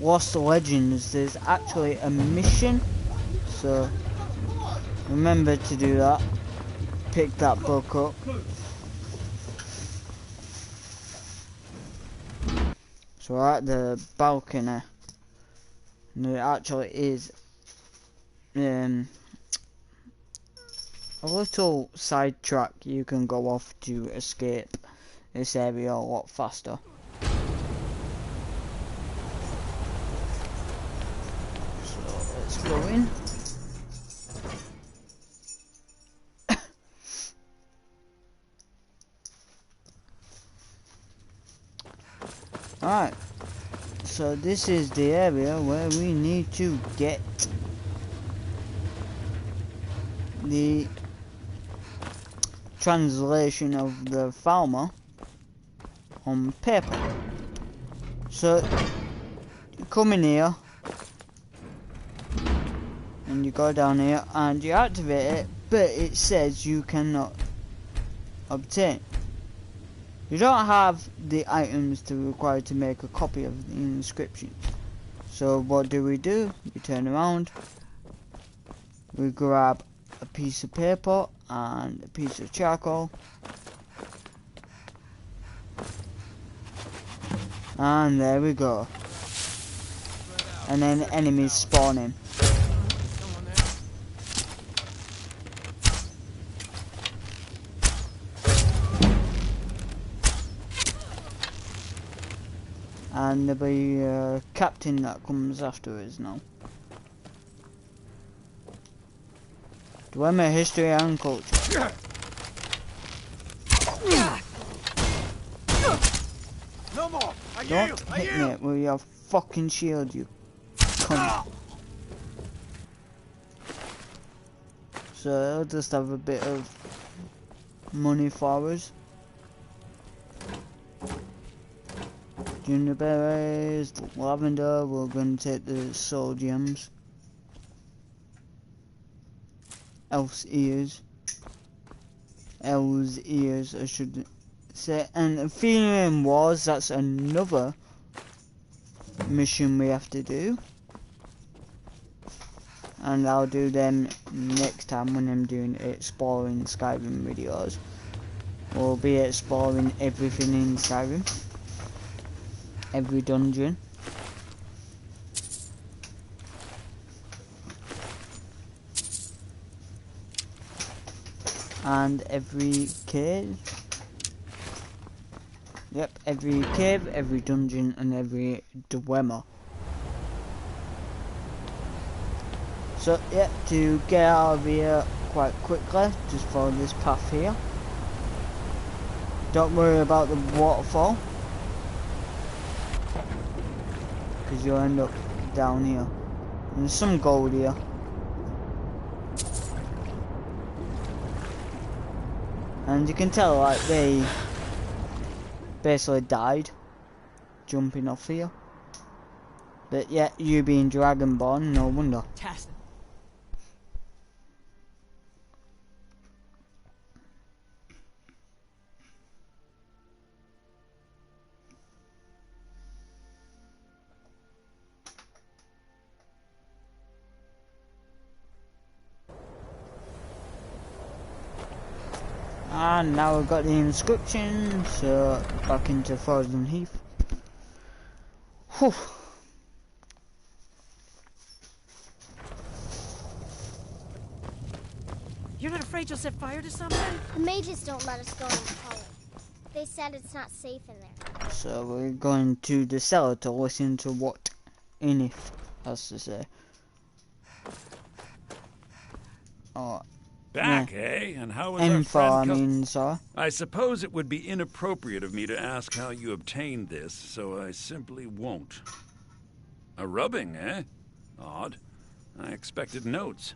Lost Legends, there's actually a mission, so remember to do that. Pick that book up. So we're at the balcony, and there actually is a little side track you can go off to escape this area a lot faster. So let's go in. Alright, so this is the area where we need to get the translation of the Falmer on paper. So you come in here and you go down here and you activate it, but it says you cannot obtain. You don't have the items required to make a copy of the inscription. So what do? We turn around, we grab a piece of paper and a piece of charcoal, and there we go. and then enemies spawning. And there'll be a captain that comes after us now. Dwemer history and culture. No more! I Don't hit me with your fucking shield, you cunt. So I'll just have a bit of money for us. Junior berries, lavender, we're going to take the soul gems. Elf's ears, I should say. And Theives Wars, that's another mission we have to do. And I'll do them next time when I'm doing exploring Skyrim videos. We'll be exploring everything in Skyrim. Every dungeon. And every cave. Yep, every cave, every dungeon, and every Dwemer. So, yeah, to get out of here quite quickly, just follow this path here. Don't worry about the waterfall, because you'll end up down here. And there's some gold here. And you can tell, like, they basically died jumping off here. But yeah, you being Dragonborn, no wonder. And now we've got the inscription, so back into Frozen Heath. Whew. You're not afraid you'll set fire to something? The mages don't let us go in the tunnel. They said it's not safe in there. So we're going to the cellar to listen to what Inif has to say. Oh. Back, yeah. eh? And how was Info, our friend I mean, sorry. I suppose it would be inappropriate of me to ask how you obtained this, so I simply won't. A rubbing, eh? Odd. I expected notes.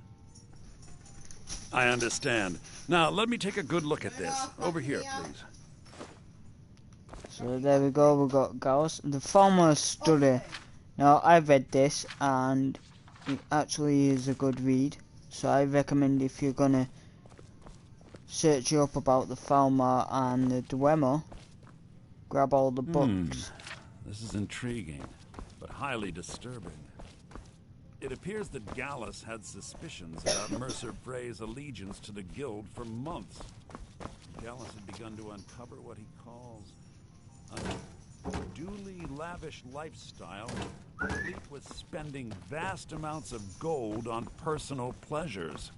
I understand. Now, let me take a good look at this. Over here, please. So there we go, we've got Gauss. The former study. Now, I read this, and it actually is a good read. So I recommend, if you're gonna search up about the Falmer and the Dwemer, grab all the books. This is intriguing, but highly disturbing. It appears that Gallus had suspicions about Mercer Frey's allegiance to the guild for months. Gallus had begun to uncover what he calls a duly lavish lifestyle, complete with spending vast amounts of gold on personal pleasures.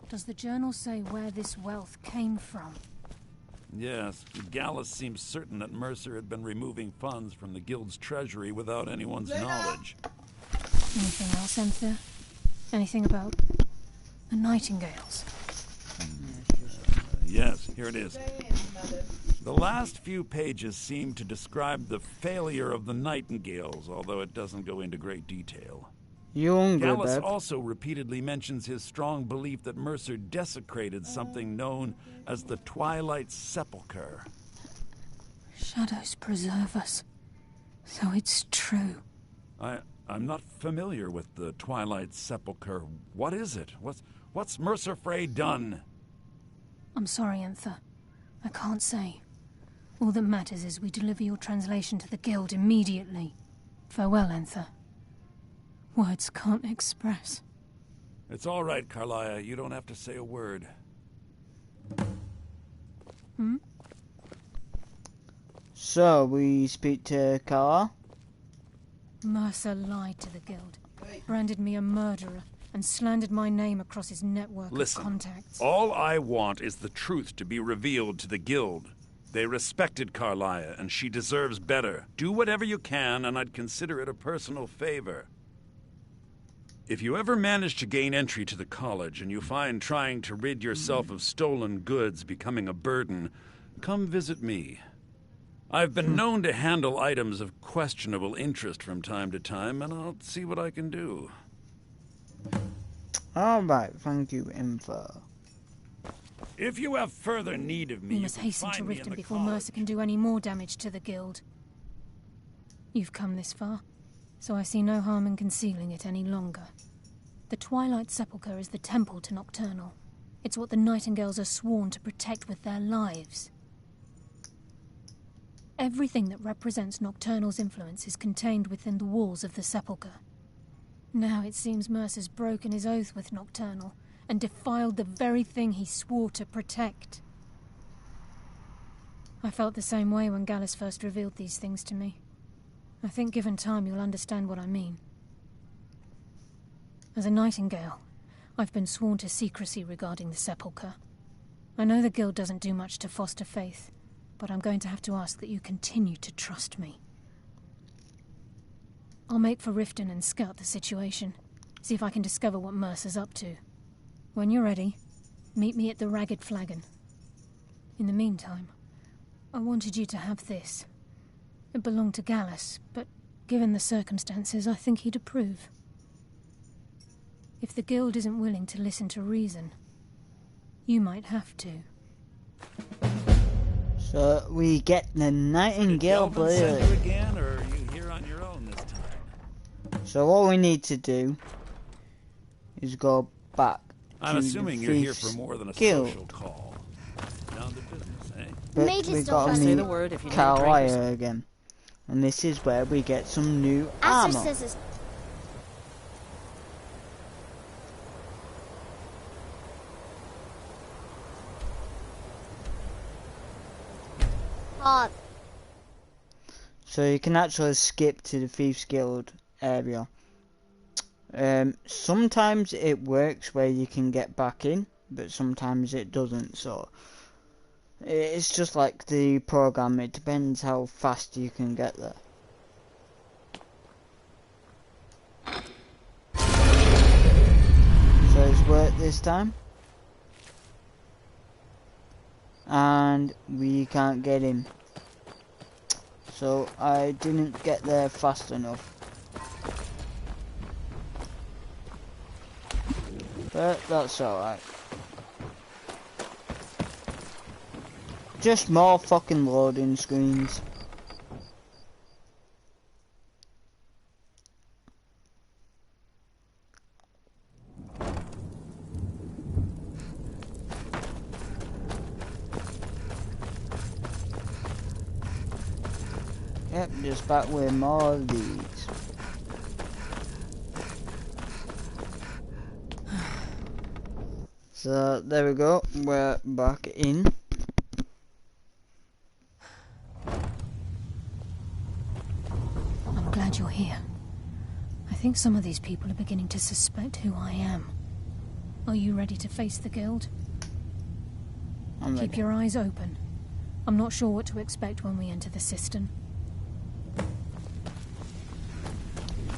Does the journal say where this wealth came from? Yes, Gallus seems certain that Mercer had been removing funds from the guild's treasury without anyone's knowledge. Anything else, Enther? Anything about the Nightingales? Yes, here it is. The last few pages seem to describe the failure of the Nightingales, although it doesn't go into great detail. Gallus also repeatedly mentions his strong belief that Mercer desecrated something known as the Twilight Sepulchre. Shadows preserve us. So it's true. I'm not familiar with the Twilight Sepulchre. What is it? What's Mercer Frey done? I'm sorry, Enther. I can't say. All that matters is we deliver your translation to the guild immediately. Farewell, Enther. Words can't express. It's all right, Carlia. You don't have to say a word. So, we speak to Carla. Mercer lied to the Guild, branded me a murderer, and slandered my name across his network of contacts. All I want is the truth to be revealed to the Guild. They respected Carlia, and she deserves better. Do whatever you can, and I'd consider it a personal favor. If you ever manage to gain entry to the college, and you find trying to rid yourself of stolen goods becoming a burden, come visit me. I've been known to handle items of questionable interest from time to time, and I'll see what I can do. Alright, thank you, Info. If you have further need of me, We must hasten to Riften before Mercer can do any more damage to the Guild. You've come this far, so I see no harm in concealing it any longer. The Twilight Sepulchre is the temple to Nocturnal. It's what the Nightingales are sworn to protect with their lives. Everything that represents Nocturnal's influence is contained within the walls of the Sepulchre. Now it seems Mercer's broken his oath with Nocturnal and defiled the very thing he swore to protect. I felt the same way when Gallus first revealed these things to me. I think given time you'll understand what I mean. As a Nightingale, I've been sworn to secrecy regarding the Sepulchre. I know the Guild doesn't do much to foster faith, but I'm going to have to ask that you continue to trust me. I'll make for Riften and scout the situation, see if I can discover what Mercer's up to. When you're ready, meet me at the Ragged Flagon. In the meantime, I wanted you to have this. It belonged to Gallus, but given the circumstances, I think he'd approve. If the Guild isn't willing to listen to reason, you might have to. So we get the Nightingale Blade. Again, or are you here on your own this time? So all we need to do is go back. I'm assuming you're here for more than a social call. Down to business, eh? But we got to meet Carlia again, and this is where we get some new armor. So you can actually skip to the Thieves Guild area. Sometimes it works where you can get back in, but sometimes it doesn't, so it's just like the program, it depends how fast you can get there. So it's worked this time. And we can't get in. So I didn't get there fast enough. But that's alright. Just more fucking loading screens. Yep, just back with more of these. So there we go, we're back in. I'm glad you're here. I think some of these people are beginning to suspect who I am. Are you ready to face the Guild? I'm ready. Keep your eyes open. I'm not sure what to expect when we enter the cistern.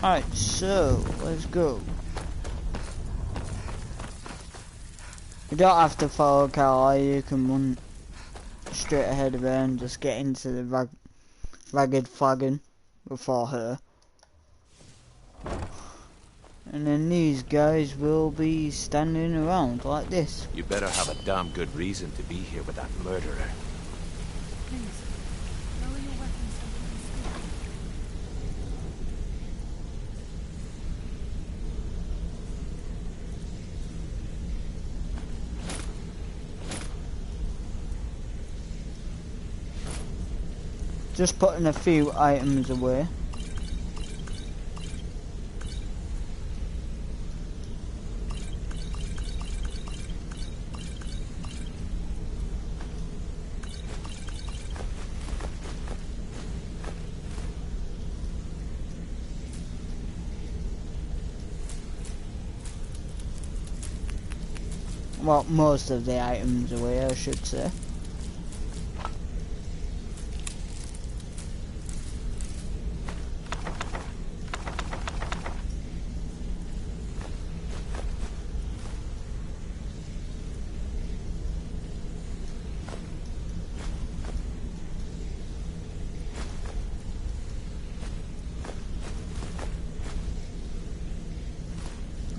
Alright, so let's go. You don't have to follow Carlia, you can run straight ahead of her and just get into the Ragged Flagon before her. And then these guys will be standing around like this. You better have a damn good reason to be here with that murderer. Just putting a few items away. Well, most of the items away, I should say.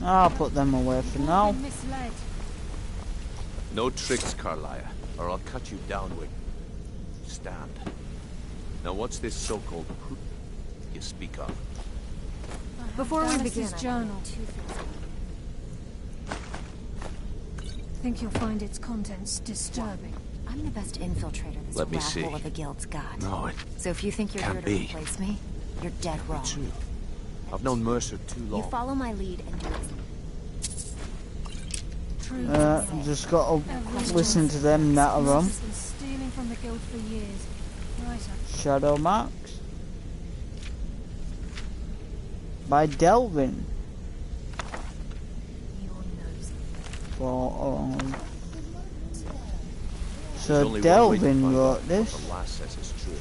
I'll put them away for now. No tricks, Carlia, or I'll cut you down with... Stand. Now what's this so-called proof you speak of? Before we begin, journal. Think you'll find its contents disturbing. I'm the best infiltrator this Let me rat see. hole of the guild's got. No, it So if you think you're here can't to be. replace me, you're dead wrong. True. I've known Mercer too long. You follow my lead and do it. Just gotta listen to them natter on. Stealing from the guild for years. Right. Shadow Marks by Delvin. So There's only one way to Delvin find wrote out this. what the last says is true.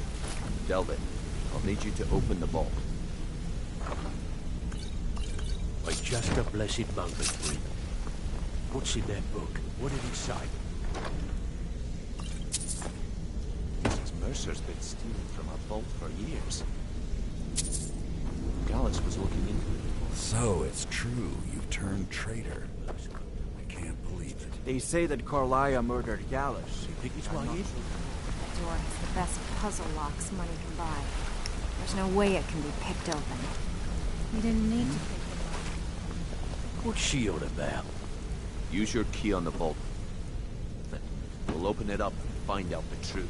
Delvin, I'll need you to open the vault. Wait just a blessed moment, Bryn. What's in that book? What did it say? Since Mercer's been stealing from our vault for years. Gallus was looking into it. So it's true, you've turned traitor. I can't believe it. They say that Carlia murdered Gallus. You think it's why you? The door has the best puzzle locks money can buy. There's no way it can be picked open. You didn't need to pick it up. What's she on about? Use your key on the vault. We'll open it up and find out the truth.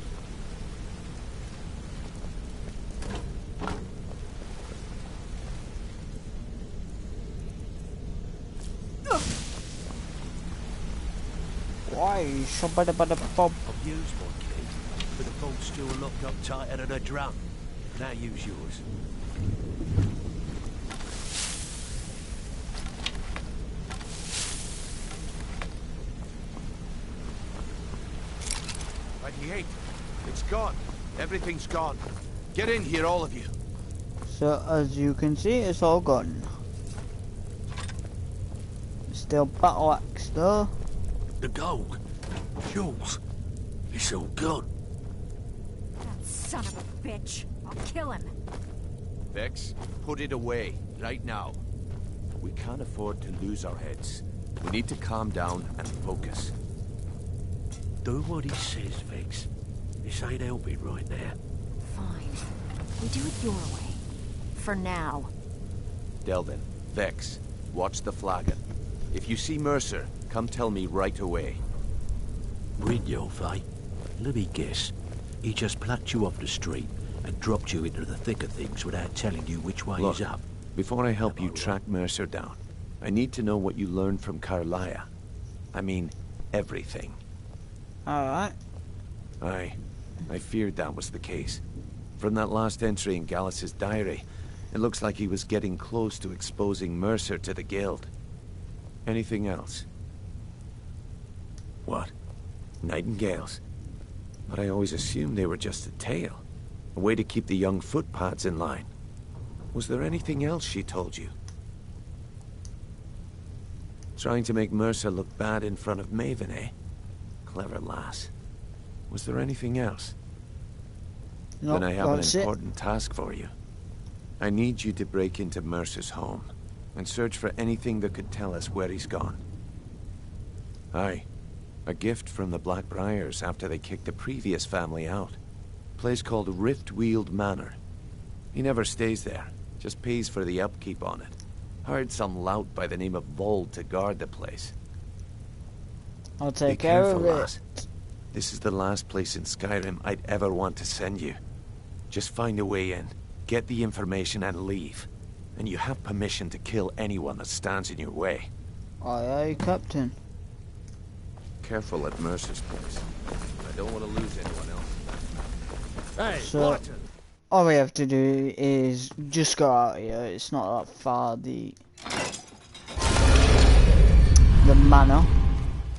Why? Somebody but a bob. I've used my key, but the vault's still locked up tighter than a drum. Now use yours. It's gone. Everything's gone. Get in here, all of you. So as you can see, it's all gone. Still battle axe though. The gold. Jules. It's all gone. That son of a bitch. I'll kill him. Vex, put it away, right now. We can't afford to lose our heads. We need to calm down and focus. Do what he says, Vex. This ain't helping right now. Fine. We do it your way. For now. Delvin, Vex, watch the flagon. If you see Mercer, come tell me right away. Brynjolf, eh? Let me guess. He just plucked you off the street and dropped you into the thick of things without telling you which way Look, is up. Before I help you track Mercer down, I need to know what you learned from Carlia. I mean, everything. Alright. I feared that was the case. From that last entry in Gallus's diary, it looks like he was getting close to exposing Mercer to the guild. Anything else? What? Nightingales. But I always assumed they were just a tale. A way to keep the young footpads in line. Was there anything else she told you? Trying to make Mercer look bad in front of Maven, eh? Clever lass. Was there anything else? Nope, Then I have an that's it. important task for you. I need you to break into Mercer's home and search for anything that could tell us where he's gone. Aye. A gift from the Blackbriars after they kicked the previous family out. Place called Riftweald Manor. He never stays there, just pays for the upkeep on it. Hired some lout by the name of Vold to guard the place. I'll Be take care careful, of it. lass. This is the last place in Skyrim I'd ever want to send you. Just find a way in, get the information and leave. And you have permission to kill anyone that stands in your way. Aye, aye, Captain. Careful at Mercer's place. I don't want to lose anyone else. Hey, So, all we have to do is just go out here. It's not that far. The manor.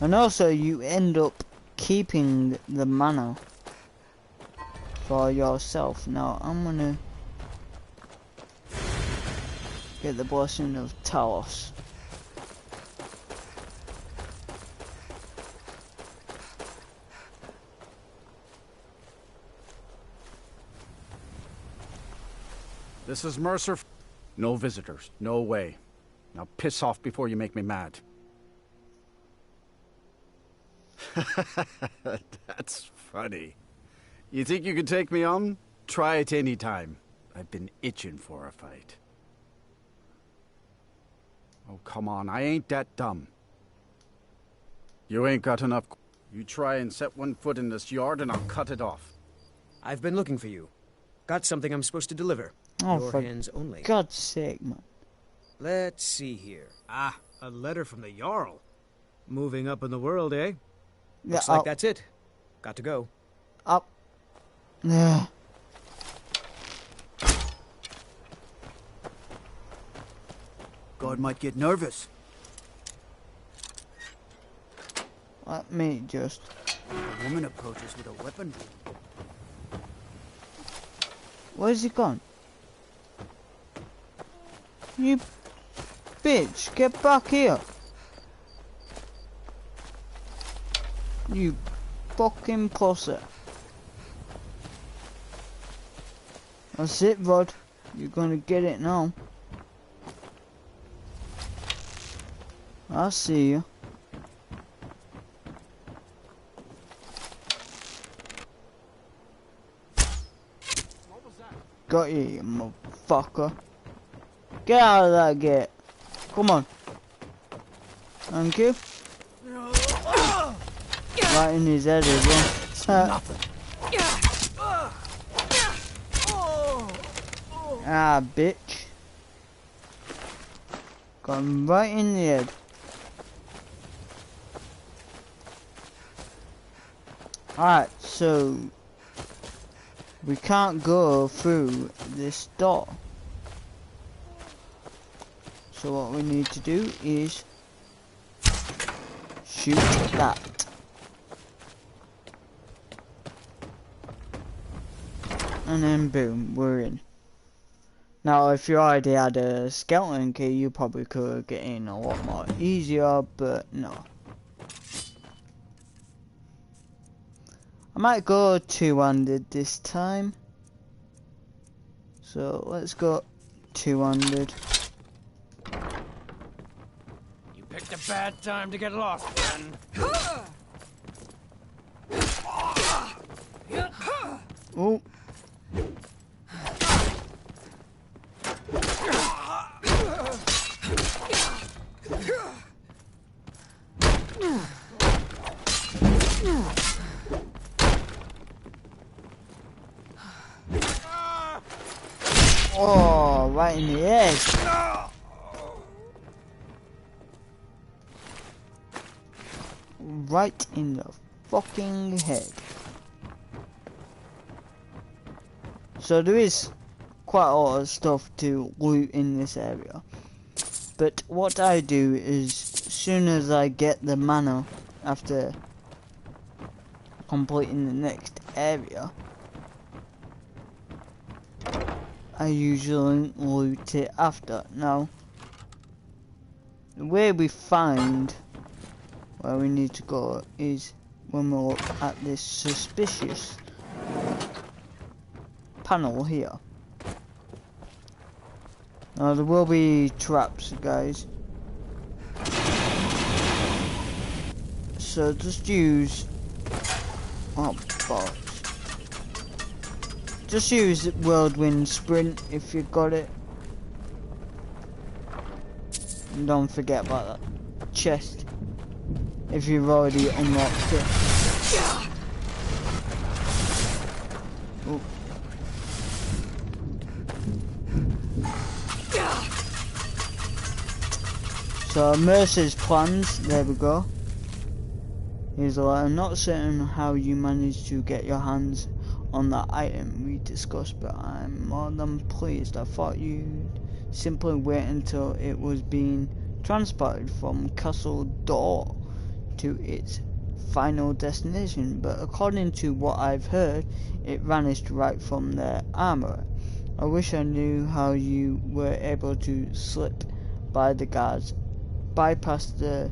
And also you end up keeping the mana for yourself. Now I'm gonna get the blessing of Talos. This is Mercer. No visitors. No way. Now piss off before you make me mad. That's funny. You think you can take me on? Try it any time. I've been itching for a fight. Oh, come on. I ain't that dumb. You ain't got enough. You try and set one foot in this yard and I'll cut it off. I've been looking for you. Got something I'm supposed to deliver. Oh, Your for hands only. God's sake, man. Let's see here. Ah, a letter from the Jarl. Moving up in the world, eh? Yeah, Looks like that's it. Got to go. Up. Yeah. God might get nervous. Let me just... A woman approaches with a weapon. Where's he gone? You bitch, get back here. You fucking pussy. That's it, Rod. You're gonna get it now. I see you. Got you, you motherfucker. Get out of that gate. Come on. Thank you. Right in his head as well. Ah, bitch. Got him right in the head. Alright, so we can't go through this door. So what we need to do is shoot that. And then boom, we're in. Now if you already had a skeleton key, you probably could get in a lot more easier, but no. I might go two-handed this time. So let's go two-handed. You picked a bad time to get lost, then. Oh. Oh, right in the head. Right in the fucking head. So there is quite a lot of stuff to loot in this area. But what I do is, as soon as I get the mana after completing the next area, I usually loot it after. Now, the way we find where we need to go is when we look at this suspicious panel here. Now there will be traps, guys. So just use... oh, bollocks. Just use Whirlwind Sprint if you've got it. And don't forget about that chest if you've already unlocked it. Ooh. So Mercer's plans, there we go. He's like, I'm not certain how you managed to get your hands on that item we discussed, but I'm more than pleased. I thought you'd simply wait until it was being transported from Castle Door to its final destination, but according to what I've heard, it vanished right from their armor. I wish I knew how you were able to slip by the guards, bypass the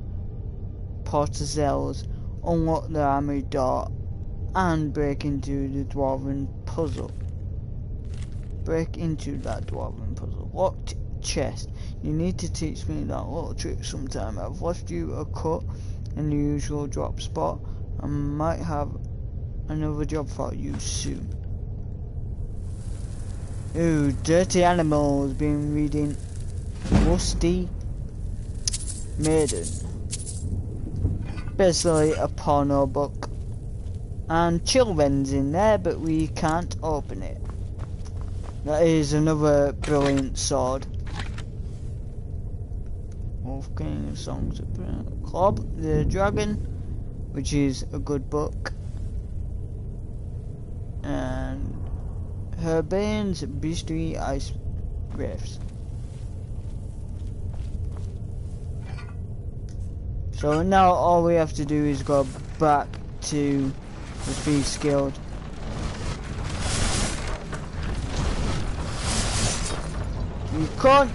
portazels, unlock the armory door, and break into the dwarven puzzle. Break into that dwarven puzzle. Locked chest. You need to teach me that little trick sometime. I've left you a cut in the usual drop spot. I might have another job for you soon. Ooh, Dirty Animals. Been reading Rusty Maiden. Basically a porno book. And children's in there, but we can't open it. That is another brilliant sword. Wolfgang Songs of Club the Dragon, which is a good book. And Herbane's Beastly Ice Wraiths. So now all we have to do is go back to the Thieves Guild. You can't.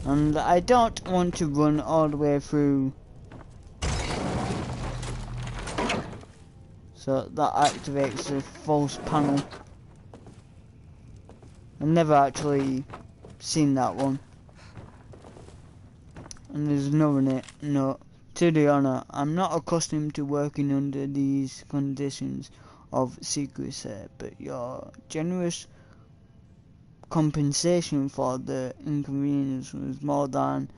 And I don't want to run all the way through. So that activates the false panel. I've never actually seen that one. And there's another note. To the honour, I'm not accustomed to working under these conditions of secrecy, but your generous compensation for the inconvenience was more than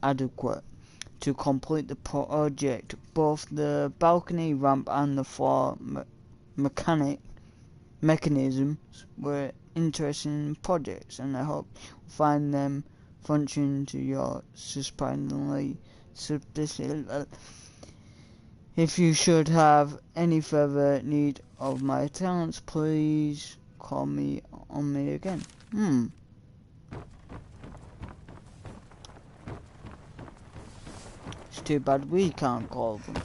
adequate to complete the project. Both the balcony ramp and the floor mechanisms were interesting projects, and I hope you find them function to your surprisingly substantial. If you should have any further need of my talents, please call me on me again. It's too bad we can't call them.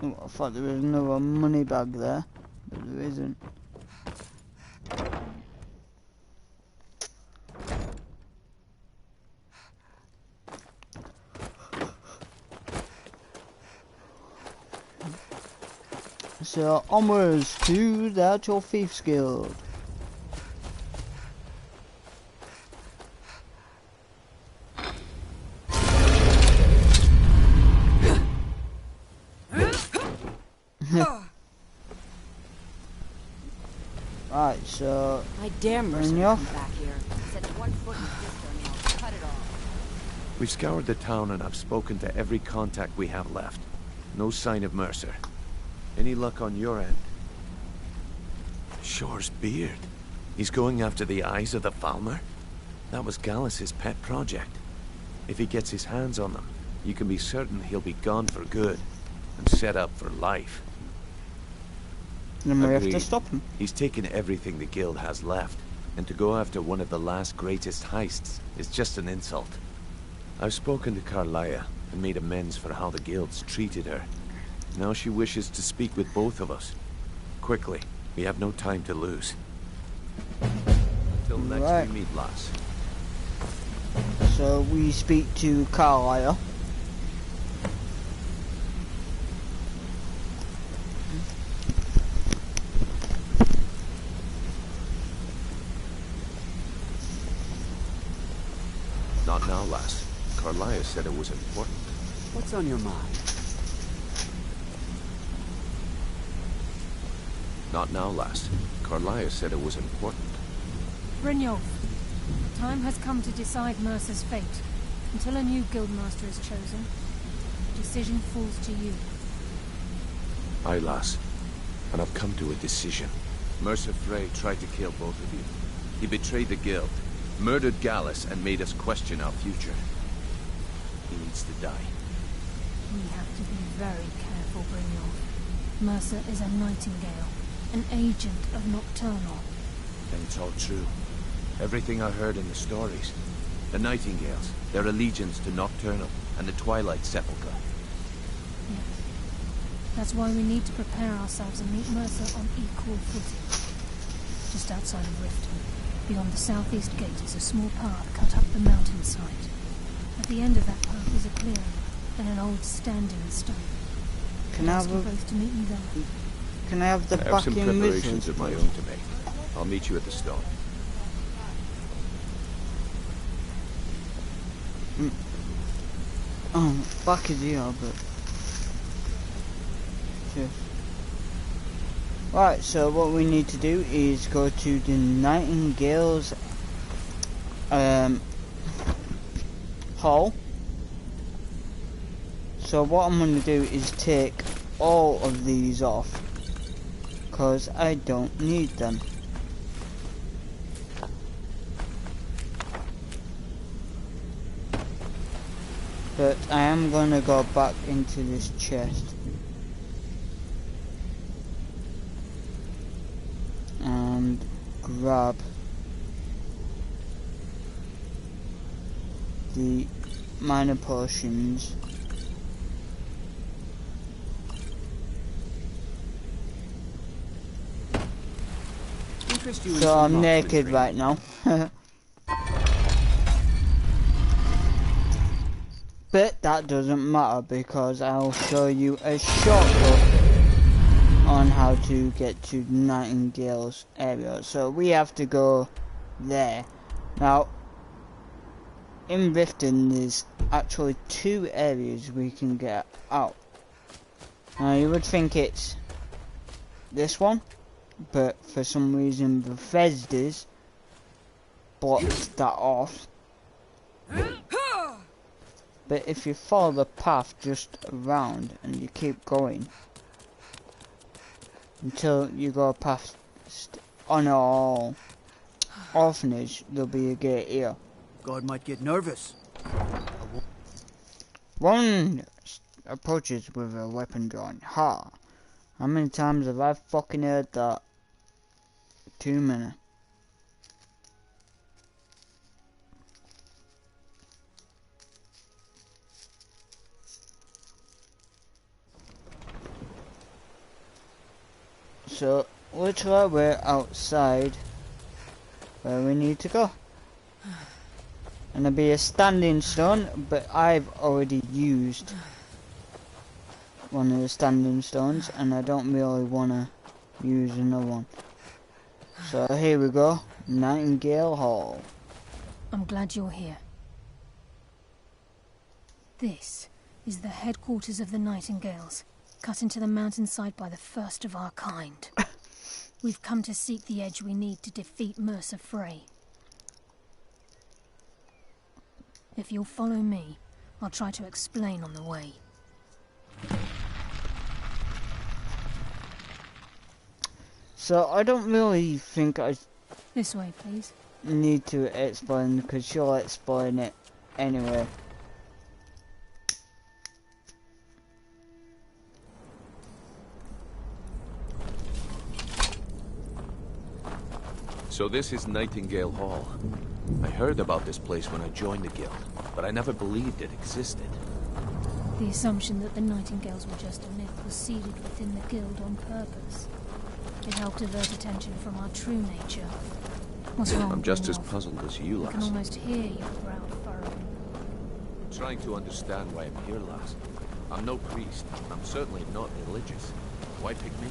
Oh, I thought there was another money bag there, but there isn't. So onwards to the actual Thieves Guild. Right, so I dare Mercer to come back here. Set 1 foot in this and I'll cut it off. We've scoured the town and I've spoken to every contact we have left. No sign of Mercer. Any luck on your end? Shore's beard. He's going after the eyes of the Falmer? That was Gallus's pet project. If he gets his hands on them, you can be certain he'll be gone for good and set up for life. Then we have to stop him. He's taken everything the guild has left, and to go after one of the last greatest heists is just an insult. I've spoken to Carlia and made amends for how the guild's treated her. Now she wishes to speak with both of us. Quickly, we have no time to lose. Till next we meet, lass. So we speak to Carlisle. Not now, lass. Carlia said it was important. What's on your mind? Not now, lass. Carlia said it was important. Brynjolf, time has come to decide Mercer's fate. Until a new guildmaster is chosen, the decision falls to you. Aye, lass. And I've come to a decision. Mercer Frey tried to kill both of you. He betrayed the guild, murdered Gallus, and made us question our future. He needs to die. We have to be very careful, Brynjolf. Mercer is a nightingale, an agent of Nocturnal. Then it's all true. Everything I heard in the stories. The Nightingales, their allegiance to Nocturnal, and the Twilight Sepulchre. Yes. That's why we need to prepare ourselves and meet Mercer on equal footing. Just outside of Riften, beyond the southeast gate, is a small path cut up the mountainside. At the end of that path is a clearing and an old standing stone. Can I have both to meet you there? Can I have the I have some bucking preparations wizard? of my own to make. I'll meet you at the stone. Oh, back is here, but... Sure. Right, so what we need to do is go to the Nightingale's hall. So what I'm going to do is take all of these off, because I don't need them. But I am going to go back into this chest and grab the minor potions. So I'm naked right now. But that doesn't matter, because I'll show you a shortcut on how to get to Nightingale's area. So we have to go there. Now, in Riften there's actually 2 areas we can get out. Now you would think it's this one, but for some reason Bethesda's blocked that off. But if you follow the path just around and you keep going until you go past our orphanage, there'll be a gate here. God might get nervous. One approaches with a weapon drawn. Ha! How many times have I fucking heard that? Too many. So, literally we're outside where we need to go. And there'll be a standing stone, but I've already used one of the standing stones, and I don't really want to use another one. So here we go, Nightingale Hall. I'm glad you're here. This is the headquarters of the Nightingales, cut into the mountainside by the first of our kind. We've come to seek the edge we need to defeat Mercer Frey. If you'll follow me, I'll try to explain on the way. So I don't really think I This way, please. need to explain, because she'll explain it anyway. So this is Nightingale Hall. I heard about this place when I joined the guild, but I never believed it existed. The assumption that the Nightingales were just a myth was seeded within the guild on purpose. It helped divert attention from our true nature. What's wrong? I'm just as Brynjolf? puzzled as you, I can lass. almost hear your brow furrowing. I'm trying to understand why I'm here, lass. I'm no priest. I'm certainly not religious. Why pick me?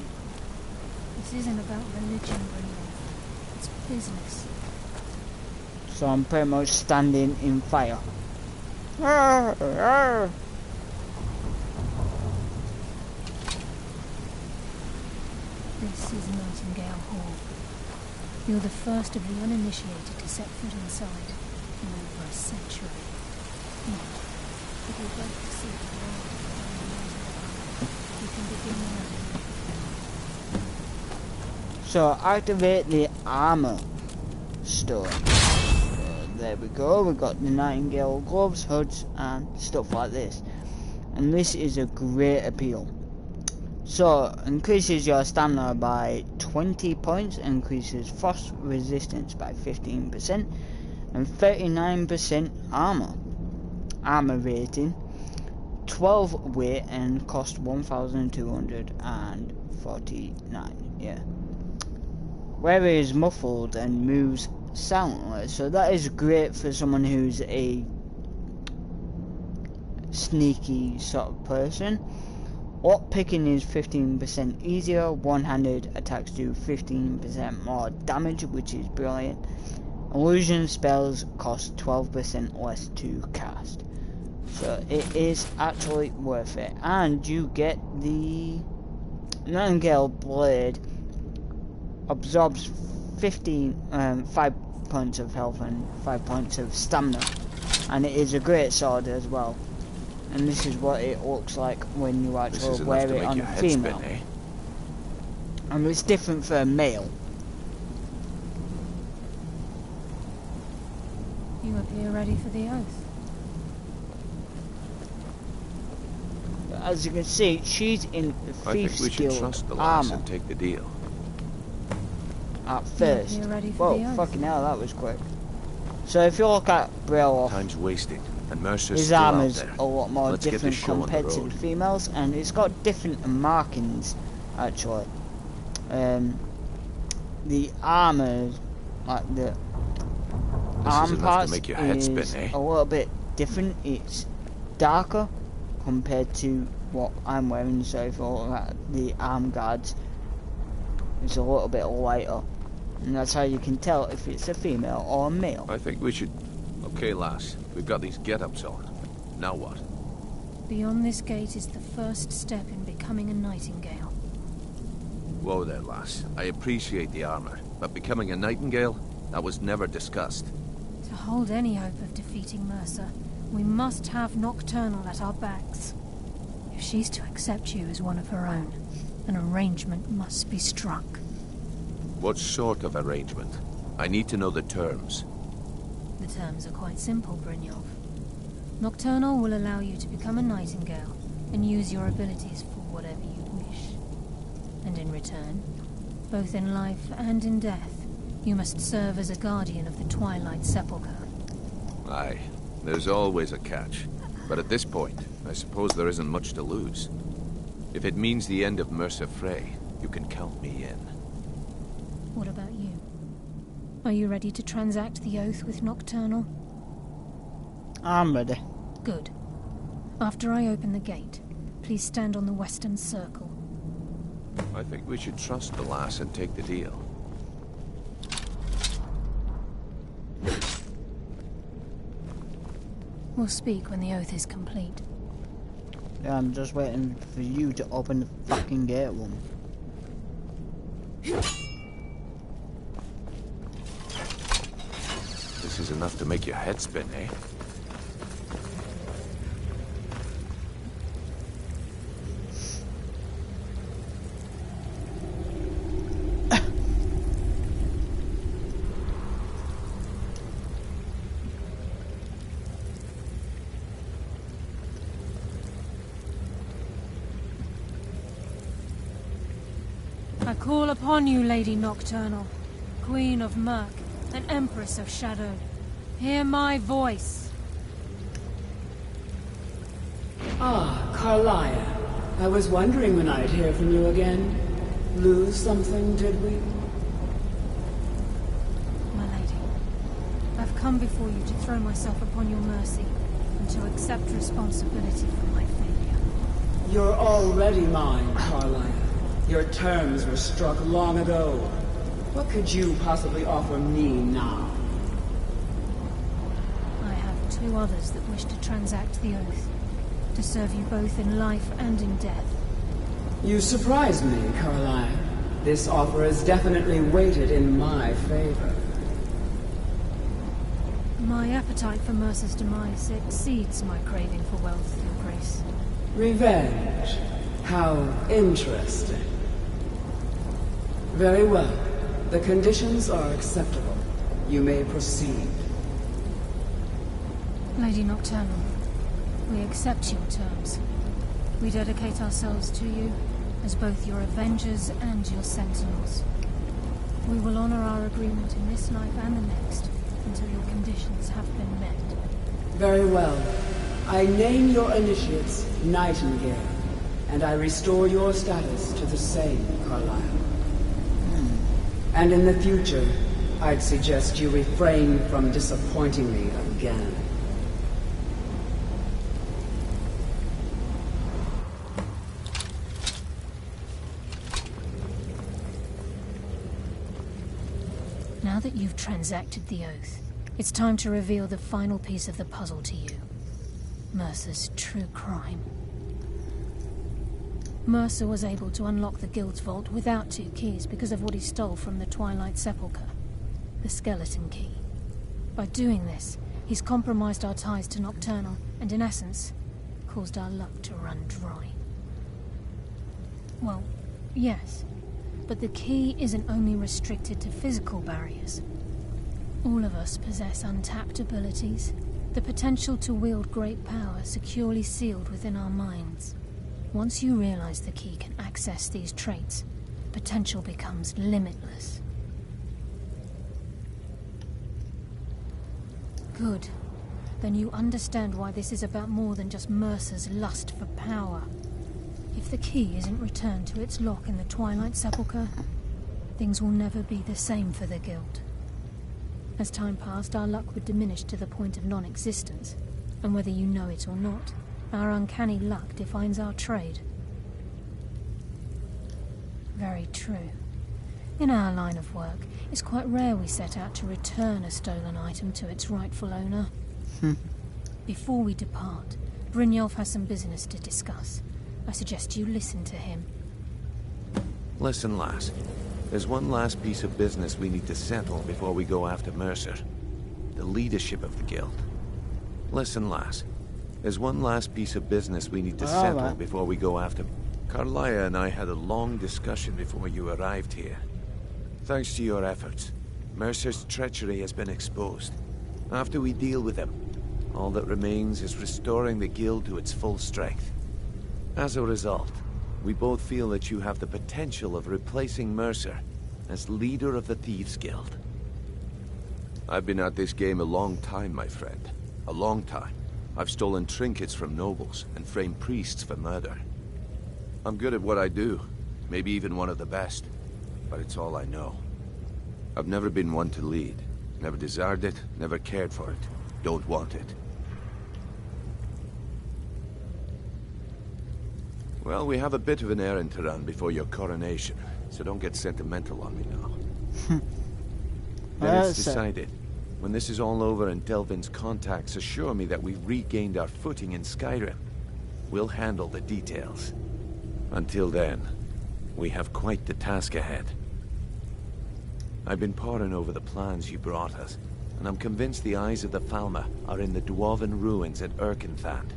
This isn't about religion, Brynjolf. It's business. So I'm pretty much standing in fire. Arr, arr. This is Nightingale Hall. You're the first of the uninitiated to set foot inside in over a century. Now, if you'd like to see the world, you can begin now. So activate the armor stone. So there we go. We got the Nightingale gloves, hoods, and stuff like this. and this is a great appeal. So, increases your stamina by 20 points, increases frost resistance by 15%, and 39% armor rating, 12 weight, and cost 1,249. Yeah. Where it is muffled and moves silently, so that is great for someone who's a sneaky sort of person. Lock picking is 15% easier, one-handed attacks do 15% more damage, which is brilliant. Illusion spells cost 12% less to cast. So it is actually worth it. And you get the Nightingale Blade, absorbs 5 points of health and 5 points of stamina. And it is a great sword as well. And this is what it looks like when you actually wear it on a female. Spin, eh? And it's different for a male. You appear ready for the oath. As you can see, she's in I think Thieves we should Guild trust the lass armor and take the deal. at first. You're ready for Whoa, the oath. fucking hell, that was quick. So if you look at Brailoff, Time's wasting, and Mercer's his still out armor's there. a lot more Let's get different this show on the compared to road. the females, and it's got different markings actually. The armor, like the This arm is enough to parts, make your head spin, is eh? a little bit different. It's darker compared to what I'm wearing, so if you look at the arm guards, it's a little bit lighter. And that's how you can tell if it's a female or a male. I think we should... Okay, lass. We've got these get-ups on. Now what? Beyond this gate is the first step in becoming a nightingale. Whoa there, lass. I appreciate the armor, but becoming a nightingale? That was never discussed. To hold any hope of defeating Mercer, we must have Nocturnal at our backs. If she's to accept you as one of her own, an arrangement must be struck. What sort of arrangement? I need to know the terms. The terms are quite simple, Brynjolf. Nocturnal will allow you to become a nightingale and use your abilities for whatever you wish. And in return, both in life and in death, you must serve as a guardian of the Twilight Sepulchre. Aye, there's always a catch. But at this point, I suppose there isn't much to lose. If it means the end of Mercer Frey, you can count me in. What about you? Are you ready to transact the oath with Nocturnal? I'm ready. Good. After I open the gate, please stand on the western circle. I think we should trust the lass and take the deal. We'll speak when the oath is complete. Yeah, I'm just waiting for you to open the fucking gate, woman. This is enough to make your head spin, eh? I call upon you, Lady Nocturnal, Queen of Murk, and Empress of Shadow. Hear my voice. Ah, Carlia. I was wondering when I'd hear from you again. Lose something, did we? My lady, I've come before you to throw myself upon your mercy and to accept responsibility for my failure. You're already mine, Carlia. Your terms were struck long ago. What could you possibly offer me now? I have two others that wish to transact the oath, to serve you both in life and in death. You surprise me, Caroline. This offer is definitely weighted in my favor. My appetite for Mercer's demise exceeds my craving for wealth, Your Grace. Revenge. How interesting. Very well. The conditions are acceptable. You may proceed. Lady Nocturnal, we accept your terms. We dedicate ourselves to you as both your avengers and your sentinels. We will honor our agreement in this life and the next until your conditions have been met. Very well. I name your initiates Nightingale, and I restore your status to the same, Carlyle. And in the future, I'd suggest you refrain from disappointing me again. Now that you've transacted the oath, it's time to reveal the final piece of the puzzle to you. Mercer's true crime. Mercer was able to unlock the Guild's vault without 2 keys because of what he stole from the Twilight Sepulchre, the skeleton key. By doing this, he's compromised our ties to Nocturnal and, in essence, caused our luck to run dry. Well, yes, but the key isn't only restricted to physical barriers. All of us possess untapped abilities, the potential to wield great power securely sealed within our minds. Once you realize the key can access these traits, potential becomes limitless. Good. Then you understand why this is about more than just Mercer's lust for power. If the key isn't returned to its lock in the Twilight Sepulchre, things will never be the same for the Guild. As time passed, our luck would diminish to the point of non-existence, and whether you know it or not, our uncanny luck defines our trade. Very true. In our line of work, it's quite rare we set out to return a stolen item to its rightful owner. Before we depart, Brynjolf has some business to discuss. I suggest you listen to him. Listen, lass. There's one last piece of business we need to settle before we go after Mercer. The leadership of the Guild. Listen, lass. There's one last piece of business we need to settle before we go after... Carlyle and I had a long discussion before you arrived here. Thanks to your efforts, Mercer's treachery has been exposed. After we deal with him, all that remains is restoring the Guild to its full strength. As a result, we both feel that you have the potential of replacing Mercer as leader of the Thieves Guild. I've been at this game a long time, my friend. A long time. I've stolen trinkets from nobles and framed priests for murder. I'm good at what I do, maybe even one of the best, but it's all I know. I've never been one to lead. Never desired it, never cared for it. Don't want it. Well, we have a bit of an errand to run before your coronation, so don't get sentimental on me now. Then it's decided. When this is all over and Delvin's contacts assure me that we've regained our footing in Skyrim, we'll handle the details. Until then, we have quite the task ahead. I've been poring over the plans you brought us, and I'm convinced the eyes of the Falmer are in the Dwarven ruins at Erkenthand.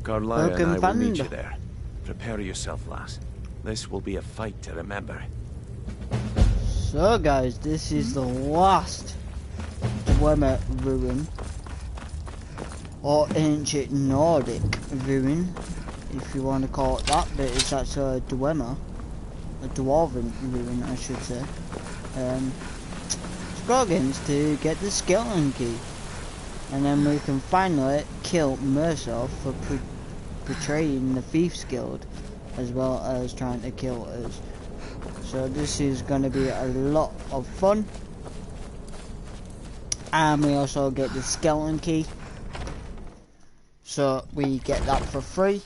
Carlyle and I will meet you there. Prepare yourself, lass. This will be a fight to remember. So guys, this is the last Dwemer ruin, or ancient Nordic ruin, if you want to call it that, but it's actually a Dwemer, a Dwarven ruin I should say. Scoggins to get the skeleton key, and then we can finally kill Mercer for betraying the Thieves Guild, as well as trying to kill us. So this is going to be a lot of fun. And we also get the skeleton key, so we get that for free.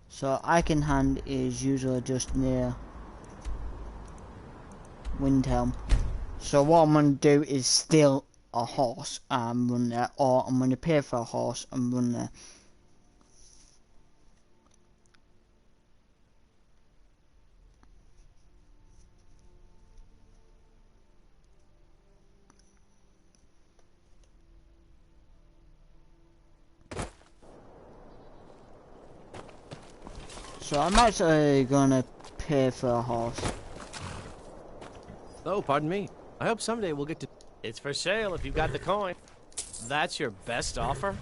So Eichenhand is usually just near Windhelm. So what I'm going to do is steal a horse and run there, or I'm going to pay for a horse and run there. So I'm actually gonna pay for a horse. Oh, pardon me. I hope someday we'll get to... It's for sale if you've got the coin. That's your best offer?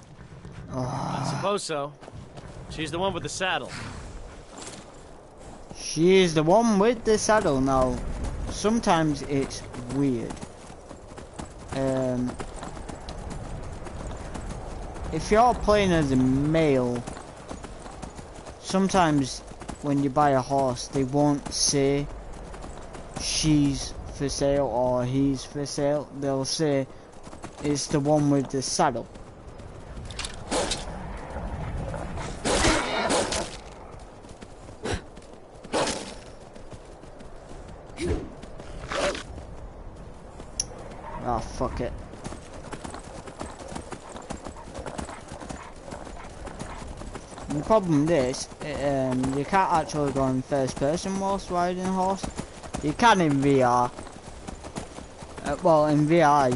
Oh. I suppose so. She's the one with the saddle. She is the one with the saddle. Now, sometimes it's weird. If you're playing as a male, sometimes when you buy a horse, they won't say she's for sale or he's for sale. They'll say it's the one with the saddle. Oh, fuck it. The problem with this, you can't actually go in first person whilst riding a horse. You can in VR. Well, in VR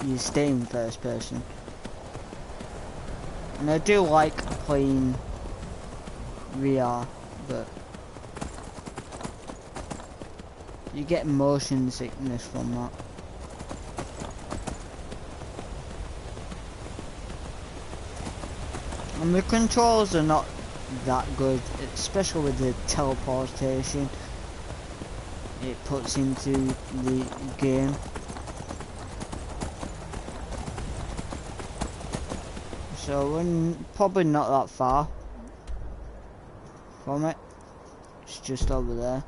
you stay in first person. And I do like playing VR, but you get motion sickness from that. And the controls are not that good, especially with the teleportation it puts into the game. So we're probably not that far from it. It's just over there.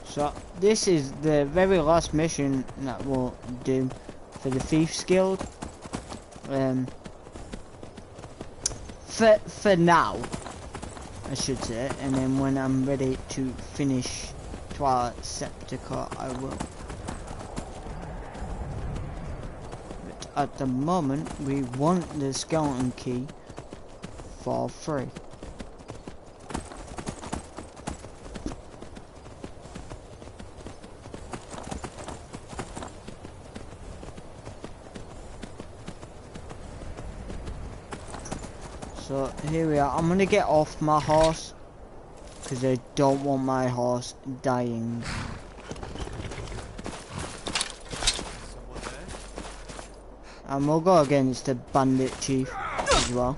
So this is the very last mission that we'll do for the Thieves Guild. For now, I should say, and then when I'm ready to finish Twilight Sepulchre, I will. But at the moment, we want the skeleton key for free. So here we are. I'm gonna get off my horse because I don't want my horse dying. And we'll go against the bandit chief as well.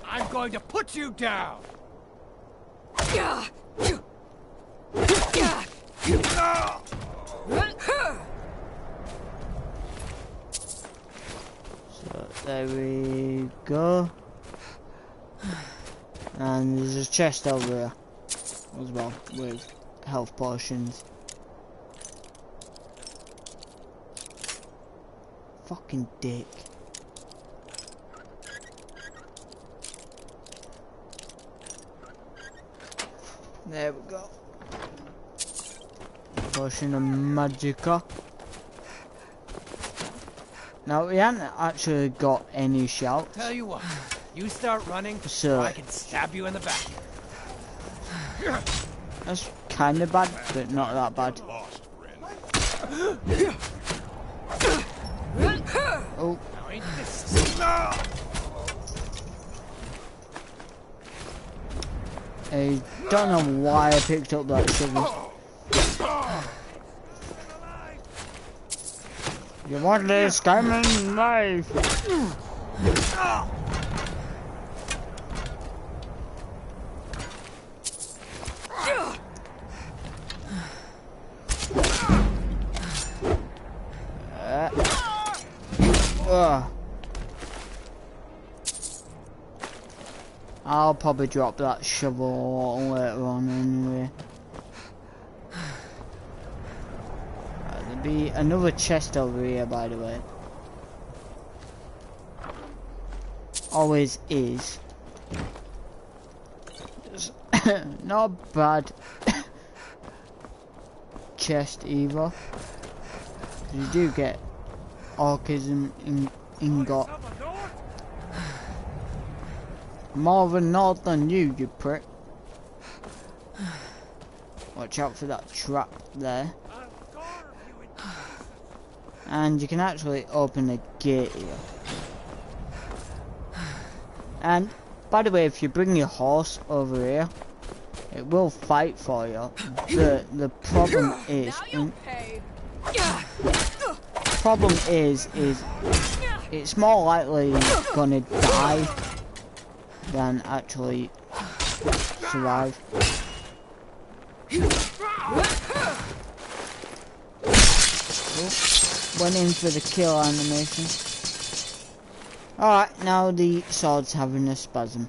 I'm going to put you down. There we go. And there's a chest over here as well with health potions. Fucking dick. There we go. Potion of Magicka. Now we haven't actually got any shouts. Tell you what, you start running, so or I can stab you in the back. That's kind of bad, but not that bad. Oh. I don't know why I picked up that shovel. You want this Skyrim knife? I'll probably drop that shovel later on anyway. There'll be another chest over here, by the way. Always is. Not bad chest either. You do get orchism ingot. More of a north than you prick. Watch out for that trap there. And you can actually open a gate here. And by the way, if you bring your horse over here, it will fight for you. The problem is, it's more likely gonna die than actually survive. Went in for the kill animation. Alright, now the sword's having a spasm.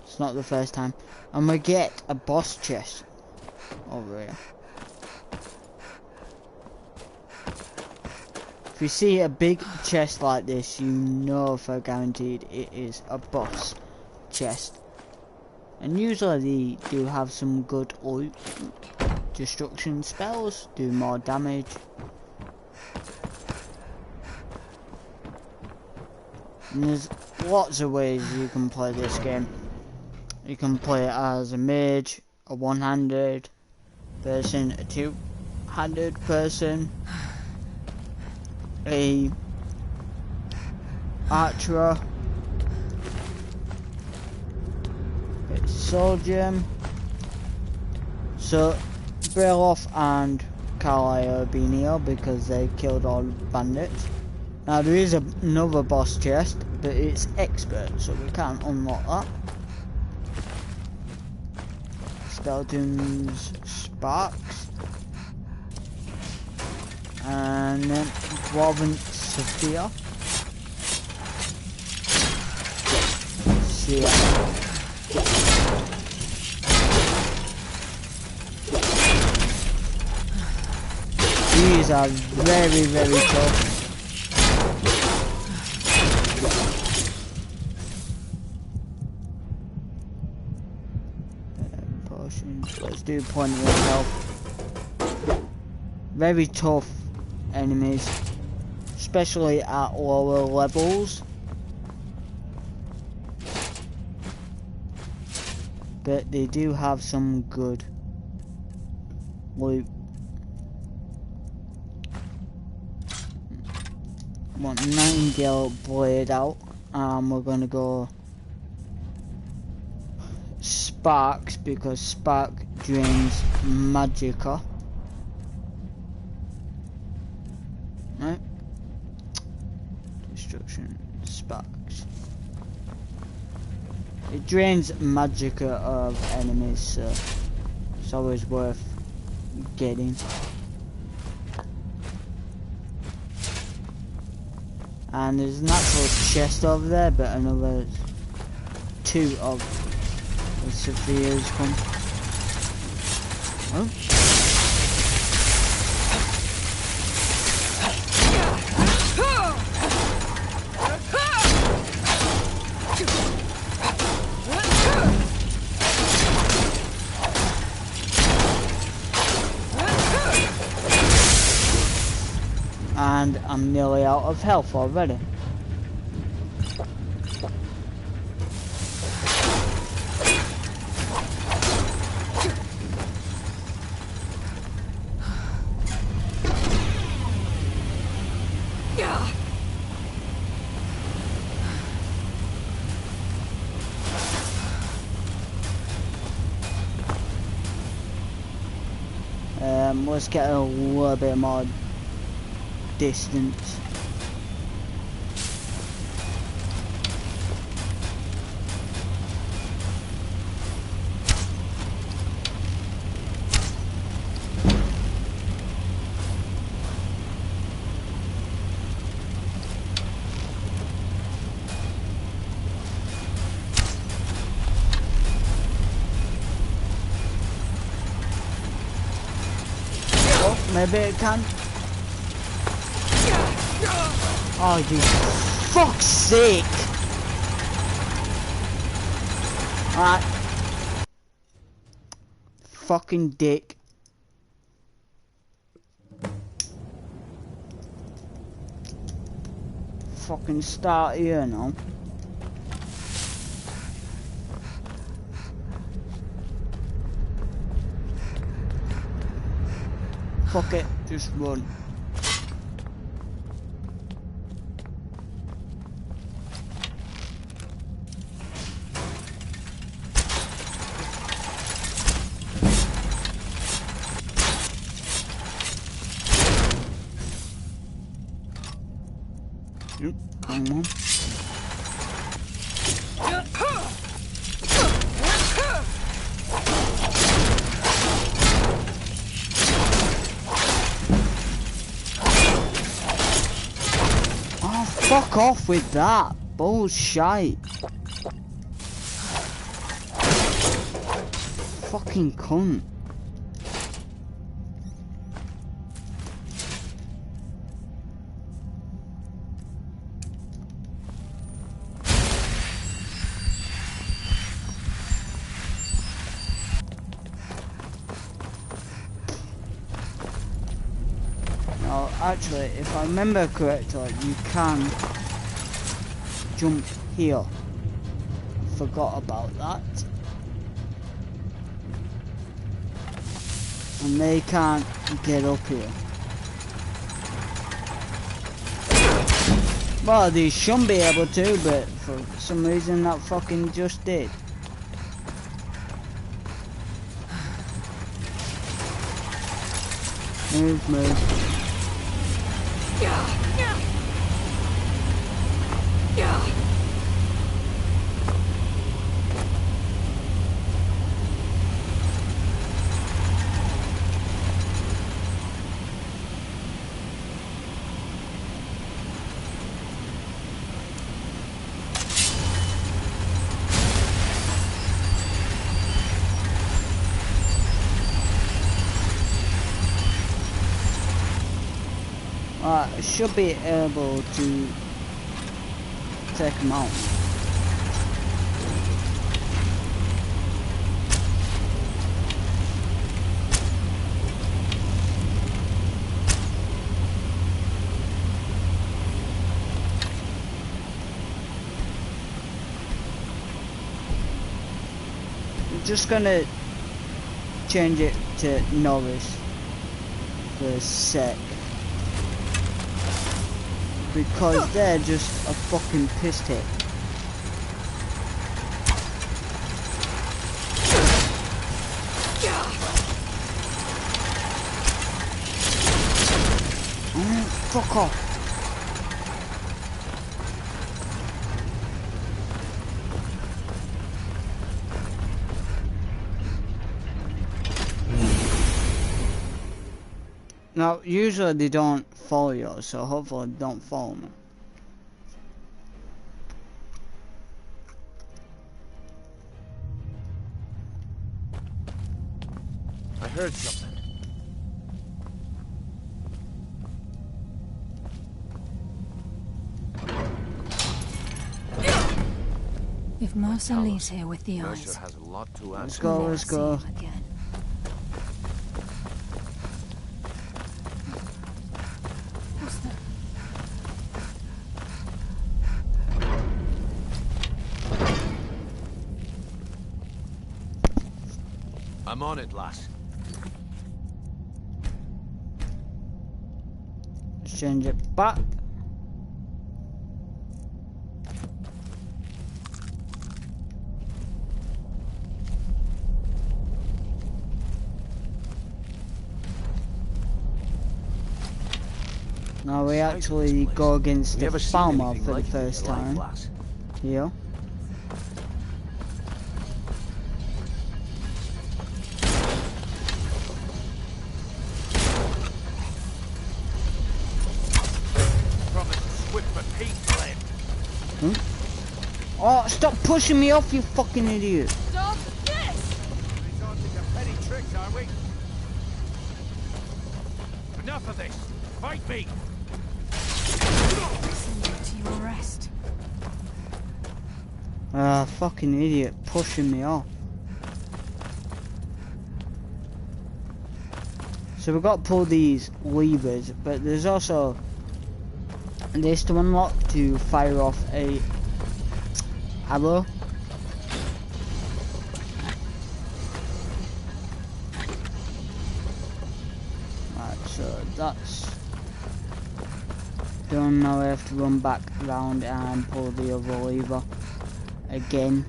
It's not the first time. I'm gonna get a boss chest over here. If you see a big chest like this, you know for guaranteed it is a boss chest. And usually they do have some good loot. Destruction spells do more damage. And there's lots of ways you can play this game. You can play it as a mage, a one-handed person, a two-handed person, a archer, a soldier. So Brailoff and Carlisle are being here because they killed all the bandits. Now there is another boss chest, but it's expert, so we can't unlock that. Skeletons, sparks, and then Dwarven Sophia. See ya. These are very, very tough. Potions. Let's do plenty of health. Very tough enemies, especially at lower levels. But they do have some good loot. Want Nightingale blade out, and we're gonna go Sparks because Spark drains Magicka. Right? Destruction Sparks. It drains Magicka of enemies, so it's always worth getting. And there's an actual chest over there, but another two of the Sophia's come. Oh. And I'm nearly out of health already. Let's get a little bit more distance. Oh, maybe it can. Oh, you fuck's sake! Alright. Fucking dick. Fucking start here now. Fuck it, just run. Yep, hang on. Oh, fuck off with that bullshit. Fucking cunt. Actually, if I remember correctly, you can jump here. I forgot about that. And they can't get up here. Well, they shouldn't be able to, but for some reason that fucking just did. Move, move. I should be able to take them out. I'm just gonna change it to Norris for a sec. Because they're just a fucking piss take. Oh, fuck off. Now, usually they don't follow you, so hopefully they don't follow me. I heard something. If Mercer leaves here with the eyes, Mercer has a lot to ask. Let's go, let's go. again. What's that? I'm on it, lass. Let's change it back. Now we actually go against the farmer for the first time. Yeah. Hmm? Oh, stop pushing me off, you fucking idiot! Stop this! Resorting to petty tricks, are we? Enough of this! Fight me! Send you to your rest. Ah, fucking idiot, pushing me off. So we've got to pull these levers, but there's also this to unlock to fire off a arrow. Right, So that's done. Now I have to run back around and pull the other lever again.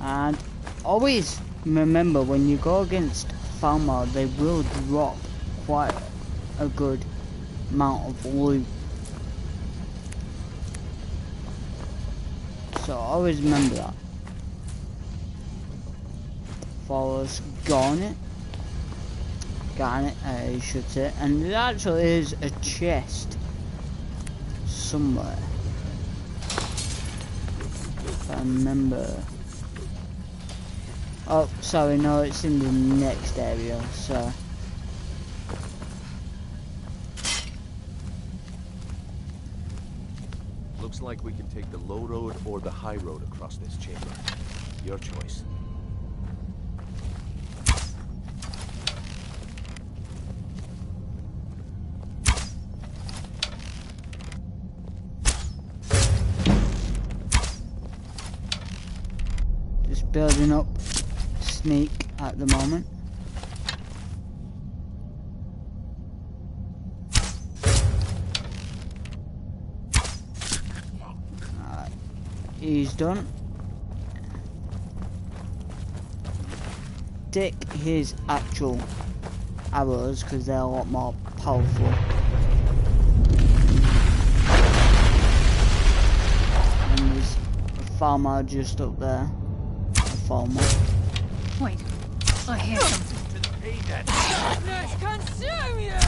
And always remember, when you go against Falmar, they will drop quite a good amount of loot. So always remember that. Follows Garnet, I should say, and there actually is a chest somewhere. If I remember. Oh, sorry, no, it's in the next area, so. Looks like we can take the low road or the high road across this chamber. Your choice. Just building up sneak at the moment. He's done. Take his actual arrows because they're a lot more powerful. And there's a farmer just up there. A farmer. Wait, I hear something. Let's consume you!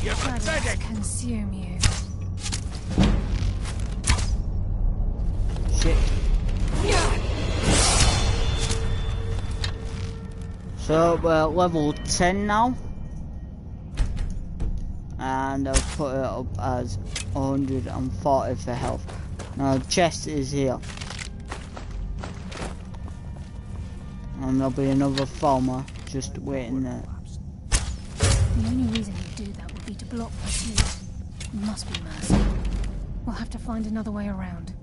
You're pathetic! Consume you. Shit. So we're level 10 now. And I'll put it up as 140 for health. Now the chest is here. And there'll be another farmer just waiting there. The only reason he'd do that would be to block pursuit. It must be Mercer. We'll have to find another way around.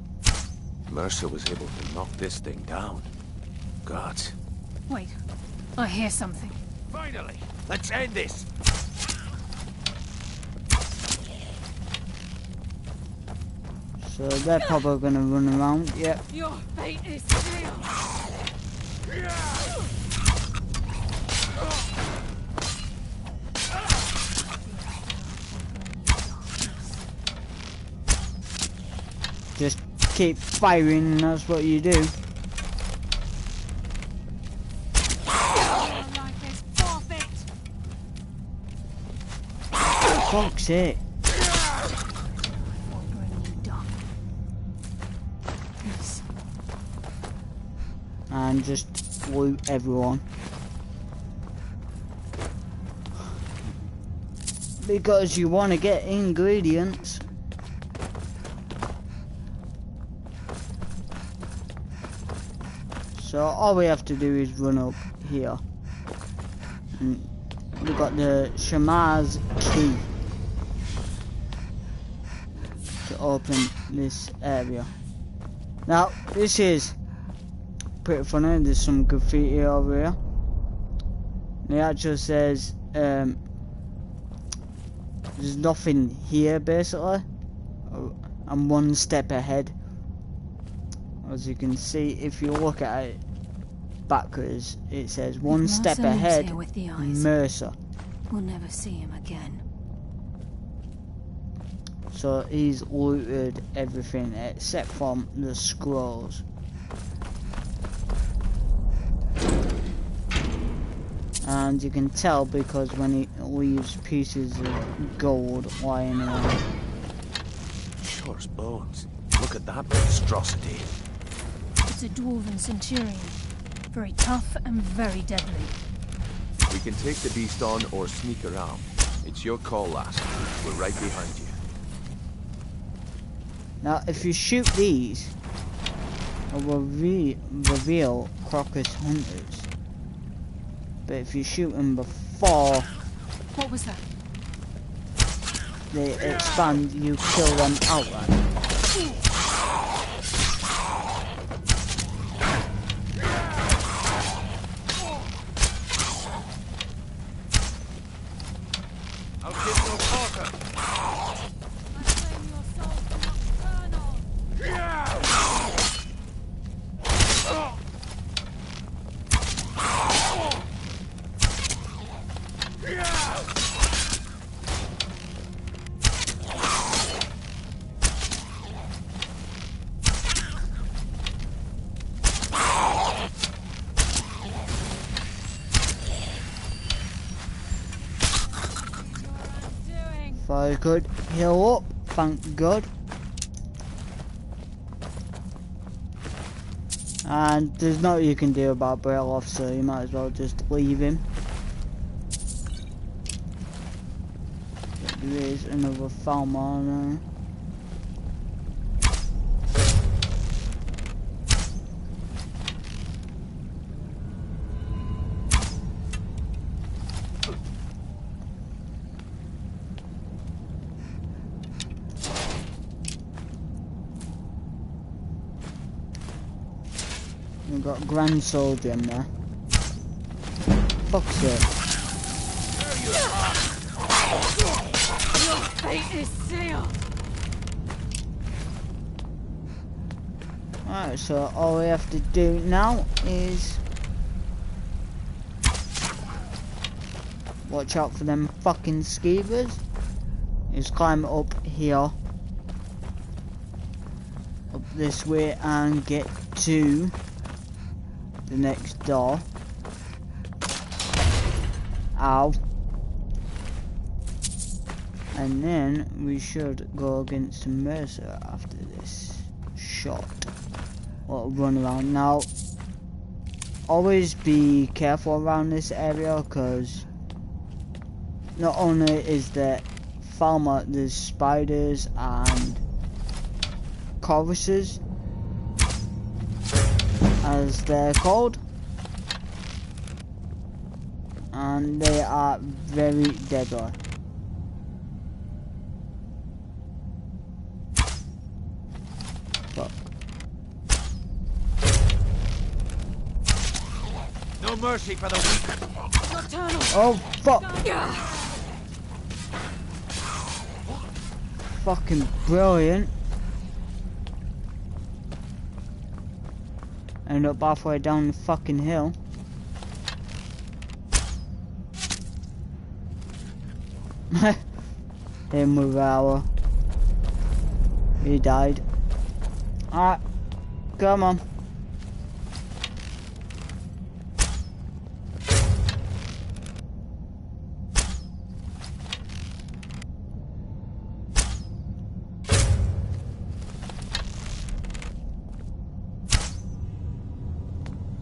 Mercer was able to knock this thing down. Gods. Wait, I hear something. Finally! Let's end this! So they're probably gonna run around, yep. Your fate is sealed! Just keep firing, and that's what you do. Your life is forfeit! Fuck's sake. And just loot everyone. Because you want to get ingredients. So all we have to do is run up here. And we've got the Shamar's key to open this area. Now this is pretty funny. There's some graffiti over here. It actually says there's nothing here basically. I'm one step ahead. As you can see, if you look at it backwards, it says one step ahead, Mercer. We'll never see him again. So he's looted everything except from the scrolls. And you can tell because when he leaves pieces of gold lying around. Sure's bones. Look at that monstrosity. It's a dwarven centurion. Very tough and very deadly. We can take the beast on or sneak around. It's your call, lass. We're right behind you. Now, if you shoot these, it will reveal Crocus hunters. But if you shoot them before What was that? they expand, you kill them outright. I'll give no quarter. Very good. Heal up, thank God. And there's nothing you can do about Brailoff, so you might as well just leave him. There is another Falmar. We've got Grand Soldier in there. Fuck's it. Your fate is sealed. Alright, so all we have to do now is watch out for them fucking skeevers. Is climb up here, up this way, and get to the next door. Ow. And then we should go against Mercer after this shot. Or run around. Now, always be careful around this area, because not only is there Falmar, there's spiders and choruses, as they're called, and they are very deadly. Fuck. No mercy for the weak. Nocturnal. Oh fuck! Fucking brilliant. End up halfway down the fucking hill. Him with our. He died. Alright, come on.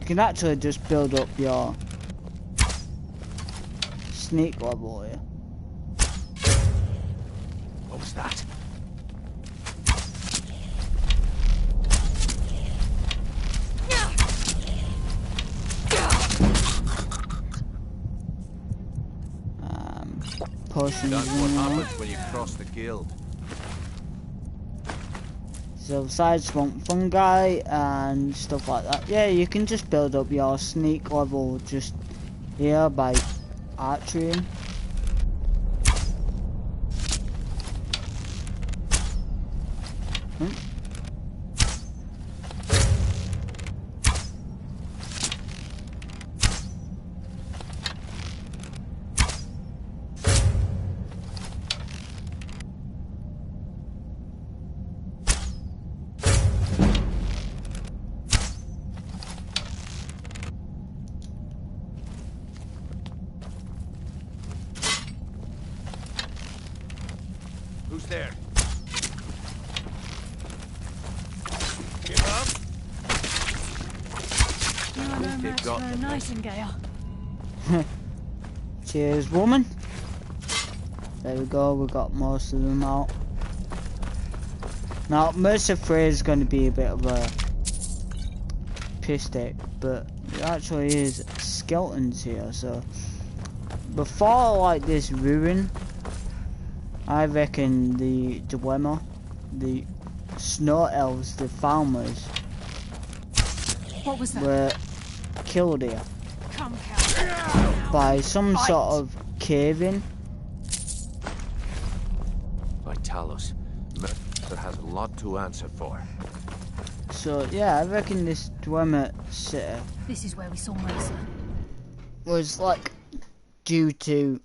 You can actually just build up your sneak level here. What was that? Potions. That's what happens when you cross the guild. So besides swamp fungi and stuff like that, yeah, you can just build up your sneak level just here by archery. Who's there? Give up. You're no match for a nightingale. Cheers, woman. There we go, we got most of them out. Now, Mercer Frey is going to be a bit of a piss take, but there actually is skeletons here, so before like this ruin, I reckon the Dwemer, the snow elves, the farmers, What was that? were killed here Come, by some sort of cave-in. Vitalos, Mercer has a lot to answer for. So yeah, I reckon this Dwemer city This is where we saw Mercer. was like due to,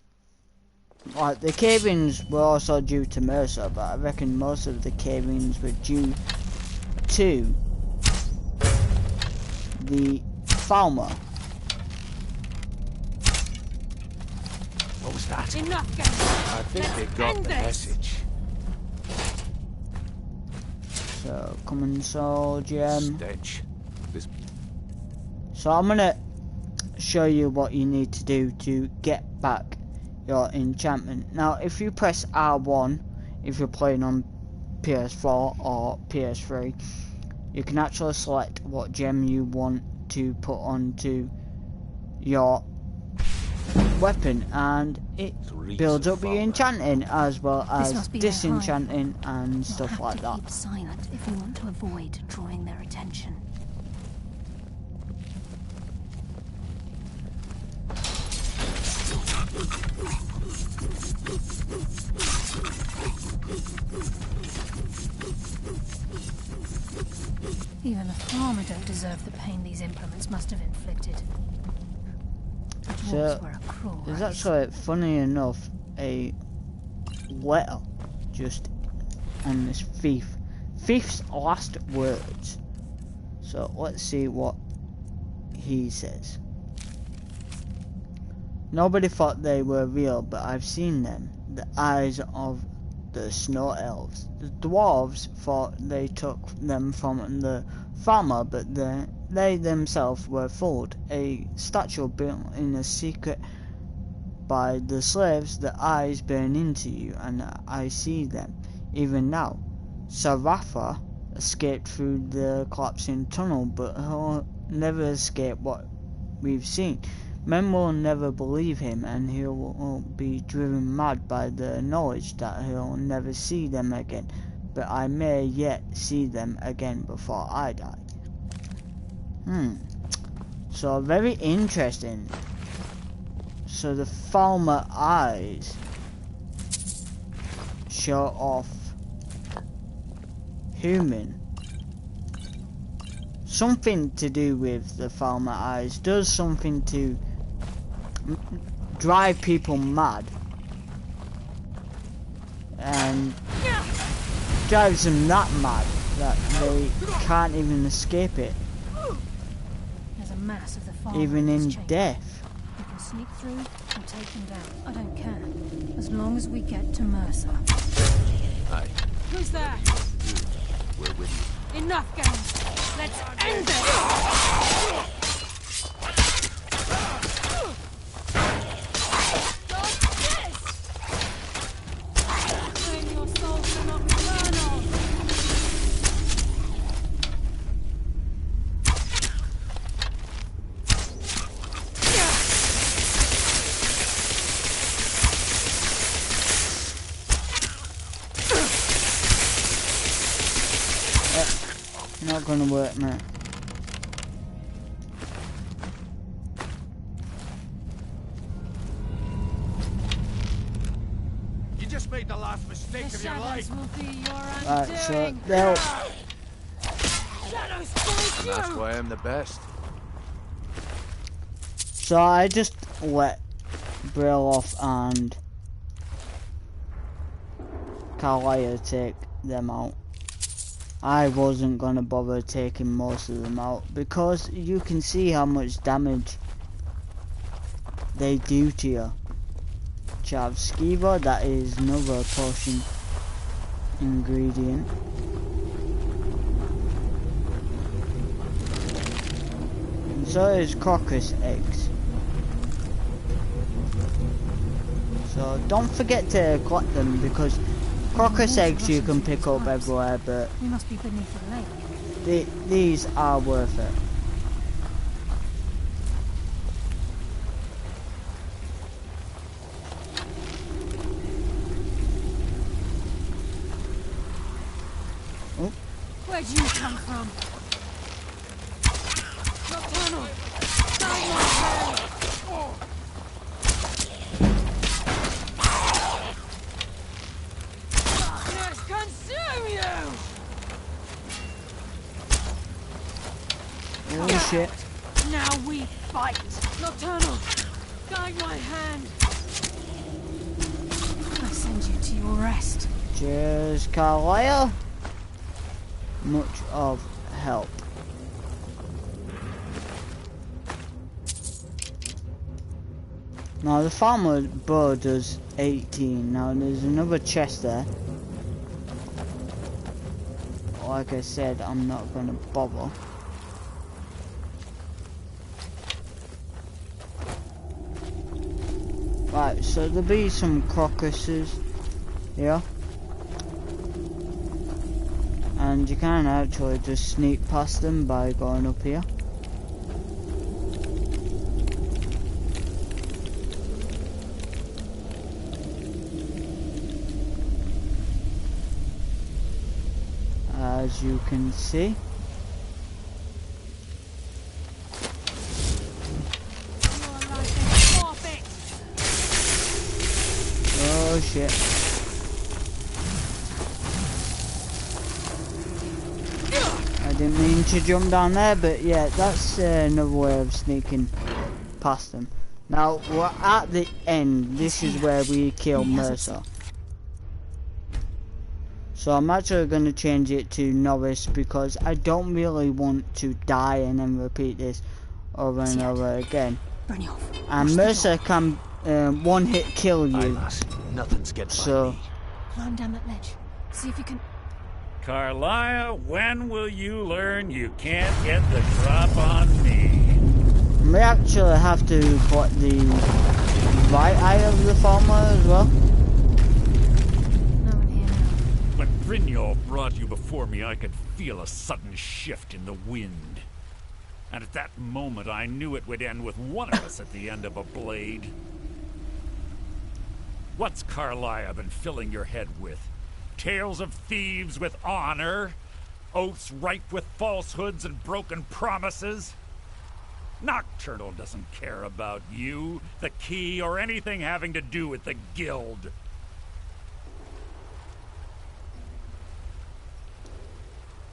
like, the cave-ins were also due to Mercer, but I reckon most of the cave-ins were due to the farmer. What was that? Enough, guys. I think they got the message. So come on, Soul Gem. Stench. This. So I'm gonna show you what you need to do to get back your enchantment. Now, if you press R1, if you're playing on PS4 or PS3, you can actually select what gem you want to put onto your weapon, and it builds up your enchanting as well as disenchanting and stuff like that. Keep silent if you want to avoid drawing their attention. Even the farmer don't deserve the pain these implements must have inflicted. The dwarves were a cruel There's race. actually, funny enough, a letter just on this thief. Thief's last words. So let's see what he says. Nobody thought they were real, but I've seen them. The eyes of the snow elves. The dwarves thought they took them from the farmer, but they themselves were fooled. A statue built in a secret by the slaves, the eyes burn into you, and I see them, even now. Saratha escaped through the collapsing tunnel, but he'll never escape what we've seen. Men will never believe him, and he will be driven mad by the knowledge that he'll never see them again. But I may yet see them again before I die. So very interesting. So the farmer eyes show off human. Something to do with the farmer eyes does something to drive people mad, and drives them that mad that they can't even escape it, There's a mass of the farmer even this in chamber. death. We can sneak through and take them down. I don't care, as long as we get to Mercer. Aye. Who's there? We're with you. Enough, guys. Let's end this. Claim your soul cannot return on. Not gonna work, mate. You just made the last mistake The of your life. shadows will be your Right, so undoing. they'll Shadows fight you. That's why I'm the best. So I just let Brilloff and Carlisle take them out. I wasn't gonna bother taking most of them out because you can see how much damage they do to you. Chavskiva, that is another potion ingredient. And so is crocus eggs. So don't forget to collect them, because crocus eggs you can pick up everywhere, but We must be beneath the lake. these are worth it. Oh. Where'd you come from? Nocturnal! Down your hand! Darkness consume you! Oh shit. Now we fight! Nocturnal! Guide my hand! I send you to your rest. Cheers, Carlisle. Much of help. Now the farmer bow does 18. Now there's another chest there. Like I said, I'm not gonna bother. Right, so there'll be some crocuses here. And you can actually just sneak past them by going up here. As you can see. Oh shit. I didn't mean to jump down there, but yeah, that's another way of sneaking past them. Now, we're at the end. This is where we kill Mercer. So I'm actually going to change it to novice because I don't really want to die and then repeat this over and over again. And Mercer can one hit kill you. Nothing's getting so by me. Climb down that ledge. See if you can... Carlisle, when will you learn you can't get the drop on me? We actually have to put the right eye of the farmer as well. When Brynjolf brought you before me, I could feel a sudden shift in the wind. And at that moment, I knew it would end with one of us at the end of a blade. What's Carlisle been filling your head with? Tales of thieves with honor? Oaths ripe with falsehoods and broken promises? Nocturnal doesn't care about you, the key, or anything having to do with the guild.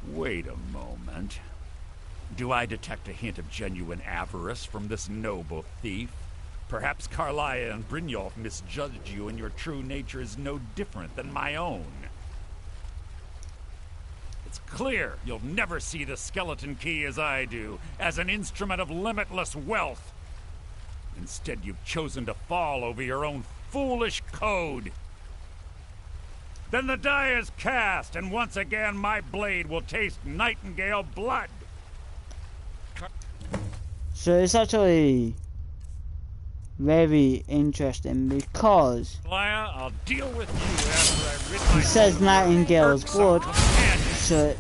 Wait a moment. Do I detect a hint of genuine avarice from this noble thief? Perhaps Carlisle and Brynjolf misjudged you and your true nature is no different than my own. It's clear you'll never see the skeleton key as I do, as an instrument of limitless wealth. Instead, you've chosen to fall over your own foolish code. Then the die is cast, and once again my blade will taste Nightingale blood. So it's actually very interesting because I'll deal with you after I rid it says Nightingale's blood, so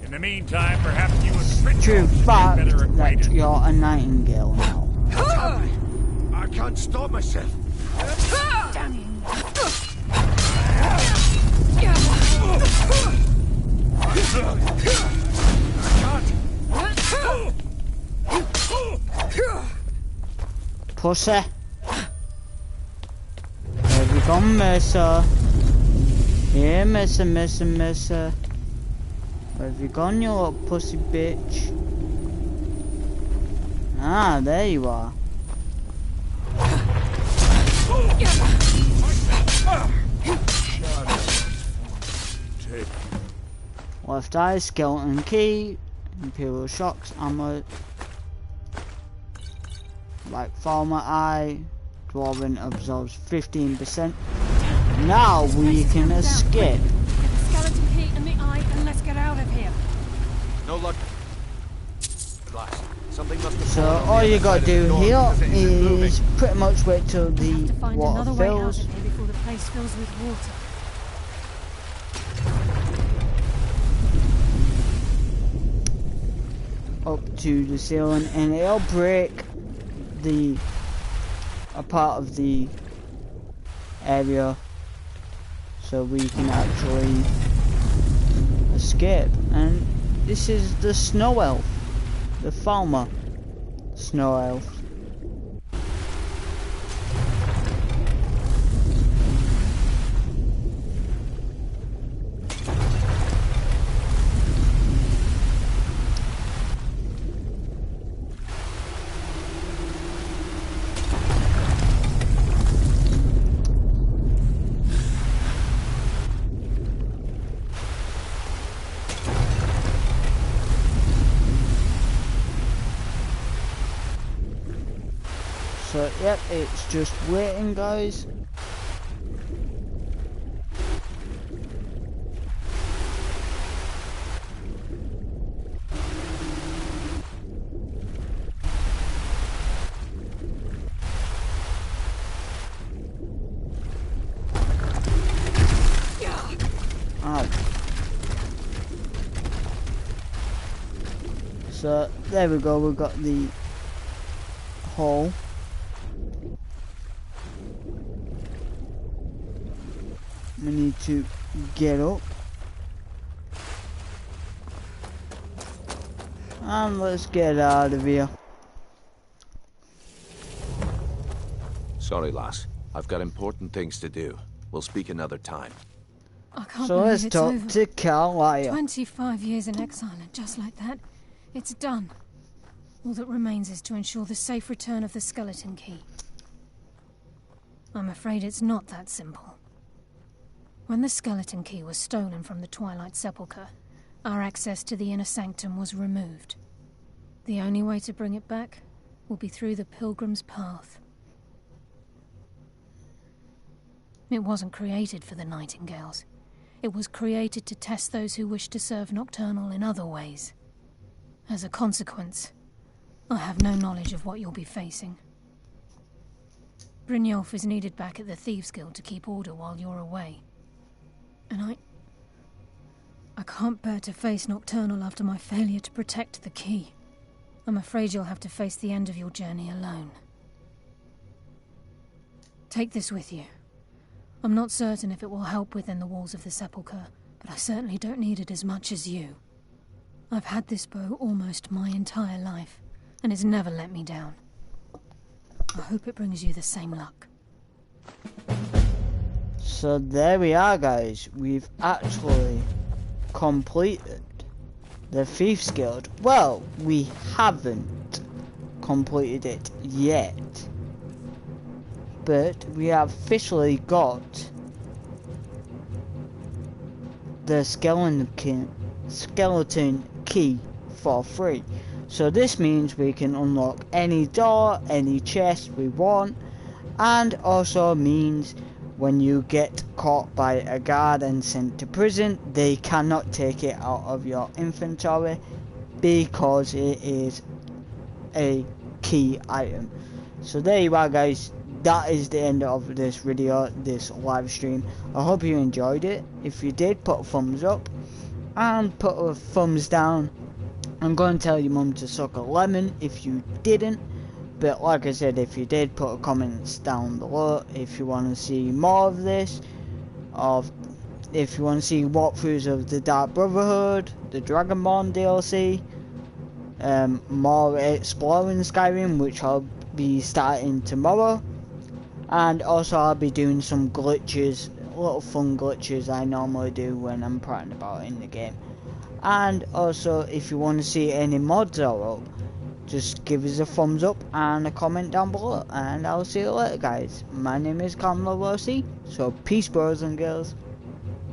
in the meantime, perhaps you would true fact that you're a Nightingale now. I can't stop myself. Pussy. Where have you gone, Mercer? Here, Mercer. Where have you gone, you little pussy bitch? Ah, there you are. Left eye, skeleton key, imperial shocks, ammo. Like farmer eye, dwarven absorbs 15%. Now we can escape. Get the skeleton key and the eye and let's get out of here. No luck. Something must have So all you gotta do here is pretty much wait till the Find water another way out fills. of here before the place fills with water. up to the ceiling, and it'll break a part of the area so we can actually escape. And this is the snow elf, the Falmer snow elf. So, yep, it's just waiting, guys. Ow. So, there we go, we've got the hole. We need to get up. And let's get out of here. Sorry, lass. I've got important things to do. We'll speak another time. I can't So believe let's it's talk over. to Carlisle. 25 years in exile, and just like that, it's done. All that remains is to ensure the safe return of the skeleton key. I'm afraid it's not that simple. When the skeleton key was stolen from the Twilight Sepulchre, our access to the inner sanctum was removed. The only way to bring it back will be through the Pilgrim's Path. It wasn't created for the Nightingales. It was created to test those who wish to serve Nocturnal in other ways. As a consequence, I have no knowledge of what you'll be facing. Brynjolf is needed back at the Thieves Guild to keep order while you're away. And I can't bear to face Nocturnal after my failure to protect the key. I'm afraid you'll have to face the end of your journey alone. Take this with you. I'm not certain if it will help within the walls of the Sepulchre, but I certainly don't need it as much as you. I've had this bow almost my entire life, and it's never let me down. I hope it brings you the same luck. So there we are, guys. We've actually completed the Thieves Guild. Well, we haven't completed it yet, but we have officially got the skeleton key for free. So this means we can unlock any door, any chest we want, and also means when you get caught by a guard and sent to prison, they cannot take it out of your inventory because it is a key item. So there you are, guys. That is the end of this video, this live stream. I hope you enjoyed it. If you did, put a thumbs up and put a thumbs down. I'm going to tell your mum to suck a lemon if you didn't. But like I said, if you did, put a comments down below if you want to see more of this, or if you want to see walkthroughs of the Dark Brotherhood, the Dragonborn DLC, more exploring Skyrim, which I'll be starting tomorrow, and also I'll be doing some glitches, little fun glitches I normally do when I'm prattling about in the game. And also, if you want to see any mods are up, just give us a thumbs up and a comment down below, and I'll see you later, guys. My name is Kamala Rossi, so peace, bros and girls.